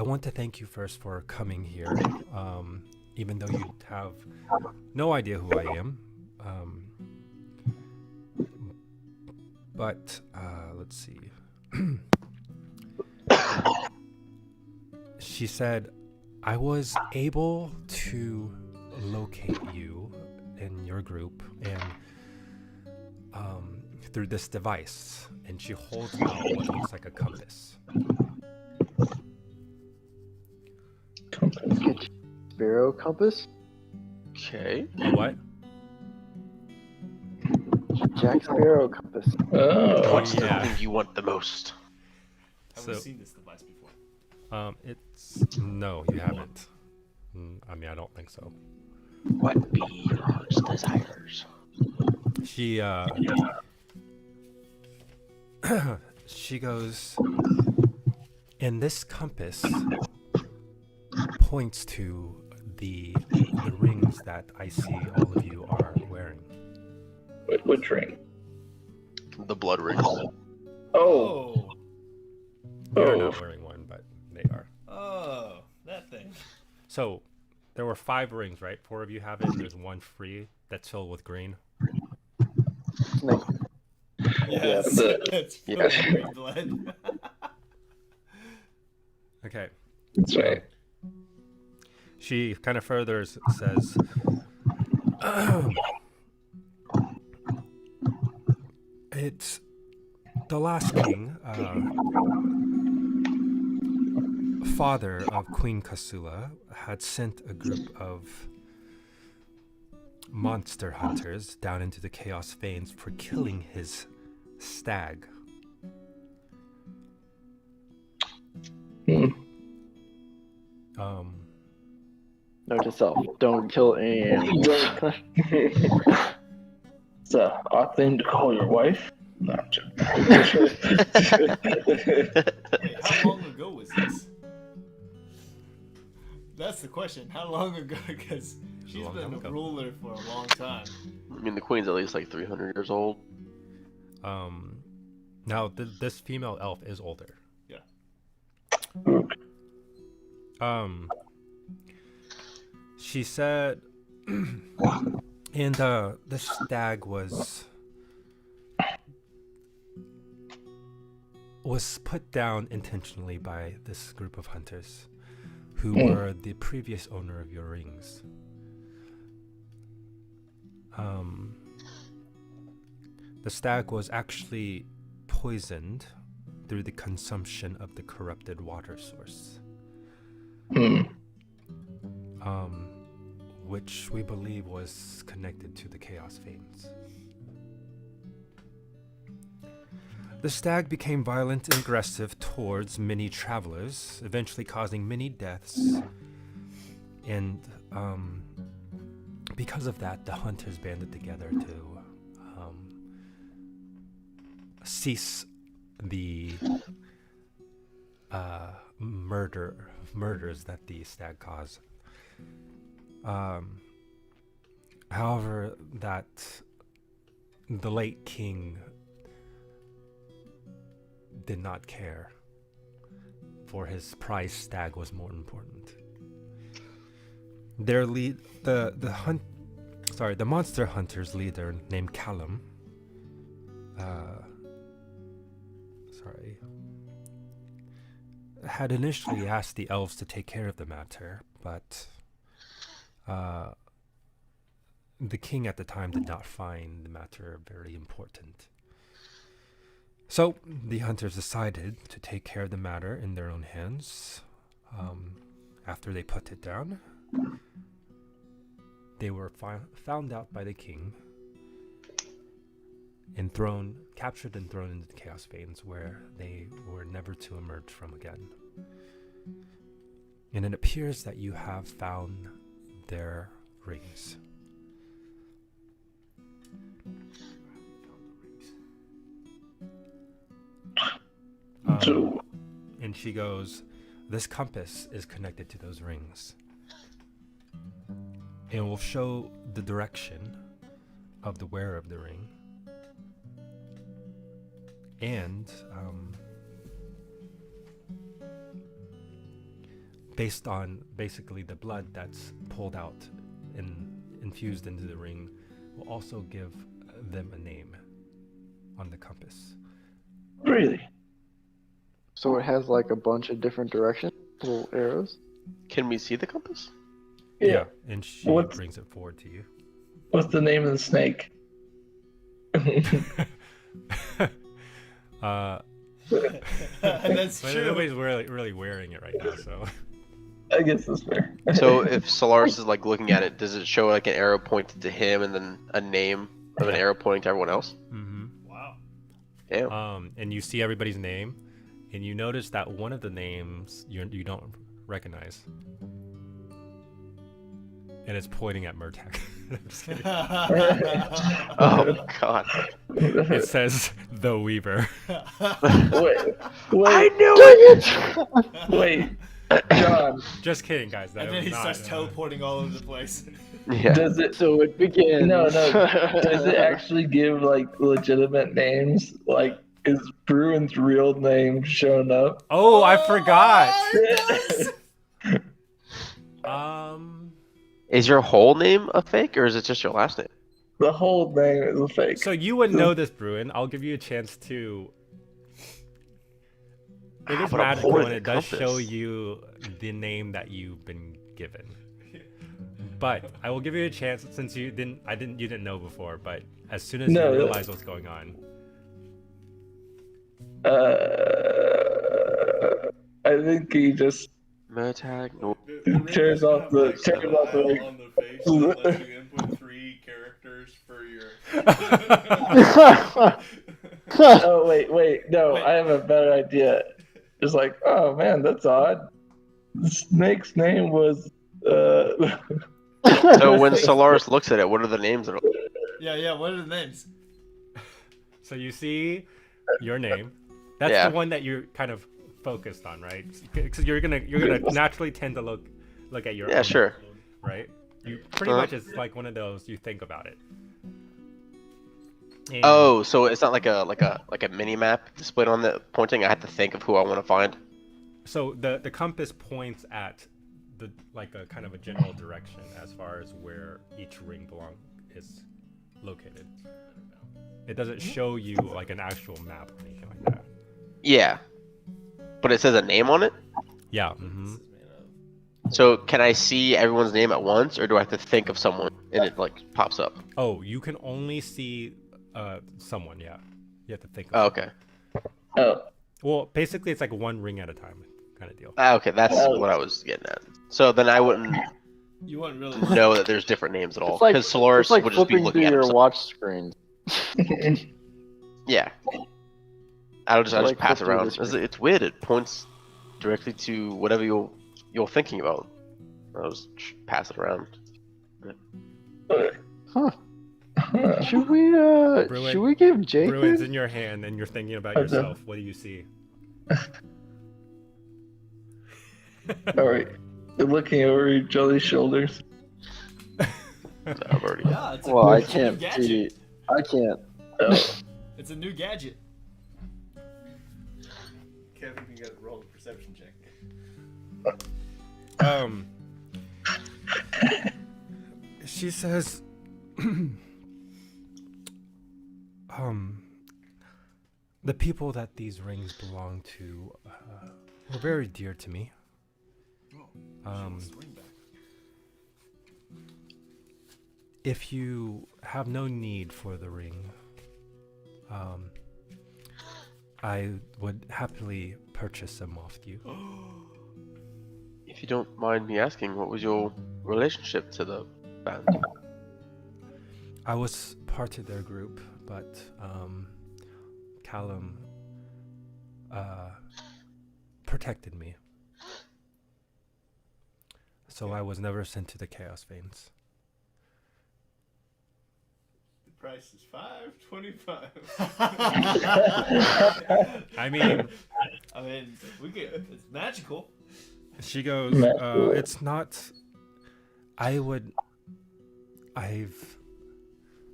want to thank you first for coming here, even though you have no idea who I am. But let's see." She said, "I was able to locate you and your group and through this device." And she holds out what looks like a compass. Sparrow compass? Okay. What? Jack Sparrow compass. Oh. What's yeah. the thing you want the most? Have we So- seen this device before? It's no, you haven't. I mean, I don't think so. What be your desires? She she goes, and this compass points to the rings that I see all of you are wearing. Which ring? The blood rings. Oh, You're Oh. not wearing one, but they are. Oh, that thing. So there were 5 rings, right? 4 of you have it, and there's one free that's filled with green. Snake. Yes, The- that's yeah. full of green blood. Okay. that's right. She kind of further says, it's the last king, father of Queen Kasula, had sent a group of monster hunters down into the Chaos Veins for killing his stag. Hmm. Note to self: don't kill any animals. It's a odd thing to call your wife. No, I'm joking. Wait, how long ago was this? That's the question. How long ago? Because she's long been time a ago. ruler for a long time. I mean, the queen's at least like 300 years old. Now this female elf is older. Yeah. She said, and the stag was put down intentionally by this group of hunters, who were the previous owner of your rings. The stag was actually poisoned through the consumption of the corrupted water source, Hmm. which we believe was connected to the Chaos Veins. The stag became violent and aggressive towards many travelers, eventually causing many deaths. And because of that, the hunters banded together to cease the murders that the stag caused. However, that the late king did not care, for his prize stag was more important. Their lead, the monster hunters leader named Callum, had initially asked the elves to take care of the matter, but the king at the time did not find the matter very important. So the hunters decided to take care of the matter in their own hands. After they put it down, they were found out by the king and captured and thrown into the Chaos Veins, where they were never to emerge from again. And it appears that you have found their rings. So, And she goes, this compass is connected to those rings. It will show the direction of the wearer of the ring. And based on basically the blood that's pulled out and infused into the ring, will also give them a name on the compass. really? So it has like a bunch of different directions, little arrows. Can we see the compass? Yeah. And she What's- brings it forward to you. What's the name of the snake? That's But true. nobody's really wearing it right now, so. I guess that's fair. So if Solaris is like looking at it, does it show like an arrow pointed to him and then a name of an arrow pointing to everyone else? Mm-hmm. Wow. Damn. And you see everybody's name, and you notice that one of the names you don't recognize, and it's pointing at Murtak. I'm just kidding. Oh God. It says the Weaver. Wait, knew it. wait, John. Just kidding, guys. That And then was he not, starts teleporting all over the place. Yeah. Does it? So it begins. No. Does it actually give like legitimate names? Like, is Bruin's real name shown up? Oh, I forgot. it does! Is your whole name a fake, or is it just your last name? The whole name is a fake. So you would know this, Bruin. I'll give you a chance to. It is But I'm magical holding and a it does show compass. you the name that you've been given. But I will give you a chance since you didn't know before. But as soon as No. you realize what's going on, I think he just Murtag? No. The ring Tears doesn't off have, the- like, tears a off the dial ring. on the face that lets you input 3 characters for your. Oh wait, no, Wait. I have a better idea. It's like, oh man, that's odd. The snake's name was So when Solaris looks at it, what are the names that are? Yeah, what are the names? so you see your name. That's Yeah. the one that you're kind of focused on, right? Because you're gonna naturally tend to look at your Yeah, own, sure. right? You pretty Uh-huh. much it's like one of those you think about it. And Oh, so it's not like a mini map displayed on the pointing. I have to think of who I want to find. So the compass points at the like a kind of a general direction as far as where each ring is located. It doesn't show you like an actual map or anything like that. Yeah, but it says a name on it. Yeah. Mm-hmm. So can I see everyone's name at once, or do I have to think of someone and it like pops up? Oh, you can only see someone. Yeah, you have to think. Oh, Of okay. oh, Well, basically, it's like one ring at a time, kind of deal. Okay, that's what I was getting at. So then I wouldn't You wouldn't really know that there's different names at all, It's like, because Solaris it's like would just be flipping looking through at your himself. watch screen. Yeah. I'll just Like pass it flip through around. the screen. It's weird. It points directly to whatever you're thinking about. I'll just pass it around. Huh. huh. Should we Bruin- should we give Bruin's Jacob? in your hand, and you're thinking about Okay. yourself. What do you see? All right, they're looking over each other's shoulders. I've already. Yeah, it's a, Well, I it's a new can't gadget. see. I can't. Oh, It's a new gadget. Kevin can get roll a perception check. She says, the people that these rings belong to were very dear to me. If you have no need for the ring, I would happily purchase them off you. If you don't mind me asking, what was your relationship to the band? I was part of their group, but Callum protected me. So I was never sent to the Chaos Veins. The price is $5.25. I mean, I mean, we could. It's magical. she goes, it's not.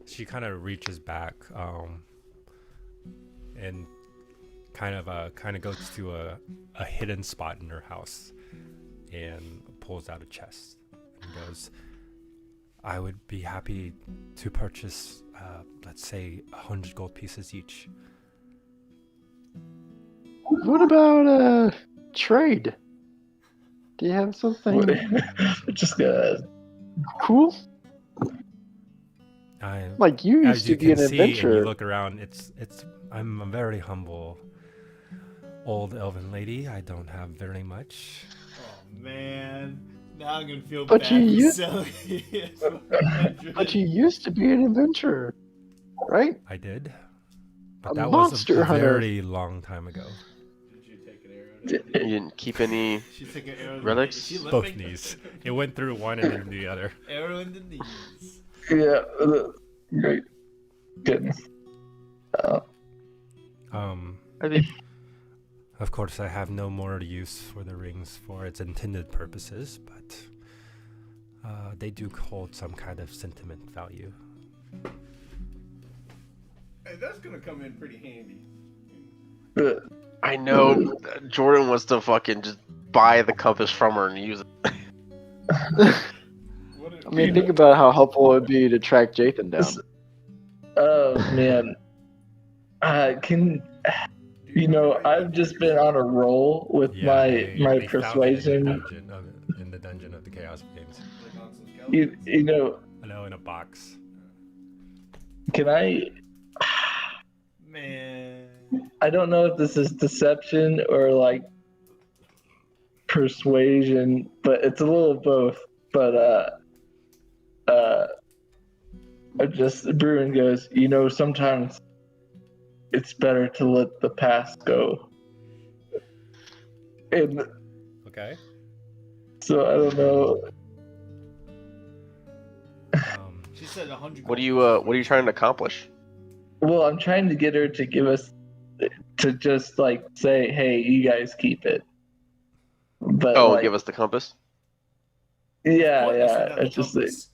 She kind of reaches back, and kind of goes to a hidden spot in her house, and pulls out a chest and goes, I would be happy to purchase, let's say, 100 gold pieces each. What about trade? Do you have something just gonna. cool? Like you As used you to be can an see, and you adventurer. look around, I'm a very humble old elven lady. I don't have very much. Oh man, now I'm gonna feel But bad you for used- selling it for 100. But you used to be an adventurer, right? I did, but A that was monster a hunter. very long time ago. Did you take You didn't keep any. She's taking arrow. Relics? Is she Both limping? knees. It went through one and then the other. Arrow in the knees. Yeah, great. Goodness. I think Of course, I have no more use for the rings for its intended purposes, but they do hold some kind of sentiment value. Hey, that's gonna come in pretty handy. I know Jordan wants to fucking just buy the compass from her and use it. What if, I mean, think about how helpful it would be to track Jathan down. Oh man, I've just been on a roll with my they found it persuasion. in the dungeon of the Chaos Games. like on some You, skeletons? you know, I know, in a box. can I? Man. I don't know if this is deception or like persuasion, but it's a little of both. But Bruin goes, sometimes it's better to let the past go. And Okay. so I don't know. She said 100. What are you trying to accomplish? Well, I'm trying to get her to give us, to just like say, hey, you guys keep it. But Oh, like, give us the compass. yeah, What? That's not the it's just compass.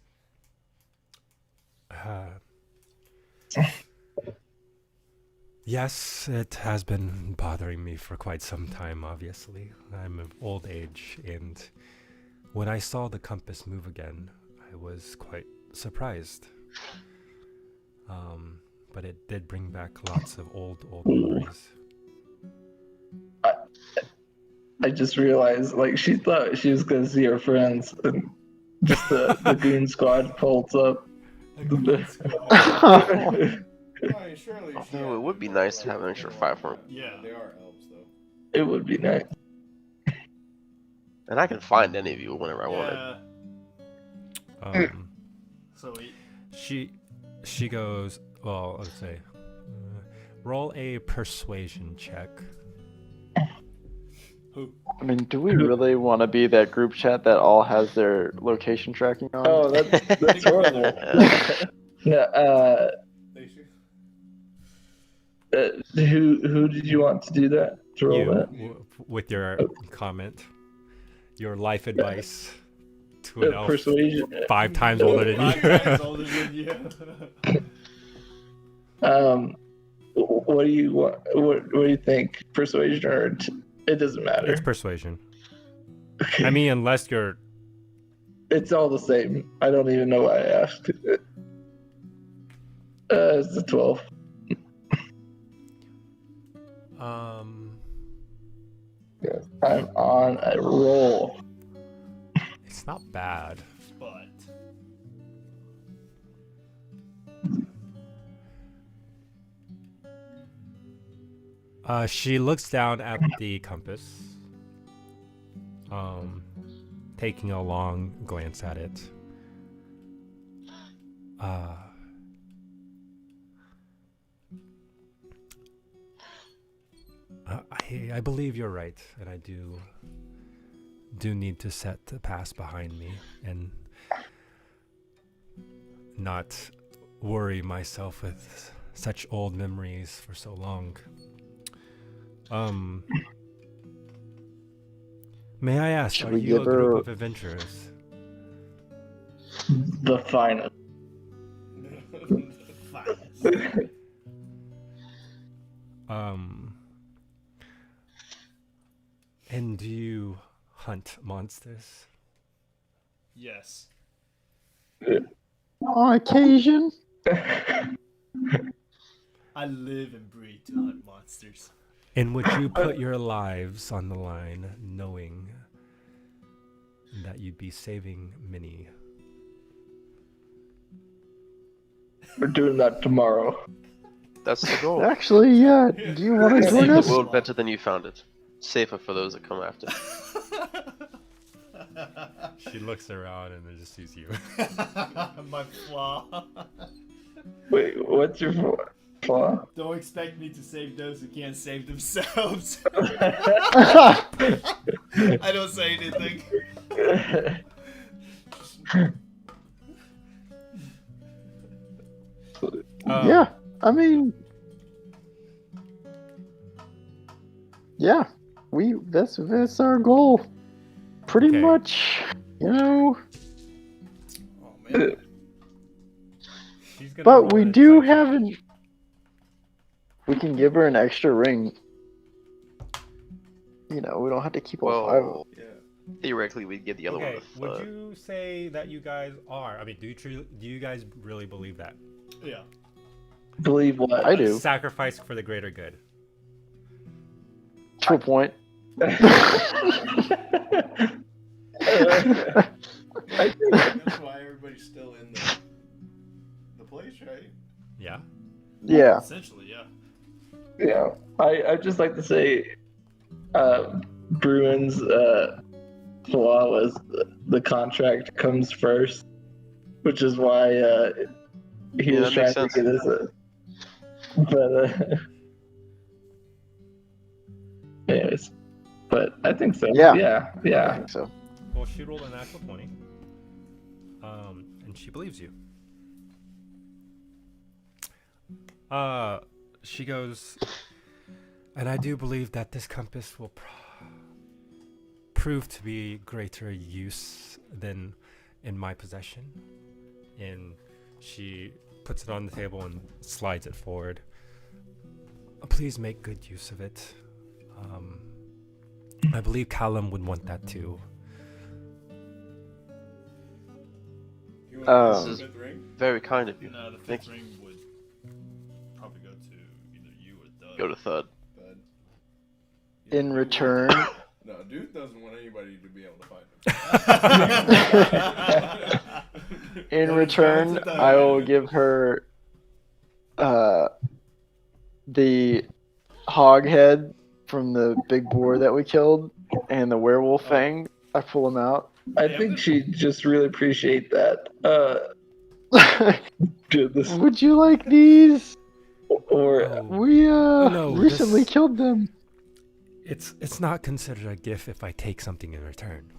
Yes, it has been bothering me for quite some time, obviously. I'm of old age, and when I saw the compass move again, I was quite surprised. But it did bring back lots of old memories. I just realized, like, she thought she was gonna see her friends, and just the goon squad pulls up. I mean, surely she Although had it would be to nice know, to have an like, extra you know, 500. Yeah. They are elves, though. It would be nice. And I can find any of you whenever I want it. Yeah. So She goes, well, let's say, roll a persuasion check. I mean, do we really want to be that group chat that all has their location tracking on? Oh, that's horrible. No, They should. who did you want to do that? To roll You, that? with your comment, your life advice to an elf Persuasion. 5 times older than Five you. times older than you. What do you want? What do you think? Persuasion or it doesn't matter. It's persuasion. I mean, unless you're It's all the same. I don't even know why I asked. It's a 12. Yes, I'm on a roll. it's not bad. But She looks down at the compass, taking a long glance at it. I believe you're right, and I do need to set the past behind me and not worry myself with such old memories for so long. May I ask, Should are we you a give group her- of adventurers? The finest. finest. And do you hunt monsters? Yes. On occasion. I live and breathe to hunt monsters. And would you put your lives on the line knowing that you'd be saving many? We're doing that tomorrow. That's the goal. Actually, yeah. Do you want to Save join the us? world better than you found it. Safer for those that come after. She looks around and then just sees you. My flaw. Wait, what's your? Flaw? Don't expect me to save those who can't save themselves. I don't say anything. Yeah, I mean, yeah, that's our goal, pretty Okay. much. You know, Oh man. She's gonna but roll we an do insight check. have an. We can give her an extra ring. You know, we don't have to keep all five of them. Well, Yeah. theoretically, we'd give the other Okay, one a would third. you say that you guys are? I mean, do you guys really believe that? Yeah. Believe what? I do, Sacrifice for the greater good. to a point. I think That's why everybody's still in the place, right? Yeah. Yeah. Essentially, yeah. yeah. I'd just like to say Bruin's flaw was the contract comes first, which is why he Yeah, was that trying makes to sense. get his. But anyways, but I think so. Yeah. Yeah. I Yeah. think so. Well, she rolled a natural 20. And she believes you. She goes, and I do believe that this compass will prove to be greater use than in my possession. And she puts it on the table and slides it forward. Please make good use of it. I believe Callum would want that too. You want Um, the fifth ring? Very kind of you. No, the Thank fifth ring would probably go to either you or Doug. Go to third. Bud. In return, No, dude doesn't want anybody to be able to find him. in return, I will give her the hog head from the big boar that we killed and the werewolf fang. I pull them out. I think she'd just really appreciate that. Dude, this Would you like these? or Oh, We No, recently this- killed them. it's not considered a gift if I take something in return.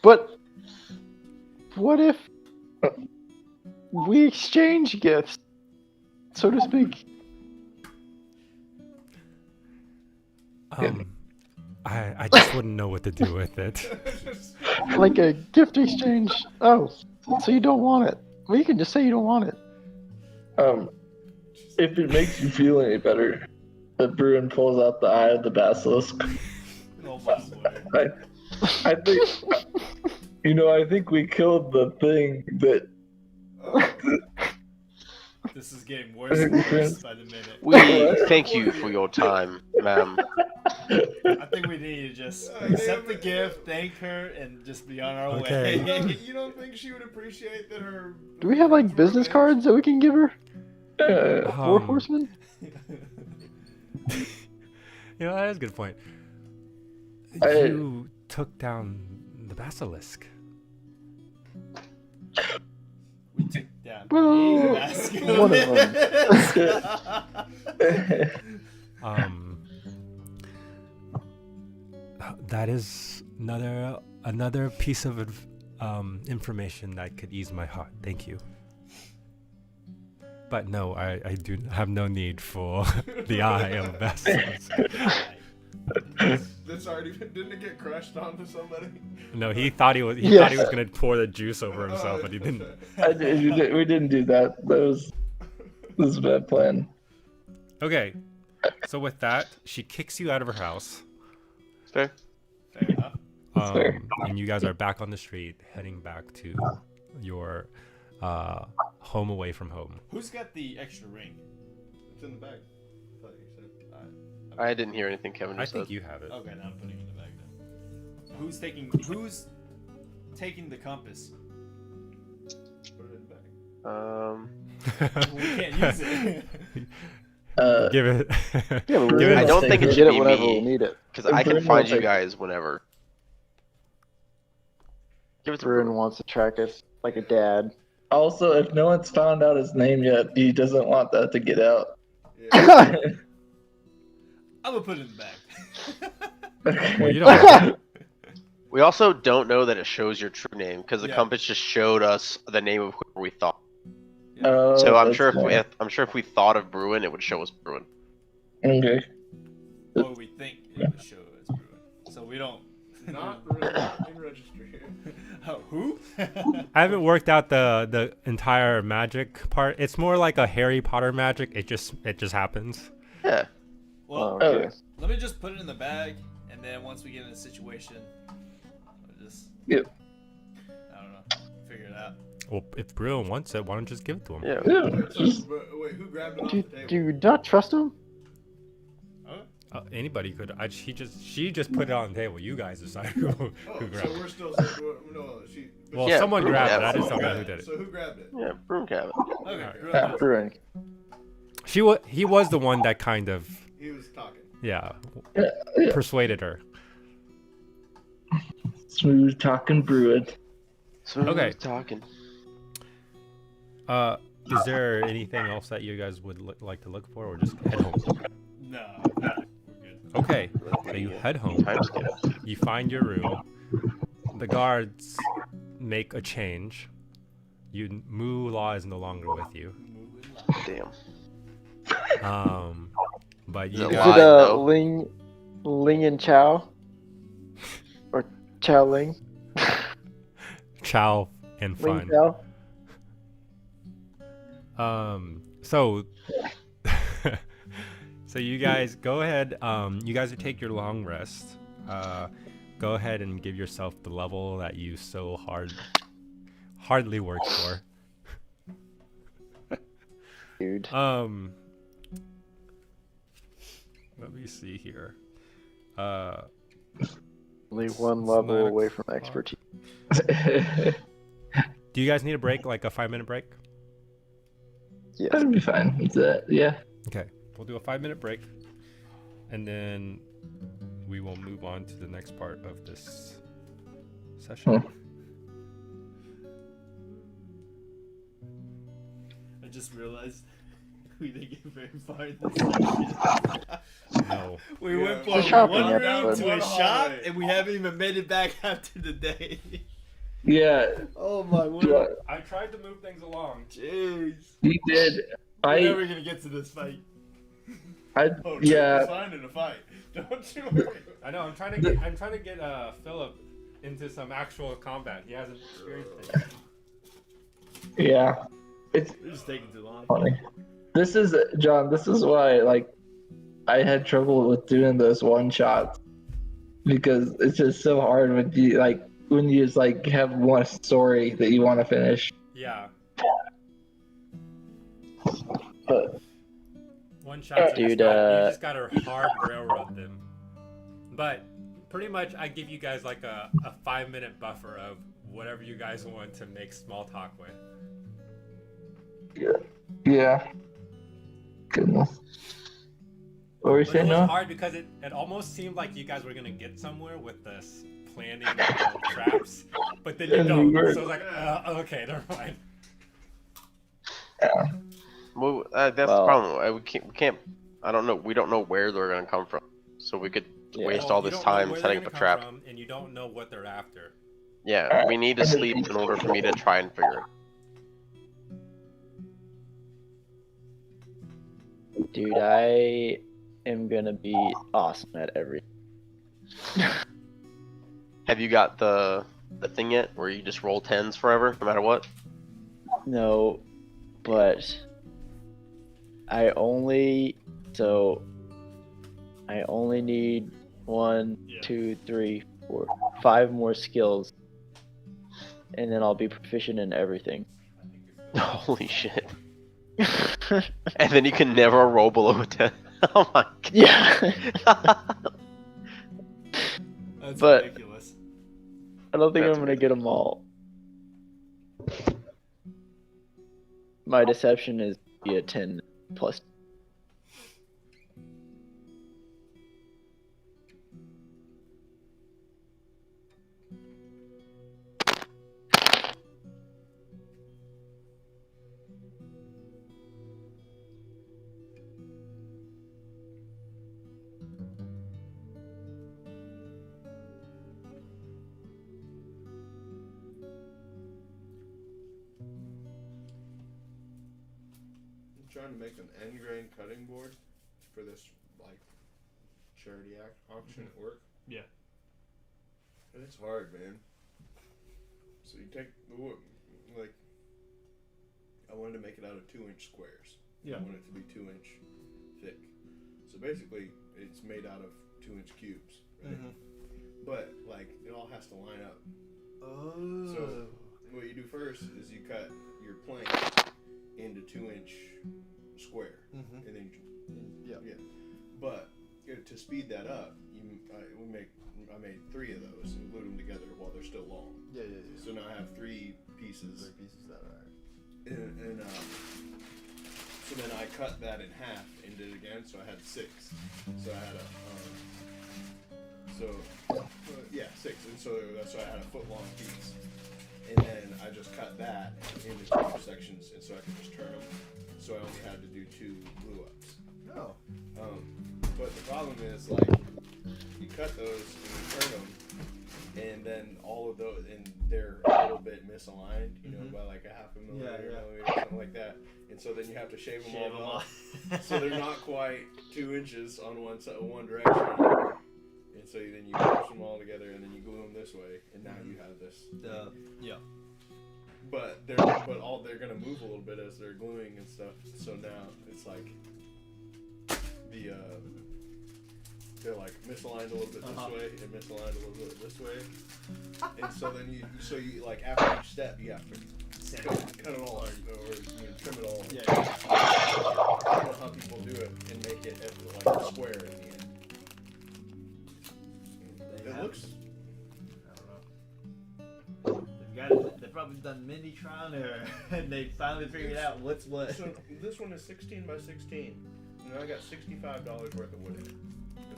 But what if we exchange gifts, so to speak? I just wouldn't know what to do with it. Like a gift exchange. Oh, so you don't want it? Well, you can just say you don't want it. if it makes you feel any better, the Bruin pulls out the eye of the basilisk. Oh my word. I think, I think we killed the thing that. This is getting worse and worse by the minute. We thank you for your time, ma'am. I think we need to just accept the gift, thank her, and just be on our Okay. way. You don't think she would appreciate that her? Do we have like business cards that we can give her? Four Um, horsemen? That is a good point. I- You took down the basilisk. We took down Well, a basket. one of That is another piece of information that could ease my heart. Thank you. But no, I do have no need for the eye of a basilisk. That's already didn't it get crushed onto somebody? No, he thought he was Yes. gonna pour the juice over himself, but he didn't. We didn't do that. This was a bad plan. Okay, so with that, she kicks you out of her house. Fair. Fair enough. fair. And you guys are back on the street, heading back to your home away from home. Who's got the extra ring? It's in the bag. I thought you said. I didn't hear anything Kevin I just think said. you have it. Okay, now I'm putting it in the bag then. Who's taking the compass? Put it in the bag. Well, we can't use it. Give it. Yeah, but give it. I don't think we it get should it be whenever me. we'll need it. Because I can Bruin find will you take- guys whenever. Give it to Bruin Bruin. wants to track us like a dad. Also, if no one's found out his name yet, he doesn't want that to get out. Yeah. I'm gonna put it in the bag. Well, you don't know. We also don't know that it shows your true name because the Yeah. compass just showed us the name of whoever we thought. Oh, So I'm that's sure fair. if we thought of Bruin, it would show us Bruin. Okay. Or we think it would show as Bruin. So we don't. Not in registry. Oh, who? I haven't worked out the entire magic part. It's more like a Harry Potter magic. It just Yeah. happens. Well, Oh, okay. let me just put it in the bag, and then once we get in a situation, we'll just. Yep. I don't know. Figure it out. Well, if Bruin wants it, why don't you just give it to him? Yeah. Yeah. But wait, who grabbed it off Do, the table? do you not trust him? Anybody could. She just put it on the table. You guys decide who Oh, grabbed so it. we're still no. She. Well, Yeah, someone Bruin grabbed it. I grabbed it. just don't know who did it. So who grabbed it? Yeah, Bruin Cabot. Okay. Alright. Bruin. Bruin. He was the one that kind of He was talking. Yeah. persuaded her. Smooth talking Bruin. So who Okay. was talking? Is there anything else that you guys would like to look for, or just head home? No, we're good. Okay, so you head home. Time skip. You find your room. The guards make a change. Moolah is no longer with you. Damn. But Is you it Is guys, it no. Ling and Chow? Or Chow Ling? chow and Ling fun. Chow? So so you guys go ahead. You guys take your long rest. Go ahead and give yourself the level that you so hardly worked for. Dude. Let me see here. Only one it's level 9 away from o'clock. expertise. Do you guys need a break, like a 5-minute break? Yes. That'd be fine. It's yeah. Okay, we'll do a 5-minute break, and then we will move on to the next part of this session. I just realized we didn't get very far in this section. No. We Yeah, went it's from a shopping one room episode. to a One shop, hallway. and we haven't even made it back after the day. Yeah. Oh my Yeah. word! I tried to move things along. Jeez. He did. We're never gonna get to this fight. Oh, Yeah. Signed in a fight. Don't you worry. I know. I'm trying to get Philip into some actual combat. He hasn't experienced it yet. Yeah. It's We're just taking too long. funny. This is John. This is why I had trouble with doing those one shots because it's just so hard when you just have one story that you want to finish. Yeah. But One shot. Dude, you just gotta hard railroad them. But pretty much, I give you guys like a 5-minute buffer of whatever you guys want to make small talk with. yeah. Goodness. What were you But it saying was now? hard because it almost seemed like you guys were gonna get somewhere with this planning of traps, but then you And we don't. were. So it's like, okay, never mind. Well, that's the Well- problem. We can't. I don't know. We don't know where they're gonna come from, so we could Yeah. waste Well, all you this don't know time where setting they're up a gonna come trap. from, and you don't know what they're after. Yeah, we need to sleep in order for me to try and figure it. Dude, I am gonna be awesome at everything. Have you got the thing yet, where you just roll tens forever, no matter what? No, but I only need 1, Yeah. 2, 3, 4, 5 more skills, and then I'll be proficient in everything. Holy shit! And then you can never roll below a 10. Oh my Yeah, god! That's But- ridiculous. I don't think That's I'm gonna get them all. My deception is be a 10 plus. trying to make an end grain cutting board for this like charity auction at work. Yeah. And it's hard, man. So you take the wood, like I wanted to make it out of 2-inch squares. Yeah. I want it to be 2-inch thick. So basically, it's made out of 2-inch cubes, right? But like it all has to line up. Oh. So what you do first is you cut your plank into 2-inch square, and then yeah. But to speed that up, I made 3 of those and glued them together while they're still long. Yeah. So now I have 3 pieces. 3 pieces that are. And so then I cut that in half and did it again. So I had 6. So I had a 6, and so I had a foot long piece. And then I just cut that into 2 sections, and so I could just turn them. So I only had to do 2 glue ups. No. But the problem is, like, you cut those and you turn them, and then all of those, and they're a little bit misaligned, you know, by like a half a millimeter, something like that. And so then you have to shave them all off. So they're not quite 2 inches on one side, one direction. And so then you push them all together, and then you glue them this way, and now you have this. But they're gonna move a little bit as they're gluing and stuff. So now it's like they're like misaligned a little bit this way and misaligned a little bit this way. And so then you like after each step you have to cut it all or trim it all. Yeah. I don't know how people do it and make it like a square at the end. It looks. I don't know. They've probably done many trial and error, and they finally figured out what's what. So this one is 16 by 16, and I got $65 worth of wood in it.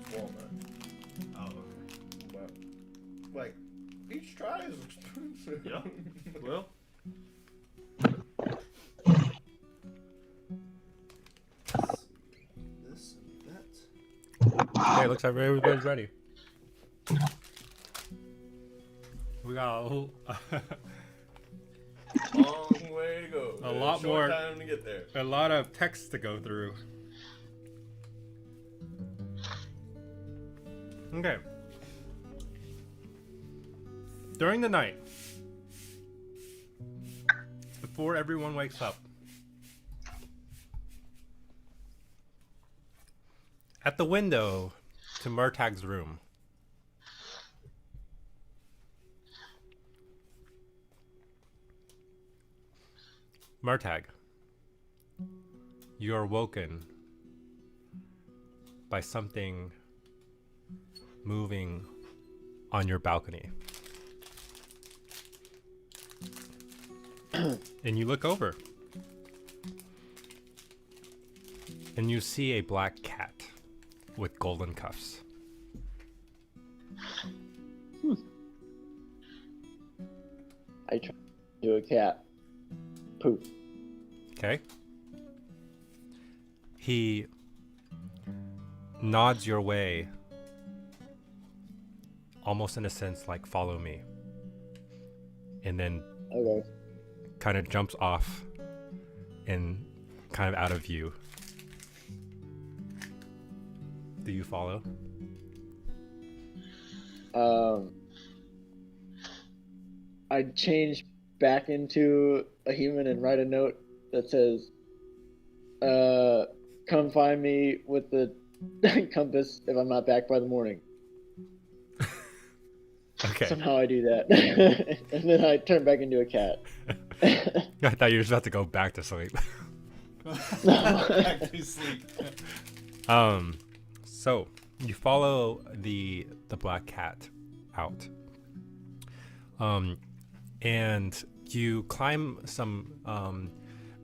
It's walnut. Oh, okay. But like each try is expensive. Yeah. Well. This and that. Okay, looks like everybody's ready. We got a whole, Long way to go. A lot Short more- time to get there. a lot of text to go through. Okay. During the night, before everyone wakes up, at the window to Murtag's room, Murtag, you are woken by something moving on your balcony. And you look over. And you see a black cat with golden cuffs. I try to do a cat. Poof. Okay. He nods your way, almost in a sense like follow me. And then Okay. kind of jumps off and kind of out of view. Do you follow? I'd change back into a human and write a note that says, come find me with the compass if I'm not back by the morning. Okay. Somehow I do that. And then I turn back into a cat. I thought you were just about to go back to sleep. Back to sleep. So you follow the black cat out. And you climb some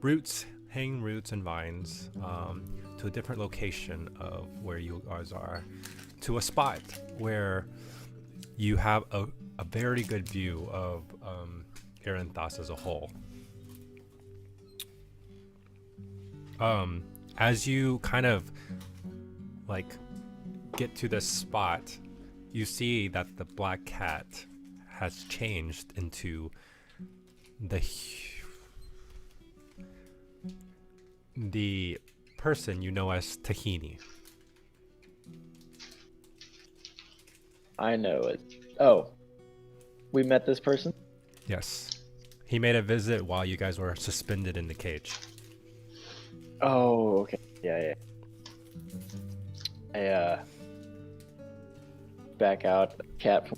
roots, hanging roots and vines, to a different location of where you guys are, to a spot where you have a very good view of Erenthas as a whole. As you kind of like get to this spot, you see that the black cat has changed the person you know as Tahini. I know it. Oh, we met this person? Yes. He made a visit while you guys were suspended in the cage. Oh, okay. Yeah. I back out cat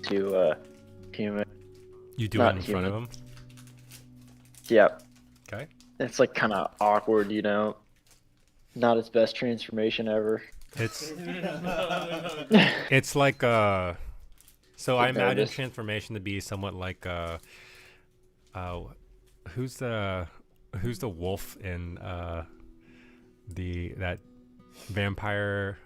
to human. You do Not it in front of human. him? Yep. Okay. It's like kind of awkward, you know. Not his best transformation ever. It's it's like so I imagine noticed. transformation to be somewhat like who's the wolf in that vampire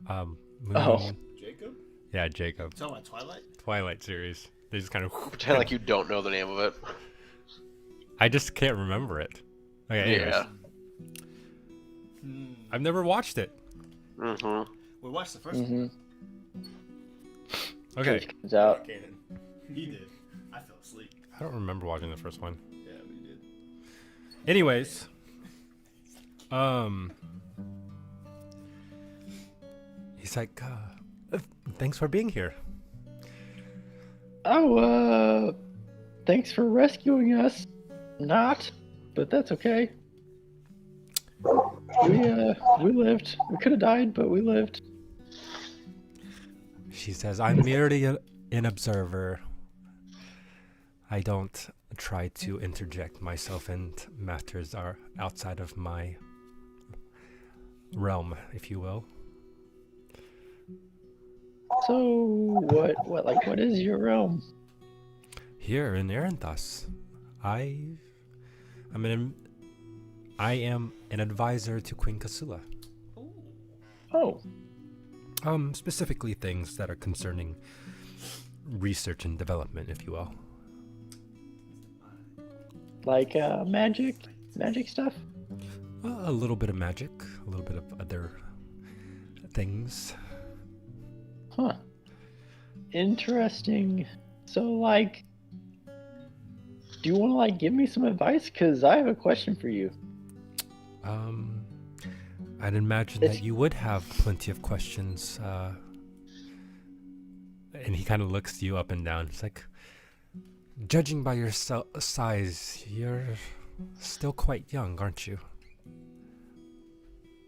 movie? Oh. Jacob? Yeah, Jacob. Talking about Twilight? Twilight series. They just kind of Pretend like you don't know the name of it. I just can't remember it. Okay, anyways. Yeah. I've never watched it. Mm-hmm. We watched the first Mm-hmm. one. Okay. Cage comes out. Canon. He did. I fell asleep. I don't remember watching the first one. Yeah, we did. Anyways, he's like, thanks for being here. Oh, thanks for rescuing us. Not, but that's okay. We lived. We could have died, but we lived. She says, I'm merely an observer. I don't try to interject myself in matters are outside of my realm, if you will. So what is your realm? Here in Erenthas, I am an advisor to Queen Kasula. Oh, Specifically things that are concerning research and development, if you will. like magic stuff. A little bit of magic, a little bit of other things. Huh. Interesting. So like, do you want to like give me some advice? Cause I have a question for you. I'd imagine that you would have plenty of questions. And he kind of looks you up and down. It's like, judging by your size, you're still quite young, aren't you?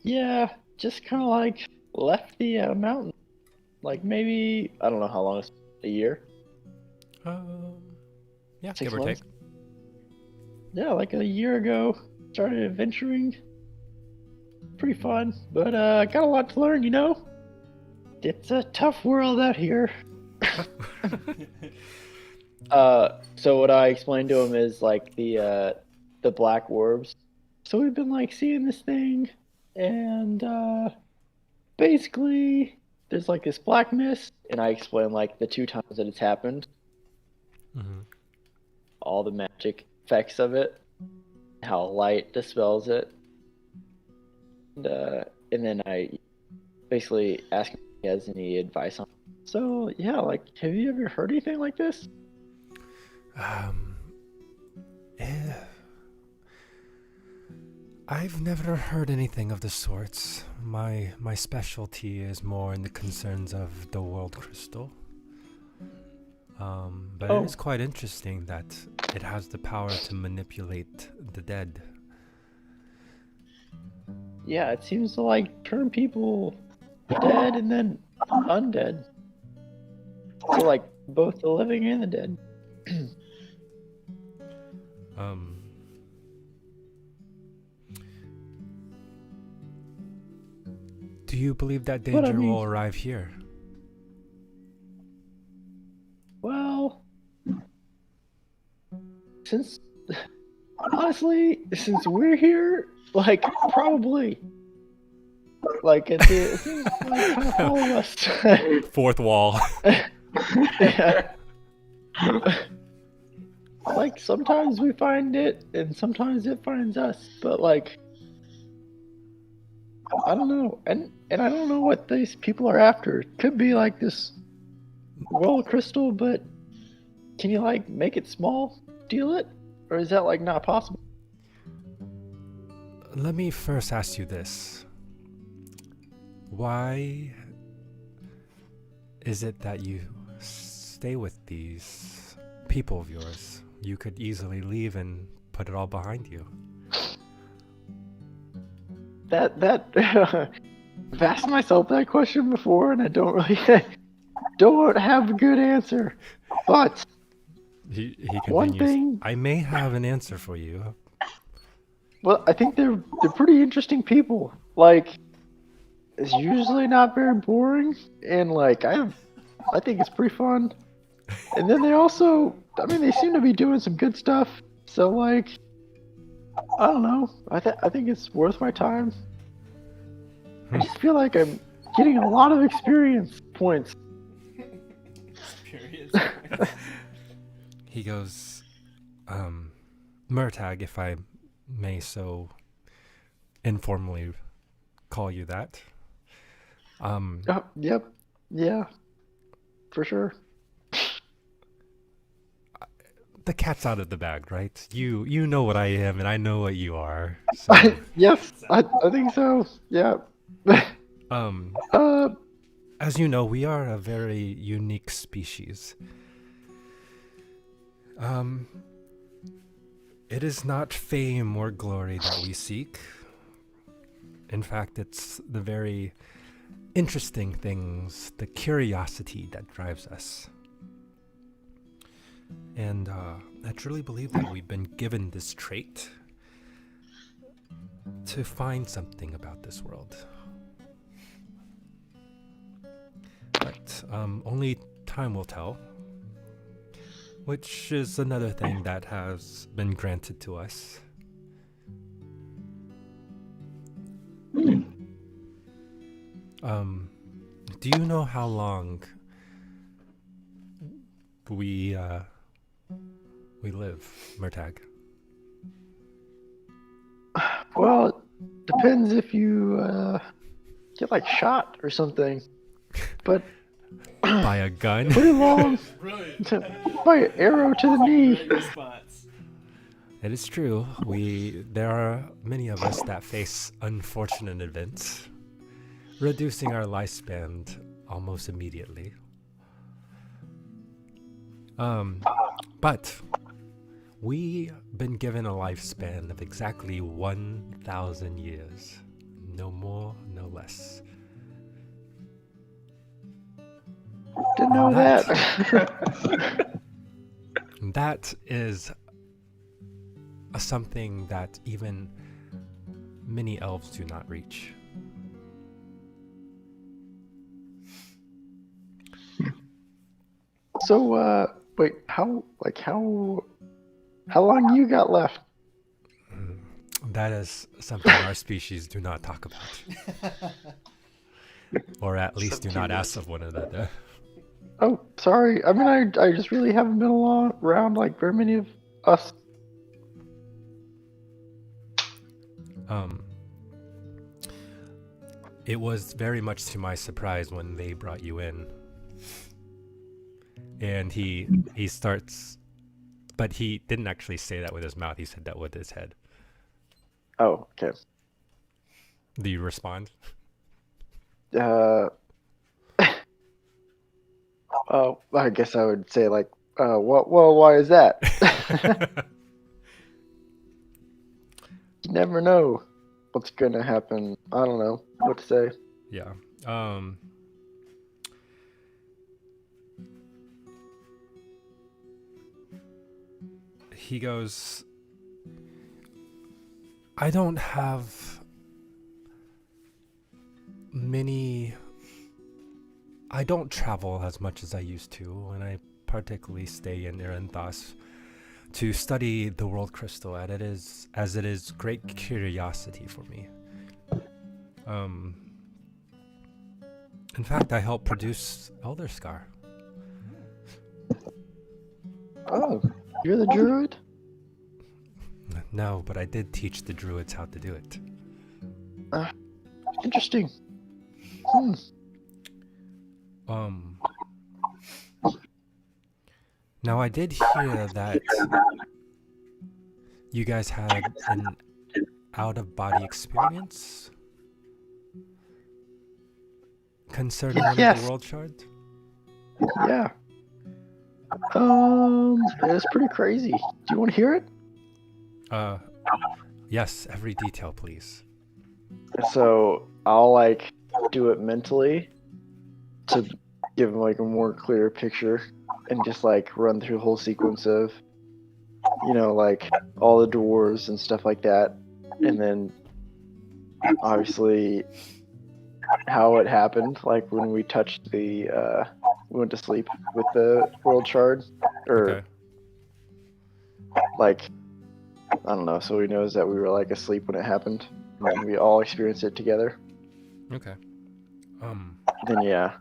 Yeah, just kind of like left the mountain. Like maybe I don't know how long it's a year. Yeah, 6 give or months? take. Yeah, like a year ago, started adventuring. Pretty fun, but got a lot to learn, you know? It's a tough world out here. So what I explained to him is like the black orbs. So we've been like seeing this thing, and basically there's like this black mist, and I explained like the 2 times that it's happened, Mm-hmm. all the magic effects of it, how light dispels it. And then I basically asked him if he has any advice on it. So yeah, like, have you ever heard anything like this? I've never heard anything of the sorts. My specialty is more in the concerns of the world crystal. But Oh. it is quite interesting that it has the power to manipulate the dead. Yeah, it seems to like turn people dead and then undead. So like both the living and the dead. Do you believe that But I danger mean- will arrive here? Well, since honestly, since we're here, like probably, like it seems like kind of follow us. Fourth wall. Yeah. Like sometimes we find it, and sometimes it finds us. But like, I don't know, and I don't know what these people are after. It could be like this world crystal, but can you like make it small, steal it, or is that like not possible? let me first ask you this. Why is it that you stay with these people of yours? You could easily leave and put it all behind you. I've asked myself that question before, and I don't really don't have a good answer. But He one continues, thing, I may have an answer for you. well, I think they're pretty interesting people. Like, it's usually not very boring, and like I think it's pretty fun. And then they also, I mean, they seem to be doing some good stuff. So like, I don't know. I think it's worth my time. I just feel like I'm getting a lot of experience points. Experience. He goes, Murtag, if I may so informally call you that. Oh, yep. Yeah. For sure. The cat's out of the bag, right? You know what I am, and I know what you are. So, Yes, I think so. Yeah. Uh, as you know, we are a very unique species. It is not fame or glory that we seek. In fact, it's the very interesting things, the curiosity that drives us. And I truly believe that we've been given this trait to find something about this world. But only time will tell, which is another thing that has been granted to us. Do you know how long we live, Murtag? well, it depends if you get like shot or something. But By a gun? pretty long. Brilliant. By an arrow to the knee. Great response. It is true. There are many of us that face unfortunate events, reducing our lifespan almost immediately. But we've been given a lifespan of exactly 1,000 years. No more, no less. Didn't know that. That is something that even many elves do not reach. So, wait, how long you got left? That is something our species do not talk about. Or at least do not ask of one another. Oh, sorry. I mean, I just really haven't been around like very many of us. It was very much to my surprise when they brought you in. And he starts, but he didn't actually say that with his mouth. He said that with his head. Oh, okay. Do you respond? Oh, I guess I would say like, well, why is that? You never know what's gonna happen. I don't know what to say. Yeah. He goes, I don't have I don't travel as much as I used to, and I particularly stay in Iranthas to study the world crystal, and it is great curiosity for me. In fact, I helped produce Elder Scar. Oh, you're the druid? No, but I did teach the druids how to do it. Interesting. Now I did hear that you guys had an out-of-body experience concerning one of Yes. the world shards? Yeah. It was pretty crazy. Do you want to hear it? Yes, every detail, please. So I'll like do it mentally to give like a more clear picture and just like run through a whole sequence of, like all the doors and stuff like that. And then obviously how it happened, like when we touched we went to sleep with the world shard, or Okay. like, I don't know, so he knows that we were like asleep when it happened, and then we all experienced it together. Okay. Then yeah.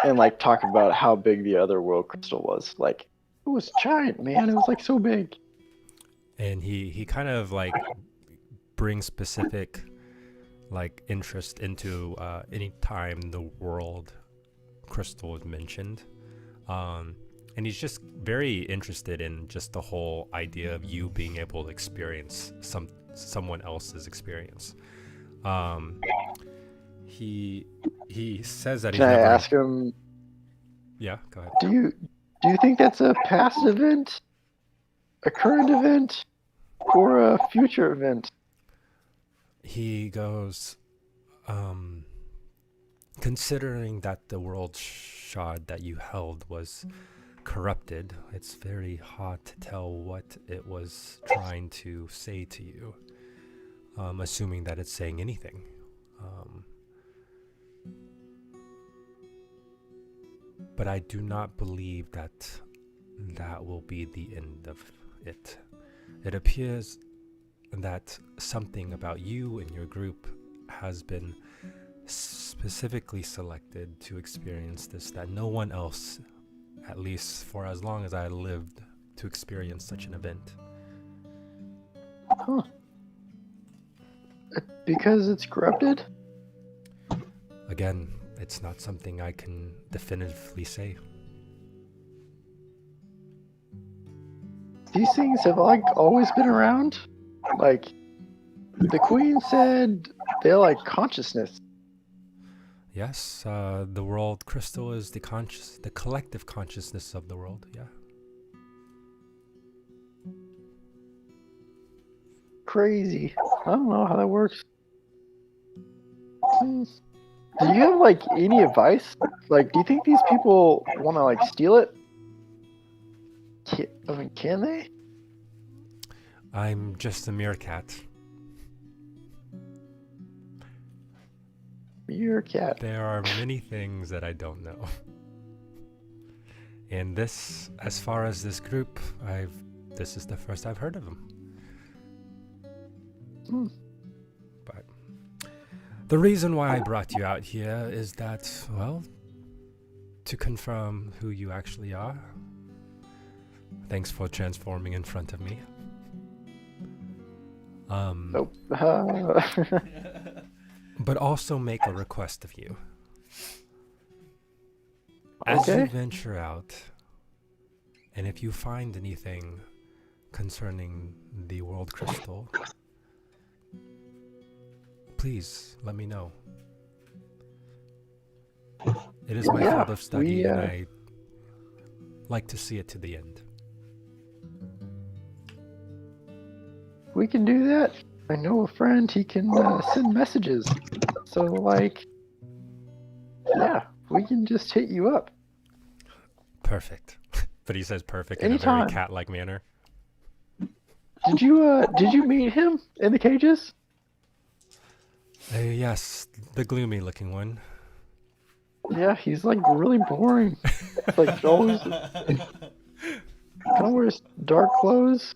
And like talk about how big the other world crystal was. Like, it was giant, man. It was like so big. And he kind of like brings specific like interest into any time the world crystal is mentioned. And he's just very interested in just the whole idea of you being able to experience someone else's experience. He says that Can he's I never. ask him, Yeah, go ahead. do you think that's a past event, a current event, or a future event? He goes, considering that the world shard that you held was corrupted, it's very hard to tell what it was trying to say to you, assuming that it's saying anything. But I do not believe that will be the end of it. It appears that something about you and your group has been specifically selected to experience this, that no one else, at least for as long as I lived, to experience such an event. Huh. Because it's corrupted? Again, it's not something I can definitively say. These things have like always been around? Like, the queen said they're like consciousness. Yes, the world crystal is the collective consciousness of the world. Yeah. Crazy. I don't know how that works. Do you have like any advice? Like, do you think these people want to like steal it? Can they? I'm just a meerkat. You're a cat. There are many things that I don't know. And this, as far as this group, this is the first I've heard of them. But the reason why I brought you out here is that, well, to confirm who you actually are. Thanks for transforming in front of me. Nope. But also make a request of you. As you Okay. venture out, and if you find anything concerning the world crystal, please let me know. It is my Yeah, field of study, we, and I like to see it to the end. We can do that. I know a friend, he can send messages. So, like, yeah, we can just hit you up. Perfect. But he says perfect in a Anytime. very cat-like manner. Did you meet him in the cages? Yes, the gloomy-looking one. Yeah, he's like really boring. Like always kind of wears dark clothes.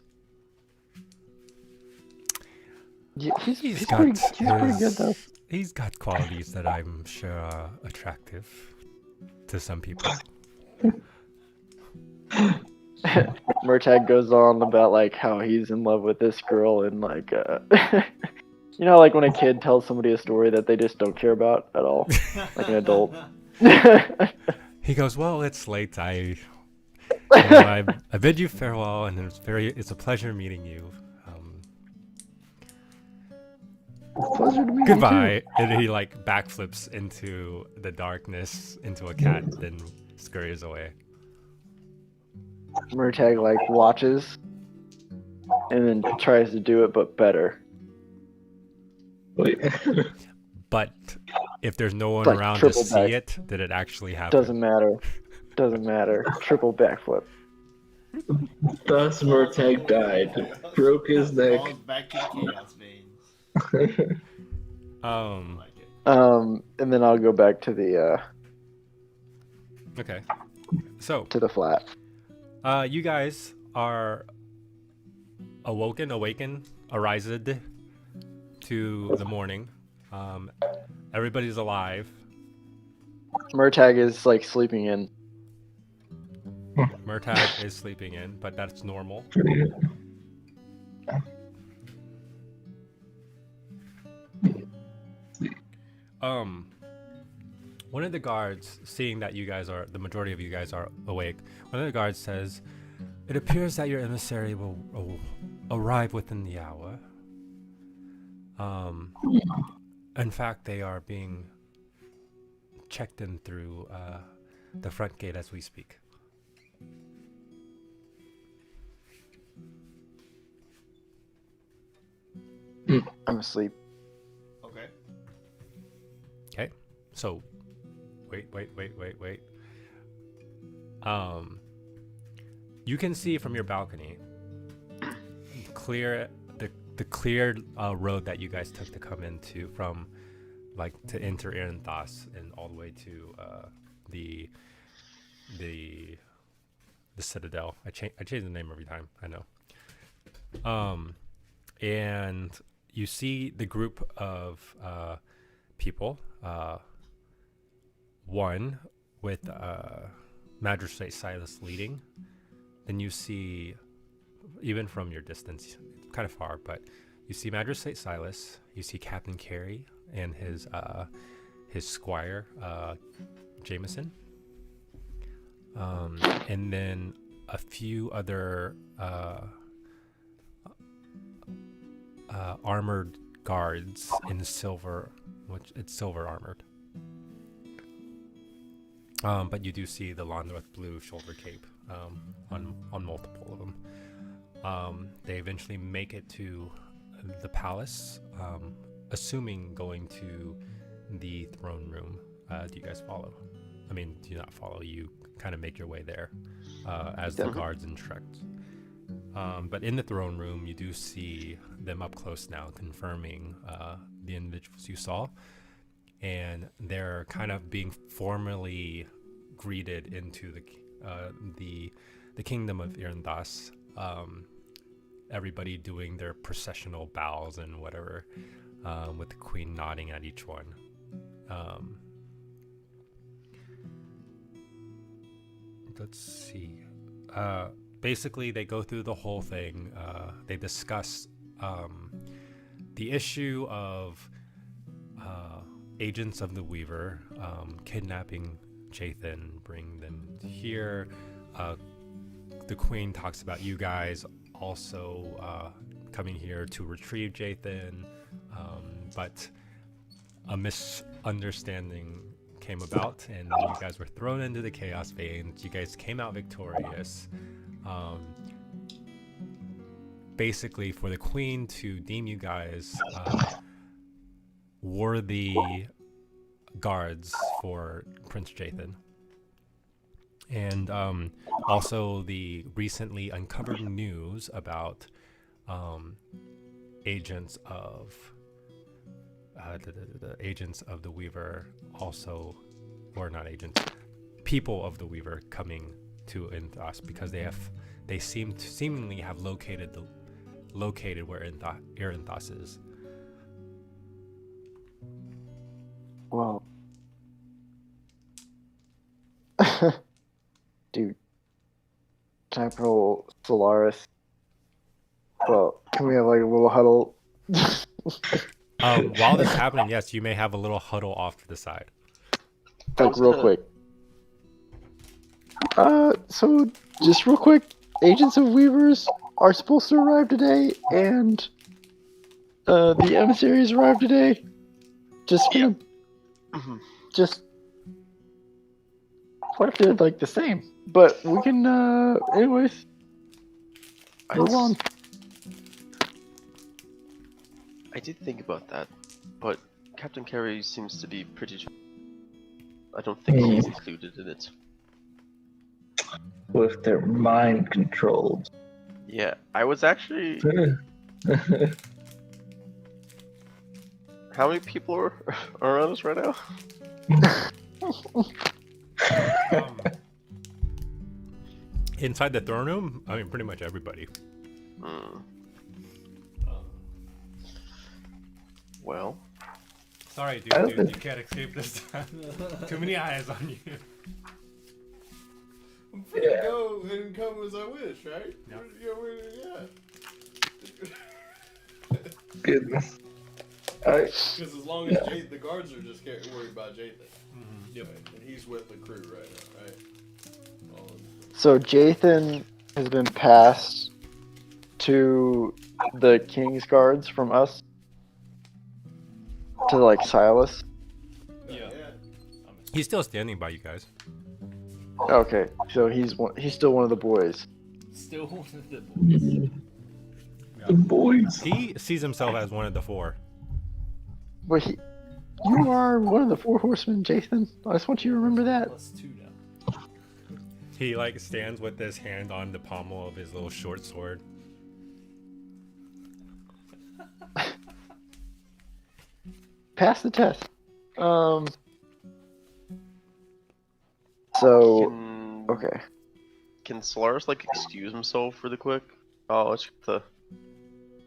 Yeah, he's pretty good though. He's got qualities that I'm sure are attractive to some people. Murtag goes on about like how he's in love with this girl and like like when a kid tells somebody a story that they just don't care about at all, like an adult. He goes, well, it's late. I bid you farewell, and it's a pleasure meeting you. Pleasure to meet you, Goodbye. And he like backflips into the darkness into a cat, then scurries away. Murtag like watches and then tries to do it, but better. Wait. But if there's no one Like around to triple see back. it, did it actually happen? Doesn't matter. Doesn't matter. Triple backflip. Thus Murtag died. Broke his neck. Falls back to the chaos veins. I like it. And then I'll go back to the Okay. So, flat. you guys are awakened, arised to the morning. Everybody's alive. Murtag is like sleeping in. Murtag is sleeping in, but that's normal. One of the guards, seeing that the majority of you guys are awake, one of the guards says, "It appears that your emissary will arrive within the hour. In fact, they are being checked in through the front gate as we speak." I'm asleep. Okay. Okay, so wait. You can see from your balcony the cleared road that you guys took to come into from, like, to enter Iranthos and all the way to the Citadel. I change the name every time, I know. And you see the group of people, one with Magistrate Silas leading. Then you see, even from your distance, it's kind of far, but you see Magistrate Silas, you see Captain Carey and his squire, Jameson, and then a few other armored guards in silver, which it's silver armored. But you do see the Londrath blue shoulder cape on multiple of them. They eventually make it to the palace, assuming going to the throne room. Do you guys follow? I mean, do you not follow? You kind of make your way there as the guards instruct. But in the throne room, you do see them up close now, confirming the individuals you saw. And they're kind of being formally greeted into the kingdom of Iranthos. Everybody doing their processional bows and whatever, with the queen nodding at each one. Let's see. Basically, they go through the whole thing. They discuss the issue of agents of the Weaver kidnapping Jathan, bring them here. The Queen talks about you guys also coming here to retrieve Jathan, but a misunderstanding came about, and you guys were thrown into the Chaos Veins. You guys came out victorious. Basically, for the Queen to deem you guys worthy guards for Prince Jathan. And also the recently uncovered news about agents of the agents of the Weaver, also, or not agents, people of the Weaver coming to Iranthos, because they seemingly have located where Iranthos is. Whoa. Dude. Capital Solaris. Well, can we have like a little huddle? While this is happening, yes, you may have a little huddle off to the side. Like real quick. So just real quick, Agents of Weavers are supposed to arrive today, and the emissaries arrive today. Just gonna, just what if they're like the same? But we can, anyways, move on. I did think about that, but Captain Carey seems to be pretty. I don't think he's included in it. With their mind controlled. Yeah, I was actually. How many people are around us right now? Inside the throne room, I mean, pretty much everybody. Well, Sorry, dude, you can't escape this time. Too many eyes on you. I'm free to go and come as I wish, right? Yep. Yeah. Goodness. Because as long as the guards are just worried about Jathan. Yep. Right? And he's with the crew right now, right? So Jathan has been passed to the King's Guards from us to like Silas. Yeah. He's still standing by you guys. Okay, so he's still one of the boys. Still one of the boys. The boys. He sees himself as one of the four. But you are one of the four horsemen, Jathan. I just want you to remember that. +2 now. He like stands with his hand on the pommel of his little short sword. Pass the test. So okay. Can Solaris like excuse himself really quick? Oh, let's get to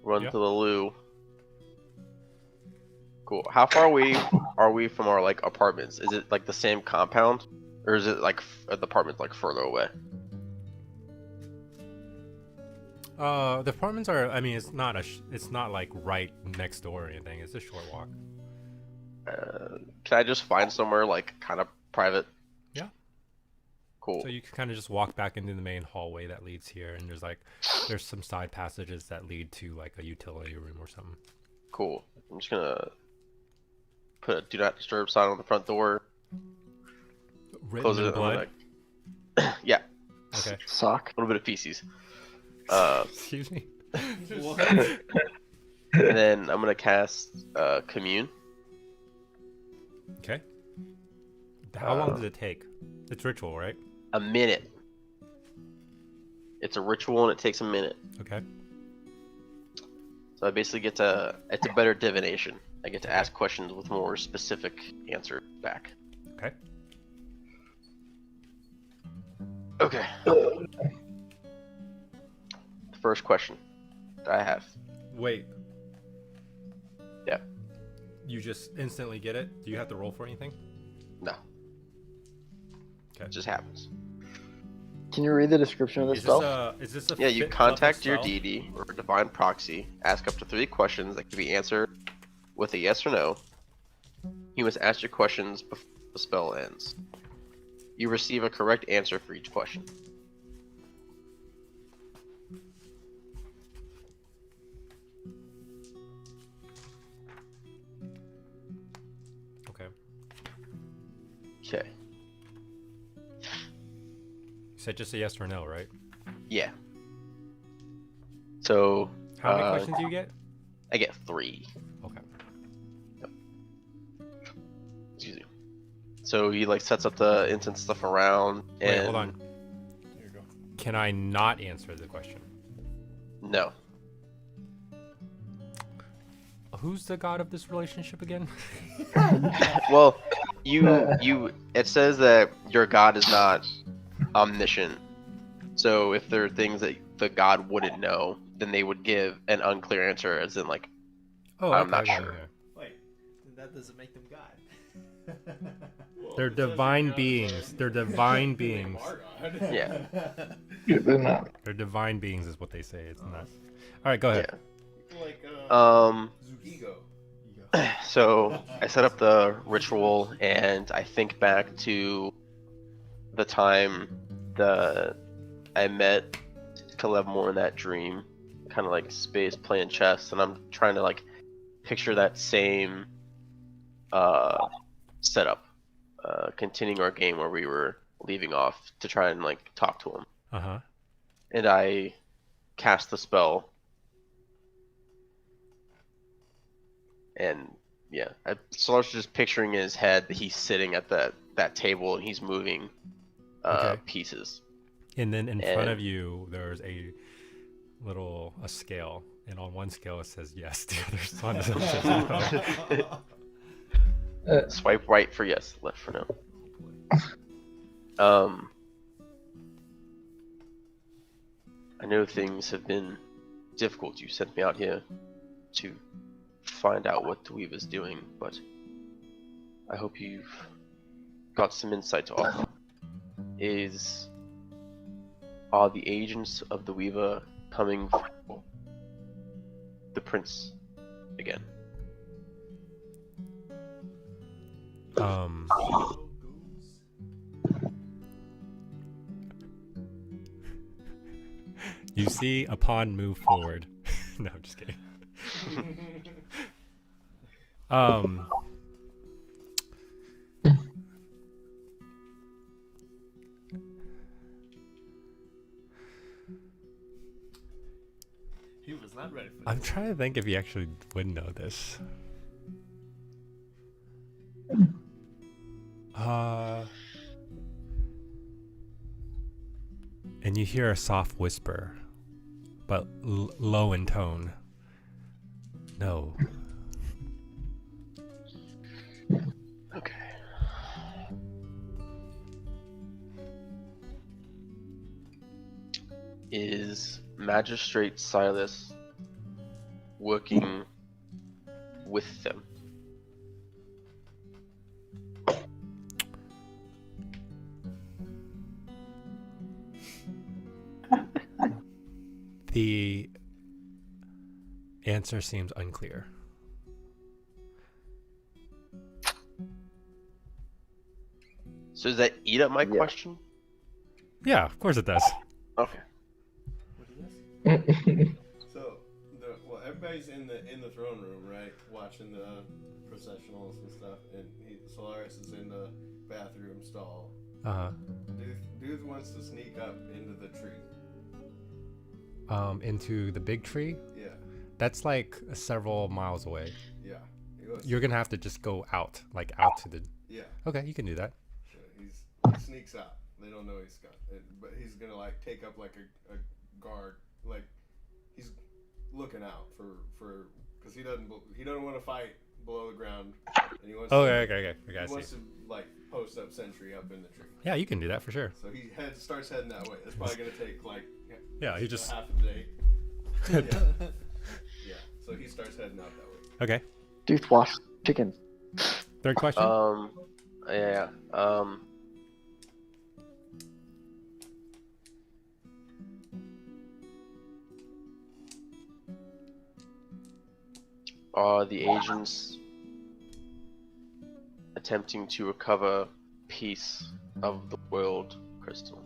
run Yeah. to the loo. Cool. How far are we from our like apartments? Is it like the same compound, or is it like the apartment's like further away? The apartments are. I mean, it's not like right next door or anything. It's a short walk. Can I just find somewhere like kind of private? Yeah. Cool. So you can kind of just walk back into the main hallway that leads here, and there's some side passages that lead to like a utility room or something. Cool. I'm just gonna put a do not disturb sign on the front door. Written Close in it. blood. Yeah. Okay. Sock. A little bit of feces. Excuse me. And then I'm gonna cast commune. Okay. How long does it take? It's ritual, right? A minute. It's a ritual and it takes a minute. Okay. So I basically get to. It's a better divination. I get to ask questions with more specific answer back. Okay. Okay. First question that I have. Wait. Yeah. You just instantly get it? Do you have to roll for anything? No. Okay. It just happens. Can you read the description of the Is spell? this a Yeah, you fit contact level your spell? deity or divine proxy, ask up to 3 questions that can be answered with a yes or no. You must ask your questions before the spell ends. You receive a correct answer for each question. Okay. Okay. You said just a yes or no, right? Yeah. So, How many questions do you get? I get 3. Okay. Excuse me. So he like sets up the incense stuff around. And Wait, hold on. Here you go. Can I not answer the question? No. Who's the god of this relationship again? Well, it says that your god is not omniscient. So if there are things that the god wouldn't know, then they would give an unclear answer, as in like, Oh, I'm not okay, sure. okay. Wait, then that doesn't make them God. Well, They're it says divine you're not beings. God. They're divine beings. Our God. Yeah. Yeah, they're not. They're divine beings, is what they say. It's not. All right, go ahead. Like Ego. So I set up the ritual, and I think back to the time I met Caleb in that dream, kind of like space playing chess, and I'm trying to like picture that same setup, continuing our game where we were leaving off to try and like talk to him. Uh-huh. And I cast the spell, and yeah, so I was just picturing in his head that he's sitting at that table and he's moving Okay. pieces. And then in front of And- you, there's a scale, and on one scale it says yes, the other one says no. Swipe right for yes, left for no. I know things have been difficult. You sent me out here to find out what the Weaver's doing, but I hope you've got some insight to offer. Are the agents of the Weaver coming for the prince again? You see a pawn move forward. No, I'm just kidding. He was not ready for I'm this. trying to think if you actually would know this. And you hear a soft whisper, but low in tone. No. Okay. Is Magistrate Silas working with them? The answer seems unclear. So does that eat up my Yeah. question? Yeah, of course it does. Okay. So, everybody's in the throne room, right? Watching the processionals and stuff, and Solaris is in the bathroom stall. Uh-huh. Dude wants to sneak up into the tree. Into the big tree? Yeah, That's like several miles away. yeah. He goes, You're gonna have to just go out, like out to the... yeah. Okay, you can do that. So he sneaks out. They don't know he's got it, but he's gonna like take up like a guard, like he's looking out for because he doesn't want to fight below the ground, and he wants Okay, to, okay. I he got wants you. to like post up sentry up in the tree. Yeah, you can do that for sure. So he starts heading that way. It's probably gonna take like Yeah, he just... half a day. Yeah. Yeah. So he starts heading out that way. Okay. Dude, wash chicken. Third question? Yeah. Are the agents attempting to recover piece of the world crystal?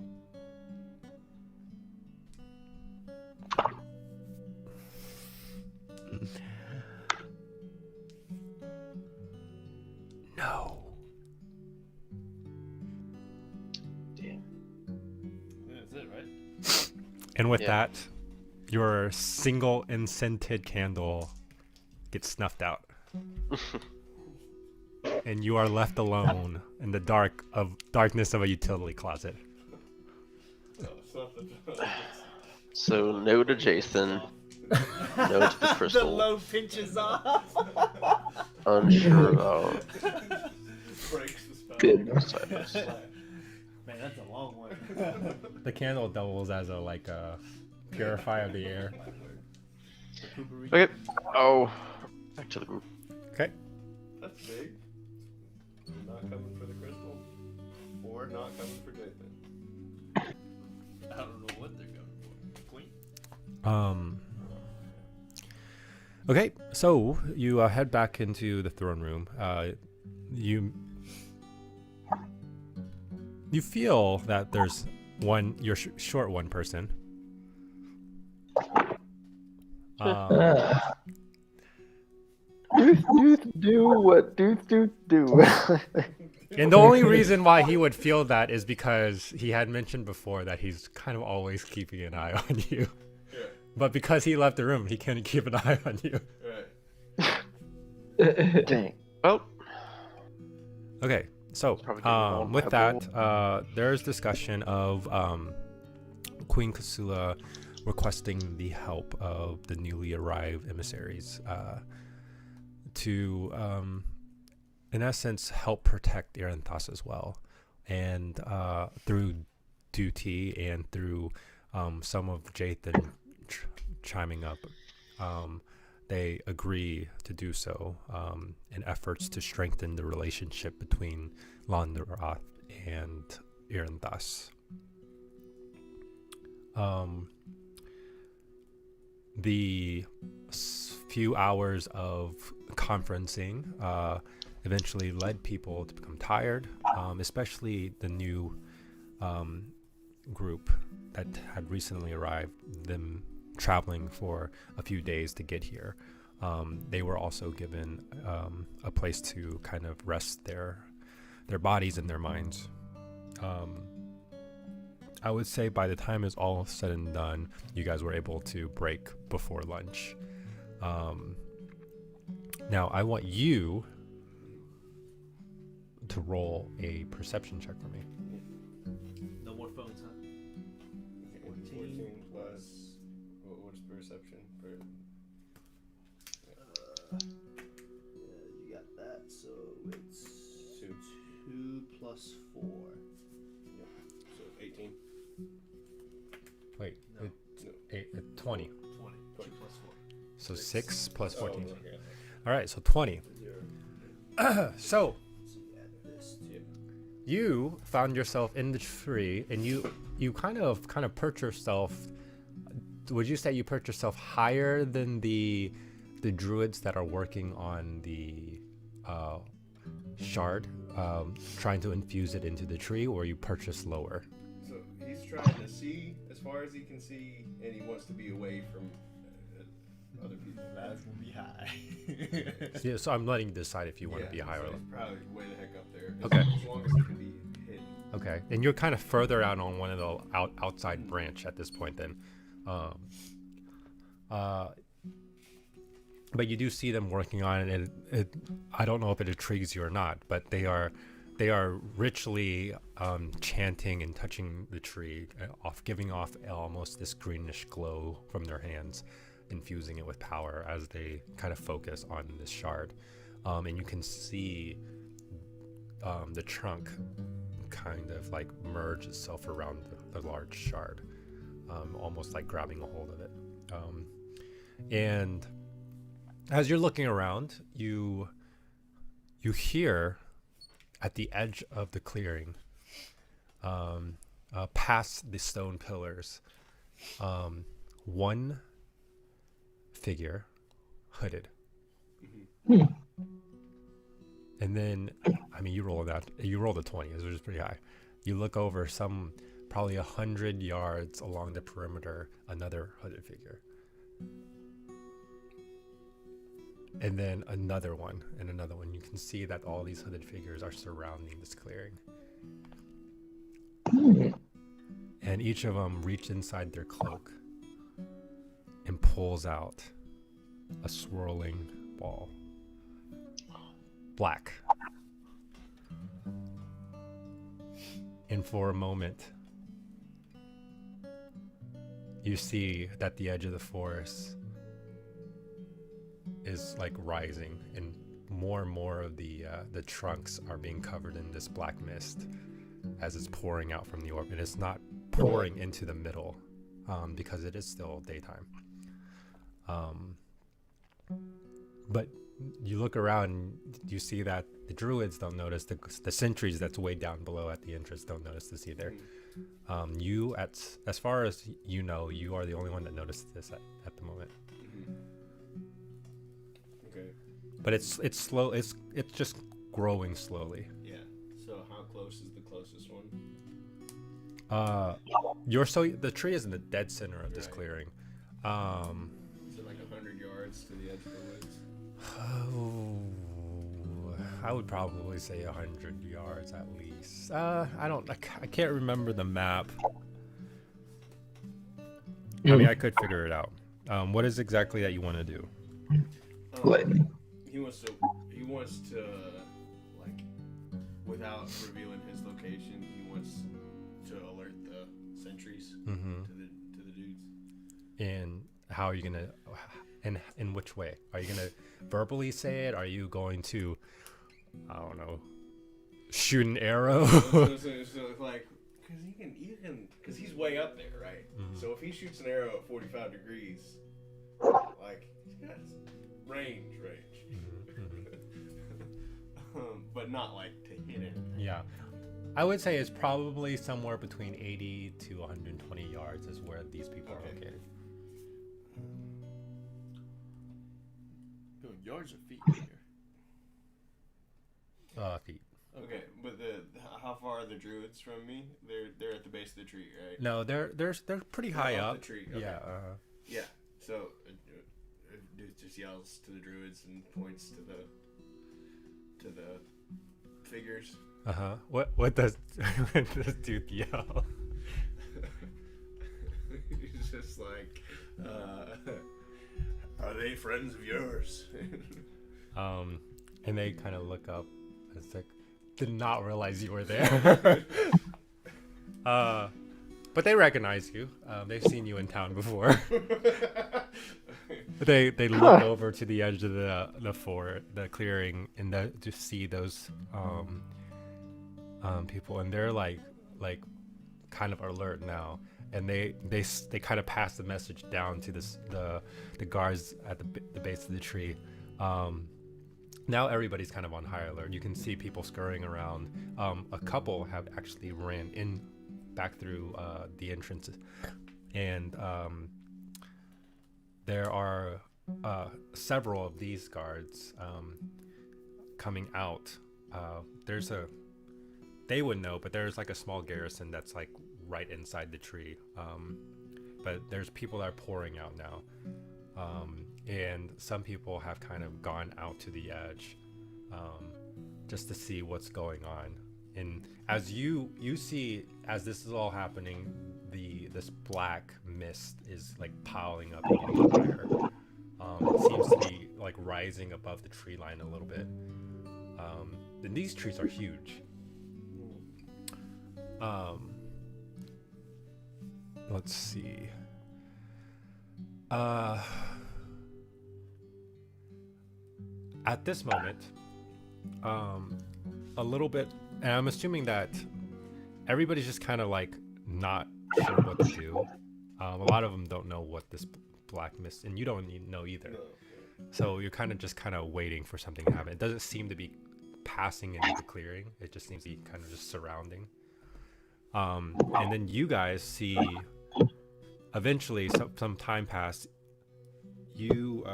No. Damn. That's it, right? And with Yeah. that, your single unscented candle gets snuffed out. And you are left alone in the darkness of a utility closet. So no to Jason, no to the The crystal. low pinches off. Unsure about Breaks the spell. Goodness. Silas. Man, that's a long one. The candle doubles as a purifier of the air. Okay. Oh, back to the group. Okay. That's big. Not coming for the crystal, or not coming for Jason. I don't know what they're going for. Queen. Okay, so you head back into the throne room. You feel that there's your short one person. Dudes do what dudes do. And the only reason why he would feel that is because he had mentioned before that he's kind of always keeping an eye on you. Yeah. But because he left the room, he can't keep an eye on you. Right. Dang. Well, Okay, so probably getting on with my that, there's discussion of Queen Kasula requesting the help of the newly arrived emissaries to, in essence, help protect Iranthas as well. And through duty and through some of Jathan chiming up, they agree to do so in efforts to strengthen the relationship between Landrath and Iranthas. The few hours of conferencing eventually led people to become tired, especially the new group that had recently arrived, them traveling for a few days to get here. They were also given a place to kind of rest their bodies and their minds. I would say by the time it's all said and done, you guys were able to break before lunch. Now I want you to roll a perception check for me. No more phones, huh? 14 plus. What's perception? You got that, so it's 2. 2 plus 4. So 18. Wait, No. it's 20. 20. 2 plus 4. So 6 plus 14. Oh, okay. All right, so 20. So So you add this too. you found yourself in the tree, and you kind of perch yourself. Would you say you perch yourself higher than the druids that are working on the shard, trying to infuse it into the tree, or you perch just lower? So he's trying to see as far as he can see, and he wants to be away from other people. That will be high. Yeah, so I'm letting you decide if you want to be Yeah, higher or so low. he's probably way the heck up there. Okay. As long as he can be hidden. Okay, and you're kind of further out on one of the outside branch at this point then. But you do see them working on it, and I don't know if it intrigues you or not, but they are richly chanting and touching the tree, giving off almost this greenish glow from their hands, infusing it with power as they kind of focus on this shard. And you can see the trunk kind of like merge itself around the large shard, almost like grabbing a hold of it. And as you're looking around, you hear at the edge of the clearing, past the stone pillars, one figure hooded. And then, I mean, you rolled a 20, which is pretty high. You look over some probably 100 yards along the perimeter, another hooded figure. And then another one and another one. You can see that all these hooded figures are surrounding this clearing. And each of them reach inside their cloak and pulls out a swirling ball. Black. And for a moment, you see that the edge of the forest is like rising, and more of the trunks are being covered in this black mist as it's pouring out from the orb. And it's not pouring into the middle because it is still daytime. But you look around and you see that the druids don't notice, the sentries that's way down below at the entrance don't notice this either. You, as far as you know, you are the only one that noticed this at the moment. Okay. But it's slow. It's just growing slowly. Yeah. So how close is the closest one? The tree is in the dead center of this Right. clearing. Is it like 100 yards to the edge of the woods? I would probably say 100 yards at least. I can't remember the map. I mean, I could figure it out. What is exactly that you want to do? He wants to like, without revealing his location, he wants to alert the sentries Mm-hmm. to the dudes. And how are you gonna? In which way? Are you gonna verbally say it? Are you going to, I don't know, shoot an arrow? so like, because he's way up there, right? Mhm. So if he shoots an arrow at 45 degrees, like, he's got range. But not like to hit it. Yeah, I would say it's probably somewhere between 80 to 120 yards is where these people are Okay. located. Doing yards or feet here? Feet. Okay, but how far are the druids from me? They're at the base of the tree, right? No, they're pretty high They're off up. the tree, okay. Yeah. Yeah. So dude just yells to the druids and points to the figures. What does what does Duke yell? He's just like, are they friends of yours? And they kind of look up. It's like, did not realize you were there. But they recognize you. They've seen you in town before. They look over to the edge of the clearing, and to see those people, and they're like kind of alert now, and they kind of pass the message down to the guards at the base of the tree. Now everybody's kind of on high alert. You can see people scurrying around. A couple have actually ran back through the entrances, and there are several of these guards coming out. They would know, but there's like a small garrison that's like right inside the tree. But there's people that are pouring out now. And some people have kind of gone out to the edge just to see what's going on. And as you see, as this is all happening, this black mist is like piling up even higher. It seems to be like rising above the tree line a little bit. And these trees are huge. Let's see. At this moment, a little bit, and I'm assuming that everybody's just kind of like not sure what to do. A lot of them don't know what this black mist, and you don't know either. No. So you're kind of waiting for something to happen. It doesn't seem to be passing into the clearing. It just seems to be kind of just surrounding. And then you guys see, eventually, some time pass. You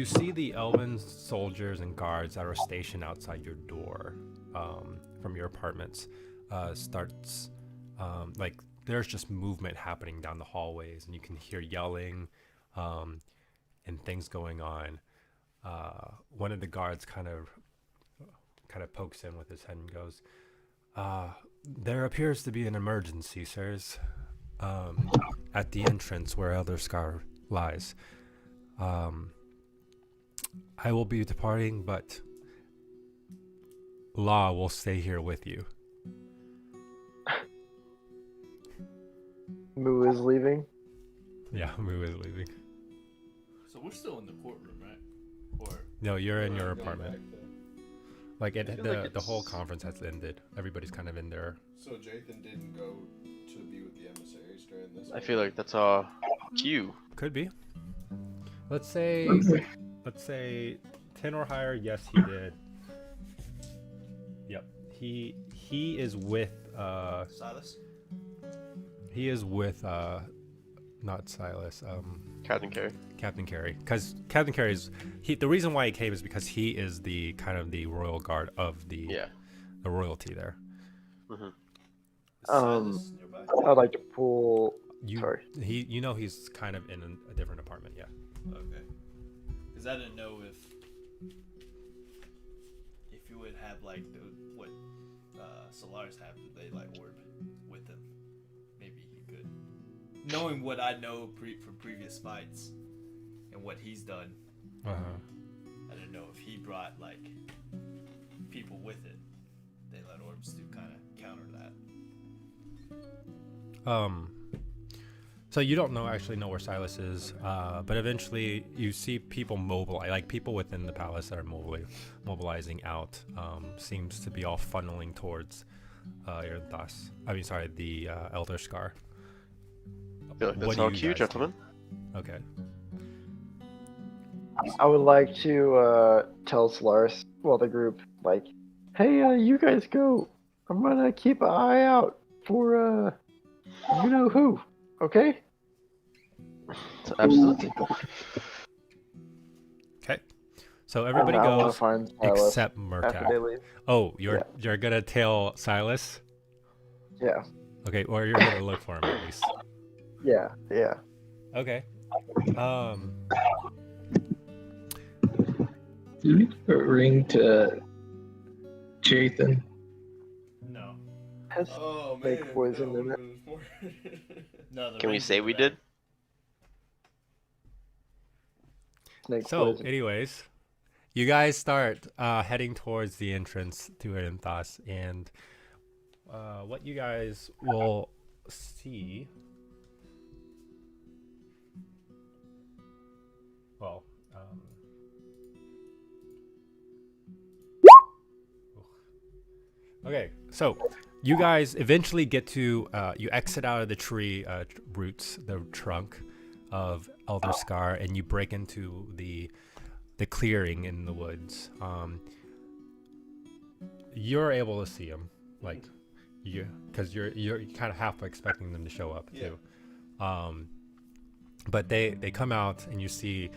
see the elven soldiers and guards that are stationed outside your door from your apartments starts like there's just movement happening down the hallways, and you can hear yelling and things going on. One of the guards kind of pokes in with his head and goes, there appears to be an emergency, sirs, at the entrance where Elder Scar lies. I will be departing, but Law will stay here with you. Moo is leaving. Yeah, Moo is leaving. So we're still in the courtroom, right? Or No, you're in your Going apartment. back to- Like feel like the whole it's- conference has ended. Everybody's kind of in there. So Jathan didn't go to be with the emissaries during this. I feel like that's our cue. Could be. Let's say 10 or higher. Yes, he did. Yep. He is with Silas? he is with not Silas. Captain Carey. Captain Carey, because Captain Carey is the reason why he came is because he is the kind of the royal guard of the royalty there. Mm-hmm. Silas nearby? I'd like to pull. You Sorry. he's kind of in a different apartment. Yeah. Okay. Because I didn't know if you would have like what Solaris have, did they like orb with him? Maybe he could. Knowing what I know from previous fights and what he's done, I didn't know if he brought like people with it. They let orbs to kind of counter that. So you don't actually know where Silas is, but eventually you see people mobilize, like people within the palace that are mobilizing out. Seems to be all funneling towards Irinthos. The Elder Scar. That's our cue, gentlemen. Okay. I would like to tell Solaris, the group, like, hey, you guys go. I'm gonna keep an eye out for you know who. Okay. Absolutely. Okay. So everybody I wanna goes find Silas except after they Murtagh. leave. Oh, you're gonna tail Silas? Yeah. Okay, or you're gonna look for him at least. Yeah. Okay. Do we give a ring to Jathan? No. Has Oh man. snake poison that in it. would've been more- No. the Can we rings say are we back. did? Snake So, poison. anyways, you guys start heading towards the entrance to Irinthos, and what you guys will see. Well, okay, so you guys eventually get to you exit out of the tree roots, the trunk of Elder Scar, and you break into the clearing in the woods. You're able to see them, like because you're kind of half expecting them to show up too. But they come out and you see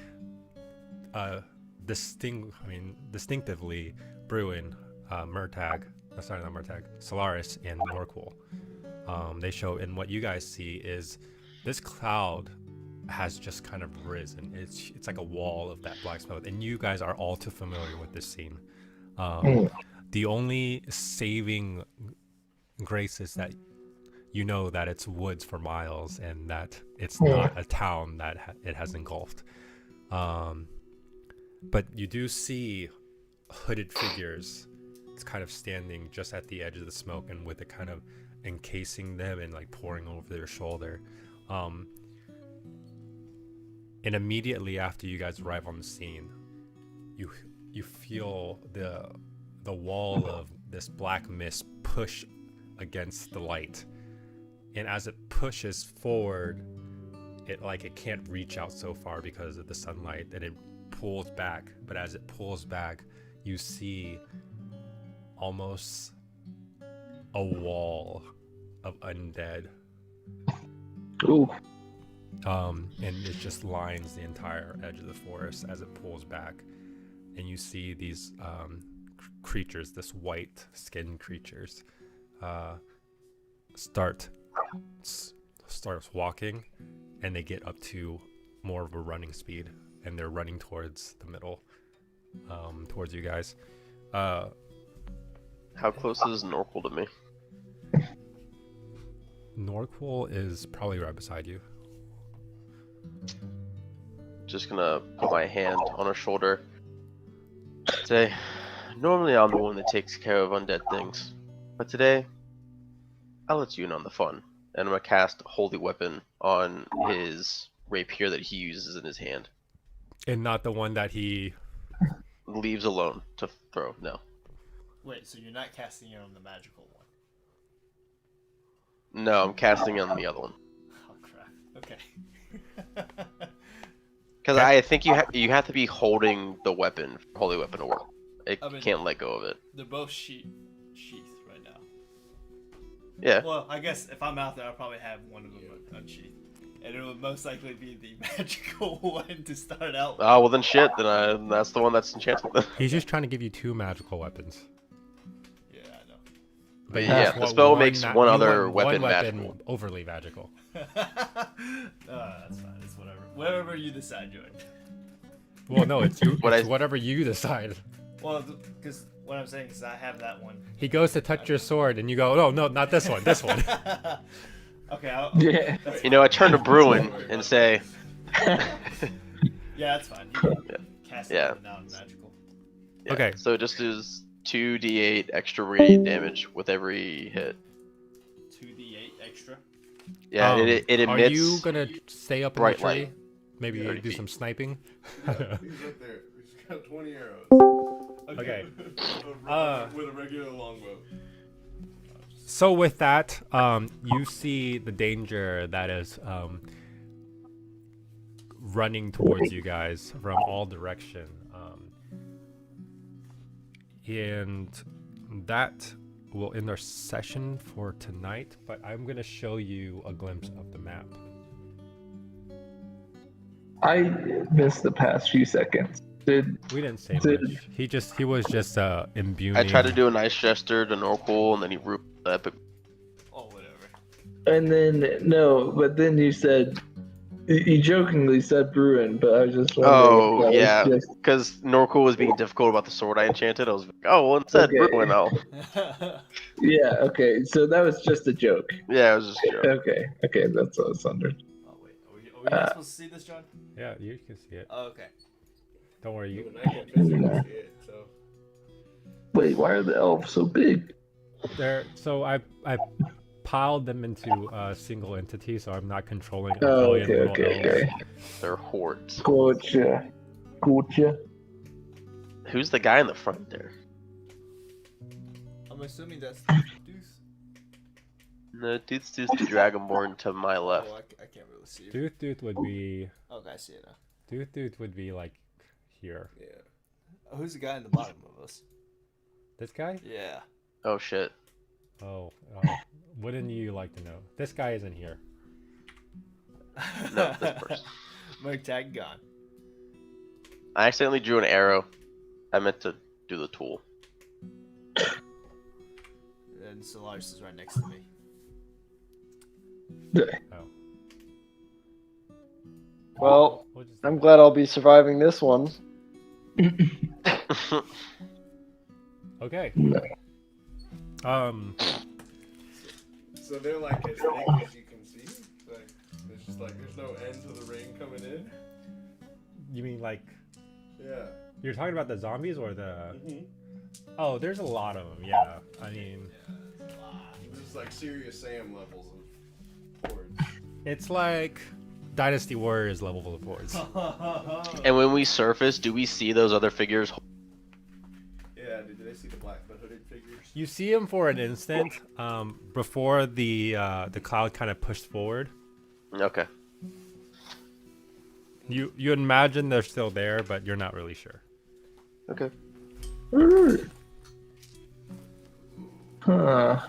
distinctively Bruin, Solaris, and Norqual. They show, and what you guys see is this cloud has just kind of risen. It's like a wall of that black smoke, and you guys are all too familiar with this scene. The only saving grace is that you know that it's woods for miles and that it's not a town that it has engulfed. But you do see hooded figures. It's kind of standing just at the edge of the smoke, and with it kind of encasing them and like pouring over their shoulder. And immediately after you guys arrive on the scene, you feel the wall of this black mist push against the light, and as it pushes forward, it can't reach out so far because of the sunlight, and it pulls back. But as it pulls back, you see almost a wall of undead. Ooh. And it just lines the entire edge of the forest as it pulls back, and you see these creatures, this white skinned creatures, starts walking, and they get up to more of a running speed, and they're running towards the middle, towards you guys. How close is Norqual to me? Norqual is probably right beside you. Just gonna put my hand on her shoulder. Say, normally I'm the one that takes care of undead things, but today, I'll let you in on the fun. And I'm gonna cast Holy Weapon on his rapier that he uses in his hand. And not the one that he... Leaves alone to throw, no. Wait, so you're not casting it on the magical one? No, I'm casting it on the other one. Oh crap. Okay. Because I think you have to be holding the weapon, Holy Weapon, to work. It can't let go of it. They're both sheath right now. Yeah. Well, I guess if I'm out there, I'll probably have one of them unsheathed. and it would most likely be the magical one to start out. Oh well, then shit. Then that's the one that's enchanted. He's just trying to give you 2 magical weapens. Yeah, I know. But you Yeah, just the want spell makes ma- one you other want weapon one magical. overly magical. That's fine. It's whatever. Whatever you decide, Jordan. Well, no, it's you. What It's I- whatever you decide. Well, because what I'm saying is I have that one. He goes to touch your sword, and you go, "Oh no, not this one. This one." Okay. Yeah. You know, I turn to Bruin and say, Yeah, that's fine. You can Yeah. cast Yeah. it now in magical. yeah. Okay. So it just is 2d8 extra radiant damage with every hit. 2d8 extra. Yeah, it Are emits. you gonna stay up in the bright tree? light. Maybe 30 do feet. some sniping. He's right there. He's got 20 arrows. Okay. With a regular longbow. So with that, you see the danger that is running towards you guys from all direction, and that will end our session for tonight. But I'm gonna show you a glimpse of the map. I missed the past few seconds. Did We didn't say Did- much. He was just imbuing. I tried to do a nice gesture to Norqual, and then he rooped the epic. Oh, whatever. and then no, but then you said you jokingly said Bruin, but I was just wondering. Oh, if that yeah. was just- Because Norqual was being difficult about the sword I enchanted. I was like, oh, well, instead, Okay. Bruin, oh. yeah. Okay. So that was just a joke. Yeah, it was just a joke. Okay. Okay. That's what I was wondering. Oh wait, are we not supposed to see this, John? Yeah, you can see it. Oh, okay. Don't worry. When You I can physically see it, so. Wait, why are the elves so big? there. So I piled them into a single entity, so I'm not controlling a Oh, billion okay, little okay, elves. okay. They're hordes. Gotcha. Gotcha. Who's the guy in the front there? I'm assuming that's Deuce. No, dude's the Dragonborn to my left. Oh, I can't really see it. Duth would be Okay, I see it now. Duth would be like here. Yeah. Oh, who's the guy in the bottom of us? This guy? Yeah. Oh, shit. Oh, wouldn't you like to know? This guy isn't here. No, this person. Mike tag gone. I accidentally drew an arrow. I meant to do the tool. And Solaris is right next to me. Oh, Well, we'll just. I'm glad I'll be surviving this one. Okay. No. So they're like as thick as you can see. Like it's just like there's no end to the ring coming in. You mean like Yeah. you're talking about the zombies or the? Mm-hmm. Oh, there's a lot of them. Yeah. I mean, This is like Serious Sam levels of hordes. it's like Dynasty Warriors level of boards. And when we surface, do we see those other figures? Yeah. Did they see the hooded figures? You see them for an instant before the cloud kind of pushed forward. Okay. You imagine they're still there, but you're not really sure. Okay. Huh.